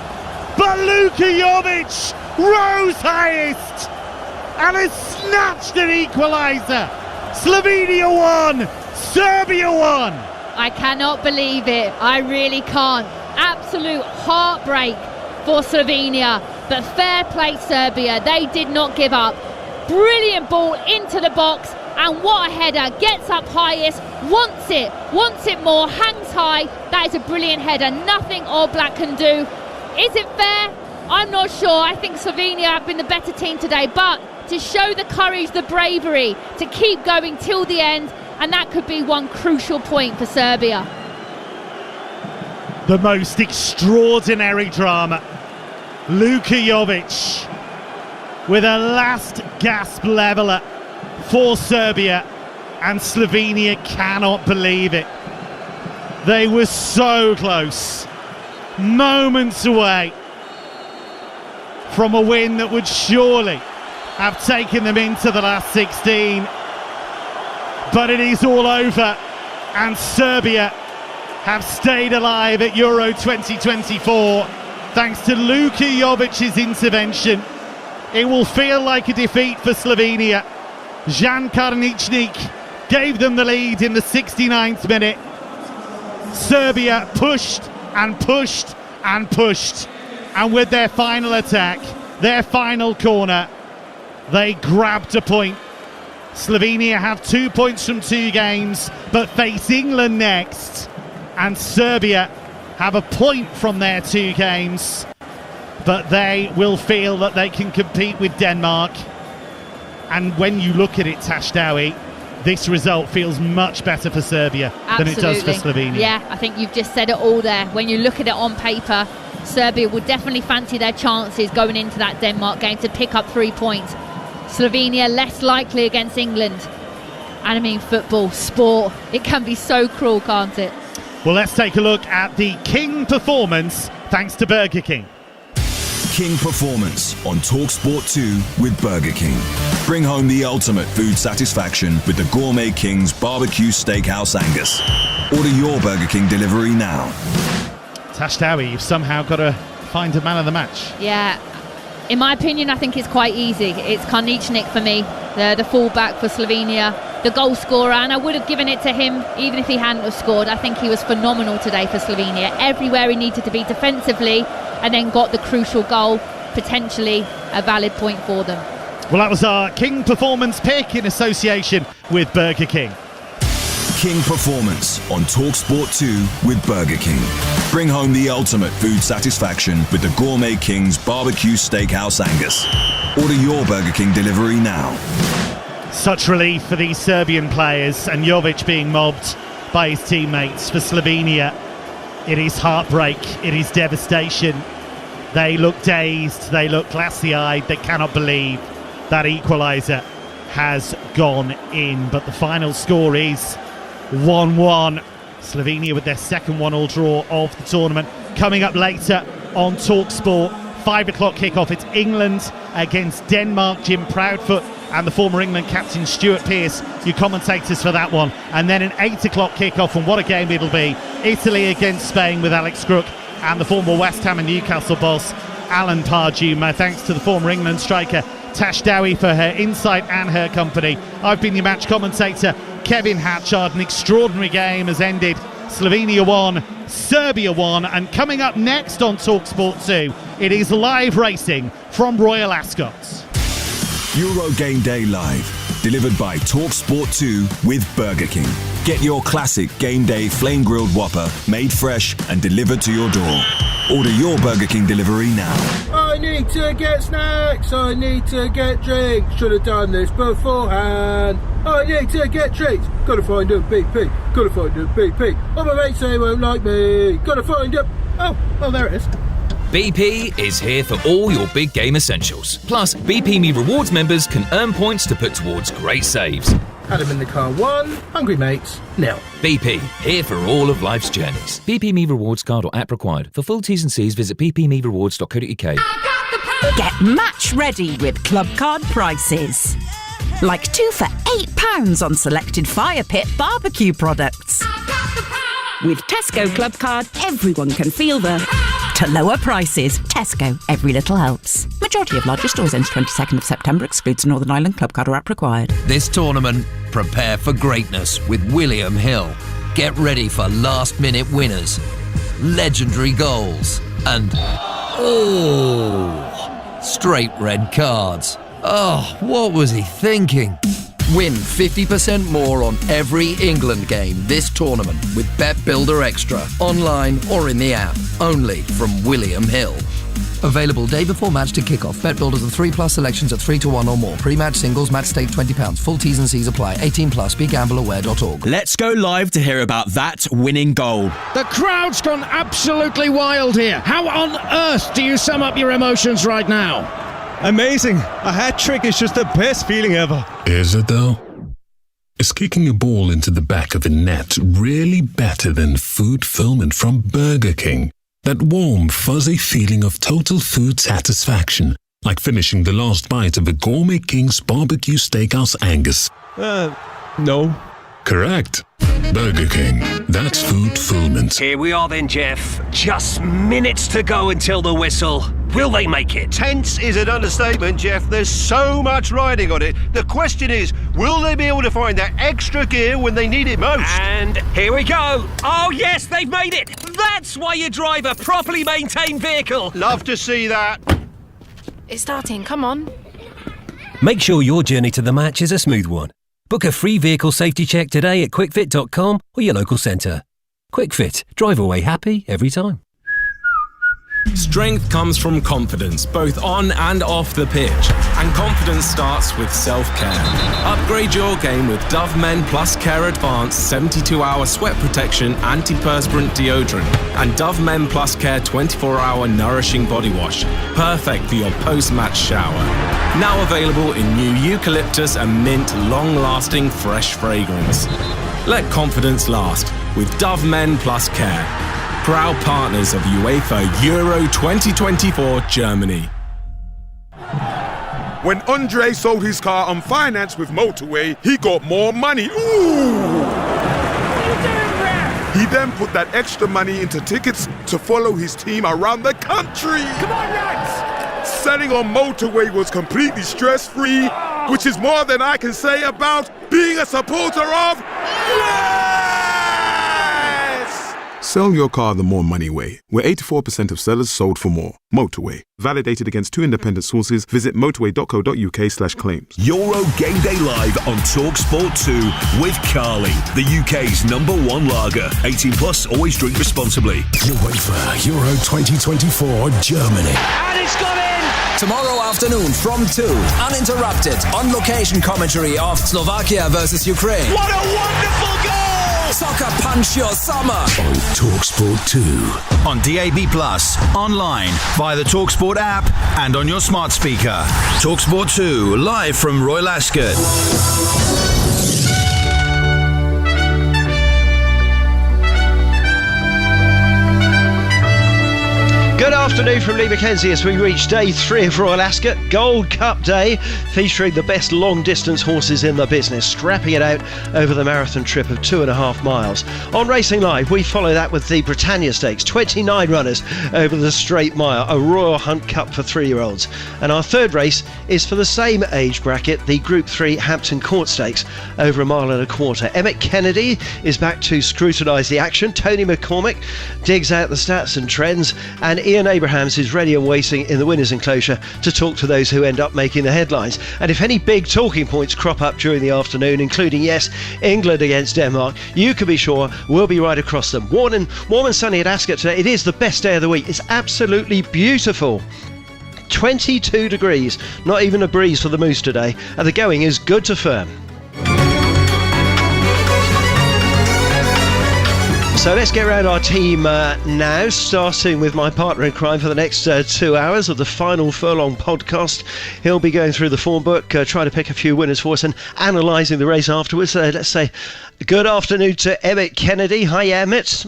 But Luka Jovic rose highest and has snatched an equaliser. Slovenia won, Serbia won. I cannot believe it. I really can't. Absolute heartbreak for Slovenia. But fair play Serbia. They did not give up. Brilliant ball into the box. And what a header. Gets up highest, wants it more, hangs high. That is a brilliant header. Nothing Oblak can do. Is it fair? I'm not sure. I think Slovenia have been the better team today, but to show the courage, the bravery, to keep going till the end, and that could be one crucial point for Serbia. The most extraordinary drama. Luka Jovic with a last gasp leveller for Serbia, and Slovenia cannot believe it. They were so close, moments away from a win that would surely have taken them into the last 16. But it is all over, and Serbia have stayed alive at Euro 2024 thanks to Luka Jovic's intervention. It will feel like a defeat for Slovenia. Jan Karničnik gave them the lead in the 69th minute. Serbia pushed and pushed and pushed, and with their final attack, their final corner. They grabbed a point. Slovenia have 2 points from 2 games, but face England next. And Serbia have a point from their 2 games, but they will feel that they can compete with Denmark. And when you look at it, Tash Dowie, this result feels much better for Serbia than it does for Slovenia. Yeah, I think you've just said it all there. When you look at it on paper, Serbia will definitely fancy their chances going into that Denmark game to pick up 3 points. Slovenia less likely against England. And I mean, football, sport, it can be so cruel, can't it? Well, let's take a look at the King performance thanks to Burger King. King Performance on TalkSport 2 with Burger King. Bring home the ultimate food satisfaction with the Gourmet King's Barbecue Steakhouse Angus. Order your Burger King delivery now. Tash Dowie, you've somehow got to find a man of the match. Yeah, in my opinion, I think it's quite easy. It's Karničnik for me, the fullback for Slovenia, the goal scorer, and I would have given it to him even if he hadn't have scored. I think he was phenomenal today for Slovenia. Everywhere he needed to be defensively, and then got the crucial goal, potentially a valid point for them. Well, that was our King Performance pick in association with Burger King. King Performance on TalkSport 2 with Burger King. Bring home the ultimate food satisfaction with the Gourmet King's Barbecue Steakhouse Angus. Order your Burger King delivery now. Such relief for these Serbian players, and Jovic being mobbed by his teammates. For Slovenia, it is heartbreak, it is devastation. They look dazed, they look glassy-eyed, they cannot believe that equaliser has gone in. But the final score is 1-1. Slovenia with their second 1-1 draw of the tournament. Coming up later on TalkSport, 5 o'clock kickoff, it's England against Denmark. Jim Proudfoot and the former England captain Stuart Pearce, you commentators for that one. And then an 8 o'clock kickoff, and what a game it'll be. Italy against Spain with Alex Crook and the former West Ham and Newcastle boss Alan Pardew. My thanks to the former England striker Tash Dowie for her insight and her company. I've been your match commentator, Kevin Hatchard. An extraordinary game has ended. Slovenia 1, Serbia 1, and coming up next on TalkSport 2, it is live racing from Royal Ascot. Euro Game Day Live, delivered by TalkSport 2 with Burger King. Get your classic Game Day flame grilled Whopper made fresh and delivered to your door. Order your Burger King delivery now. I need to get snacks, I need to get drinks, should have done this beforehand. I need to get treats, gotta find a BP, gotta find a BP. Oh, my mates say won't like me, gotta find a... Oh, there it is. BP is here for all your big game essentials. Plus, BP Me Rewards members can earn points to put towards great saves. Adam in the car 1, hungry mates 0. BP, here for all of life's journeys. BP Me Rewards card or app required. For full T's and C's, visit bpmerewards.co.uk. Get match ready with Club Card prices. Like 2 for £8 on selected Fire Pit barbecue products. With Tesco Club Card, everyone can feel the... To lower prices. Tesco. Every little helps. Majority of larger stores ends 22nd of September. Excludes Northern Ireland. Club Card or app required. This tournament, prepare for greatness with William Hill. Get ready for last-minute winners, legendary goals, and... straight red cards. Oh, what was he thinking? Win 50% more on every England game this tournament with Bet Builder Extra, online or in the app. Only from William Hill. Available day before match to kick-off. Bet Builders and 3+ selections at 3-1 or more. Pre-match singles, match stake £20. Full T's and C's apply. 18+. BeGambleAware.org. Let's go live to hear about that winning goal. The crowd's gone absolutely wild here. How on earth do you sum up your emotions right now? Amazing. A hat-trick is just the best feeling ever. Is it though? Is kicking a ball into the back of a net really better than food fulfillment from Burger King? That warm, fuzzy feeling of total food satisfaction, like finishing the last bite of a Gourmet King's Barbecue Steakhouse Angus. No. Correct. Burger King. That's food fulfillment. Here we are then, Jeff. Just minutes to go until the whistle. Will they make it? Tense is an understatement, Jeff. There's so much riding on it. The question is, will they be able to find that extra gear when they need it most? And here we go. Oh, yes, they've made it. That's why you drive a properly maintained vehicle. Love to see that. It's starting, come on. Make sure your journey to the match is a smooth one. Book a free vehicle safety check today at quickfit.com or your local centre. QuickFit, drive away happy every time. Strength comes from confidence, both on and off the pitch. And confidence starts with self-care. Upgrade your game with Dove Men Plus Care Advanced 72-hour sweat protection antiperspirant deodorant and Dove Men Plus Care 24-hour nourishing body wash. Perfect for your post-match shower. Now available in new eucalyptus and mint long-lasting fresh fragrance. Let confidence last with Dove Men Plus Care. Proud partners of UEFA Euro 2024 Germany. When Andre sold his car on finance with Motorway, he got more money. Ooh! He then put that extra money into tickets to follow his team around the country. Come on, lads! Selling on Motorway was completely stress-free, which is more than I can say about being a supporter of... Sell your car the more money way, where 84% of sellers sold for more. Motorway. Validated against 2 independent sources. Visit motorway.co.uk/claims. Euro Game Day Live on TalkSport 2 with Carly, the UK's #1 lager. 18 plus, always drink responsibly. UEFA Euro 2024 Germany. And it's gone in! Tomorrow afternoon from 2, uninterrupted, on location commentary of Slovakia versus Ukraine. What a wonderful goal! Soccer punch your summer on TalkSport 2. On DAB+, online, via the TalkSport app and on your smart speaker. TalkSport 2, live from Royal Ascot. Good afternoon from Lee Mackenzie as we reach day 3 of Royal Ascot, Gold Cup Day, featuring the best long-distance horses in the business, strapping it out over the marathon trip of 2.5 miles. On Racing Live, we follow that with the Britannia Stakes, 29 runners over the Straight Mile, a Royal Hunt Cup for 3-year-olds. And our third race is for the same age bracket, the Group 3 Hampton Court Stakes, over 1.25 miles. Emmett Kennedy is back to scrutinise the action. Tony McCormick digs out the stats and trends, and Ian Abrahams is ready and waiting in the winner's enclosure to talk to those who end up making the headlines. And if any big talking points crop up during the afternoon, including, yes, England against Denmark, you can be sure we'll be right across them. Warm and sunny at Ascot today. It is the best day of the week. It's absolutely beautiful. 22 degrees, not even a breeze for the moose today, and the going is good to firm. So let's get around our team now, starting with my partner in crime for the next 2 hours of the Final Furlong podcast. He'll be going through the form book, trying to pick a few winners for us and analysing the race afterwards. Let's say good afternoon to Emmett Kennedy. Hi, Emmett.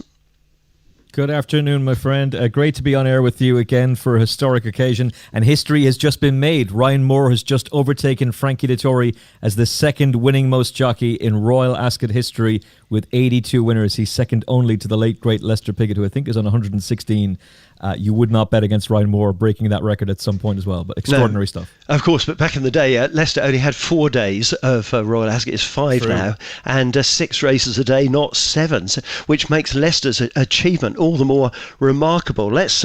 Good afternoon, my friend. Great to be on air with you again for a historic occasion. And history has just been made. Ryan Moore has just overtaken Frankie Dettori as the second winning most jockey in Royal Ascot history with 82 winners. He's second only to the late, great Lester Piggott, who I think is on 116. You would not bet against Ryan Moore breaking that record at some point as well, but extraordinary stuff. Of course, but back in the day, Leicester only had 4 days of Royal Ascot. It's 5 True. now, and 6 races a day, not 7, which makes Leicester's achievement all the more remarkable. Let's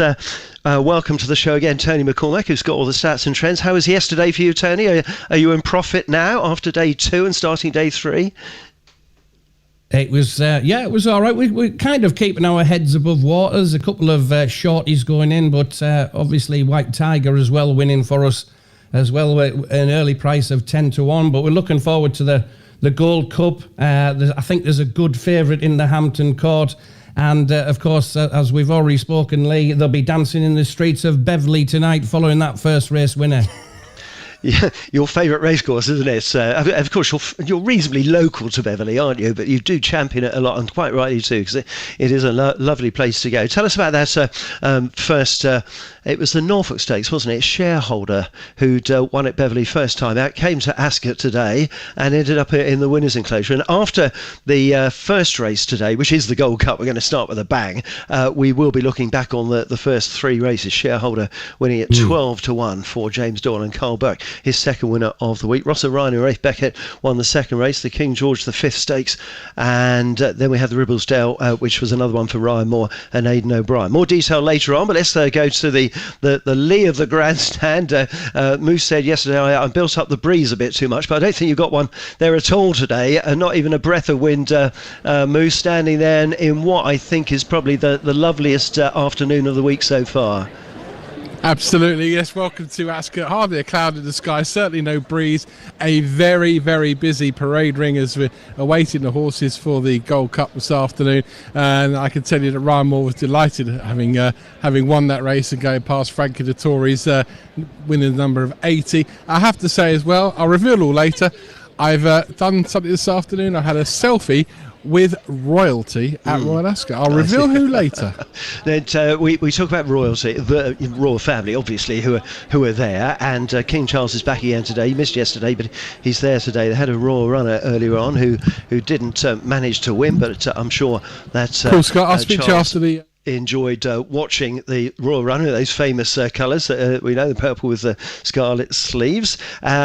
welcome to the show again Tony McCormack, who's got all the stats and trends. How was yesterday for you, Tony? Are you in profit now after day 2 and starting day 3? It was, it was all right. We're kind of keeping our heads above water. There's a couple of shorties going in, but obviously White Tiger as well winning for us as well, an early price of 10-1. But we're looking forward to the Gold Cup. I think there's a good favourite in the Hampton Court. And, of course, as we've already spoken, Lee, they'll be dancing in the streets of Beverley tonight following that first race winner. Yeah, your favourite racecourse, isn't it? Of course, you're reasonably local to Beverley, aren't you? But you do champion it a lot, and quite rightly too, because it is a lovely place to go. Tell us about that first. It was the Norfolk Stakes, wasn't it? Shareholder who'd won at Beverley first time out, came to Ascot today and ended up in the winner's enclosure. And after the first race today, which is the Gold Cup, we're going to start with a bang. We will be looking back on the first 3 races. Shareholder winning at 12-1 for James Doyle and Carl Burke. his second winner of the week. Rossa Ryan and Rafe Beckett won the second race, the King George V Stakes, and then we had the Ribblesdale, which was another one for Ryan Moore and Aidan O'Brien. More detail later on, but let's go to the lee of the grandstand. Moose said yesterday, I built up the breeze a bit too much, but I don't think you got one there at all today. Not even a breath of wind. Moose standing there in what I think is probably the loveliest afternoon of the week so far. Absolutely, yes. Welcome to Ascot. Hardly a cloud in the sky, certainly no breeze. A very, very busy parade ring as we're awaiting the horses for the Gold Cup this afternoon. And I can tell you that Ryan Moore was delighted having won that race and going past Frankie Dettori's winning number of 80. I have to say as well, I'll reveal all later, I've done something this afternoon. I had a selfie with royalty at Royal Ascot. I'll reveal who later. We talk about royalty, the royal family, obviously, who are there, and King Charles is back again today. He missed yesterday, but he's there today. They had a royal runner earlier on who didn't manage to win, but I'm sure that cool, Scott. I'll speak to you after the. Enjoyed watching the royal runner, those famous colours that we know, the purple with the scarlet sleeves.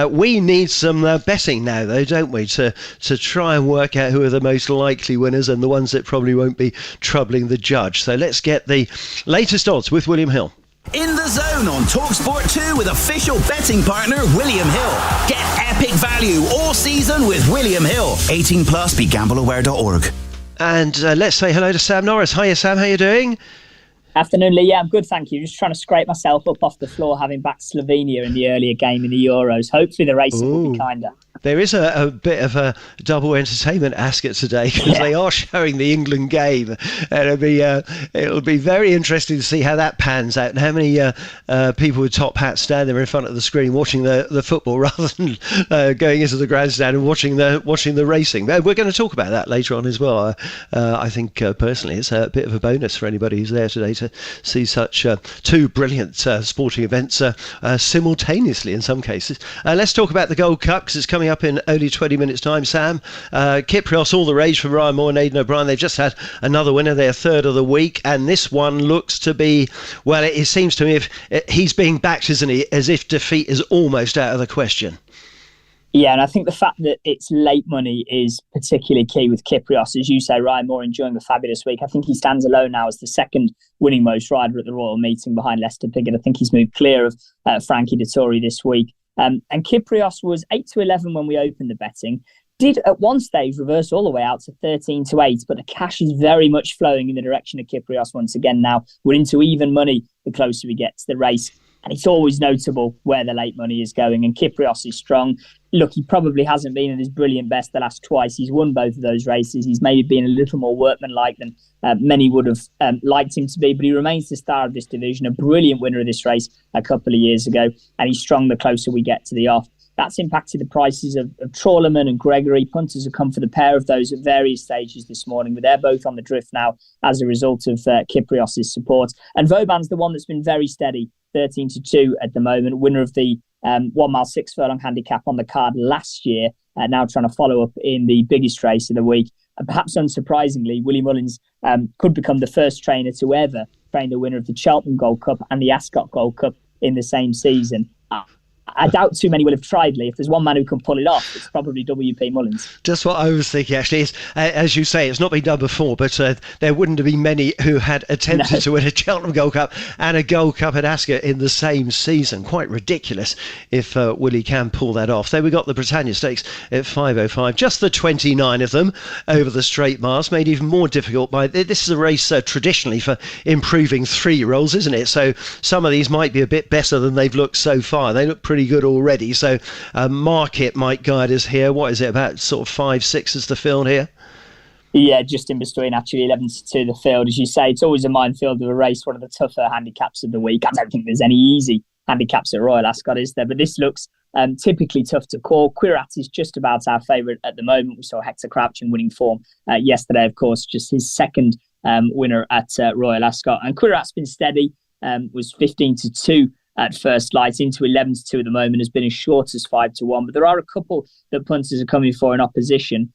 We need some betting now, though, don't we, to try and work out who are the most likely winners and the ones that probably won't be troubling the judge. So let's get the latest odds with William Hill. In the Zone on TalkSport 2 with official betting partner William Hill. Get epic value all season with William Hill. 18 plus, begambleaware.org. And let's say hello to Sam Norris. Hiya, Sam. How you doing? Afternoon, Lee. Yeah, I'm good, thank you. Just trying to scrape myself up off the floor, having backed Slovenia in the earlier game in the Euros. Hopefully the racing will be kinder. There is a bit of a double entertainment Ascot today because they are showing the England game. And it'll be very interesting to see how that pans out and how many people with top hats stand there in front of the screen watching the football rather than going into the grandstand and watching the racing. We're going to talk about that later on as well. I think personally it's a bit of a bonus for anybody who's there today to see such two brilliant sporting events simultaneously in some cases. Let's talk about the Gold Cup because it's coming up in only 20 minutes time. Sam, Kyprios, all the rage for Ryan Moore and Aidan O'Brien. They've just had another winner, their third of the week, and this one looks to be, well, it seems to me if he's being backed, isn't he, as if defeat is almost out of the question. Yeah, and I think the fact that it's late money is particularly key with Kyprios. As you say, Ryan Moore enjoying a fabulous week. I think he stands alone now as the second winning most rider at the Royal Meeting behind Lester Piggott. I think he's moved clear of Frankie Dettori this week. And Kyprios was 8-11 when we opened the betting. Did at one stage reverse all the way out to 13-8, but the cash is very much flowing in the direction of Kyprios once again now. We're into even money the closer we get to the race. And it's always notable where the late money is going. And Kyprios is strong. Look, he probably hasn't been at his brilliant best the last twice. He's won both of those races. He's maybe been a little more workmanlike than many would have liked him to be. But he remains the star of this division, a brilliant winner of this race a couple of years ago. And he's strong the closer we get to the off. That's impacted the prices of Trawlerman and Gregory. Punters have come for the pair of those at various stages this morning, but they're both on the drift now as a result of Kyprios' support. And Vauban's the one that's been very steady, 13-2 at the moment, winner of the 1 mile 6 furlong handicap on the card last year, now trying to follow up in the biggest race of the week. And perhaps unsurprisingly, Willie Mullins could become the first trainer to ever train the winner of the Cheltenham Gold Cup and the Ascot Gold Cup in the same season. I doubt too many will have tried, Lee. If there's one man who can pull it off, it's probably W.P. Mullins. Just what I was thinking, actually. It's, as you say, it's not been done before, but there wouldn't have been many who had attempted to win a Cheltenham Gold Cup and a Gold Cup at Ascot in the same season. Quite ridiculous if Willie can pull that off. So we got the Britannia Stakes at 5:05. Just the 29 of them over the straight miles, made even more difficult by... This is a race traditionally for improving 3-year-olds, isn't it? So some of these might be a bit better than they've looked so far. They look pretty good already, so market might guide us here. What is it, about sort of 5-6 is the field here? Yeah, just in between, actually, 11-2 the field. As you say, it's always a minefield of a race, one of the tougher handicaps of the week. I don't think there's any easy handicaps at Royal Ascot, is there? But this looks typically tough to call. Quirat is just about our favourite at the moment. We saw Hector Crouch in winning form yesterday, of course, just his second winner at Royal Ascot. And Quirat's been steady, was 15-2 at first light, into 11-2 at the moment, has been as short as 5-1. But there are a couple that punters are coming for in opposition.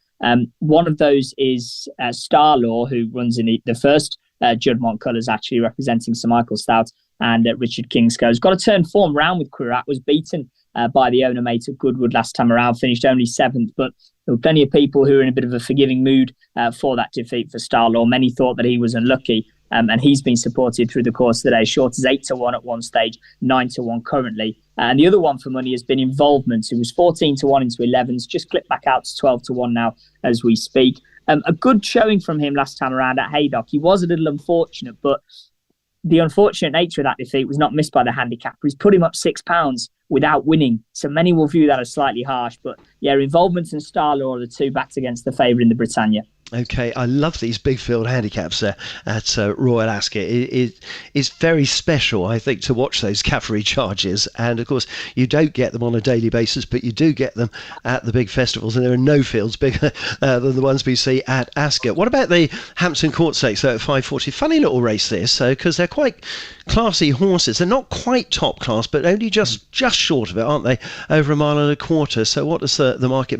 One of those is Star Law, who runs in the first Juddmonte colours, actually representing Sir Michael Stout and Richard Kingscote. Has got to turn form round with Quirat, was beaten by the owner mate at Goodwood last time around, finished only 7th, but there were plenty of people who were in a bit of a forgiving mood for that defeat for Starlaw. Many thought that he was unlucky, and he's been supported through the course of the day, short as 8-1 at one stage, 9-1 currently. And the other one for money has been Involvement, who was 14-1 into 11s, just clipped back out to 12-1 now as we speak. A good showing from him last time around at Haydock. He was a little unfortunate, but the unfortunate nature of that defeat was not missed by the handicapper. He's put him up £6 without winning. So many will view that as slightly harsh. But yeah, Involvement and Starlaw are the two backed against the favourite in the Britannia. Okay, I love these big field handicaps at Royal Ascot. It's very special, I think, to watch those cavalry charges. And, of course, you don't get them on a daily basis, but you do get them at the big festivals. And there are no fields bigger than the ones we see at Ascot. What about the Hampton Court Stakes at 5:40? Funny little race this, because they're quite classy horses. They're not quite top class, but only just short of it, aren't they? Over 1.25 miles. So what does the market make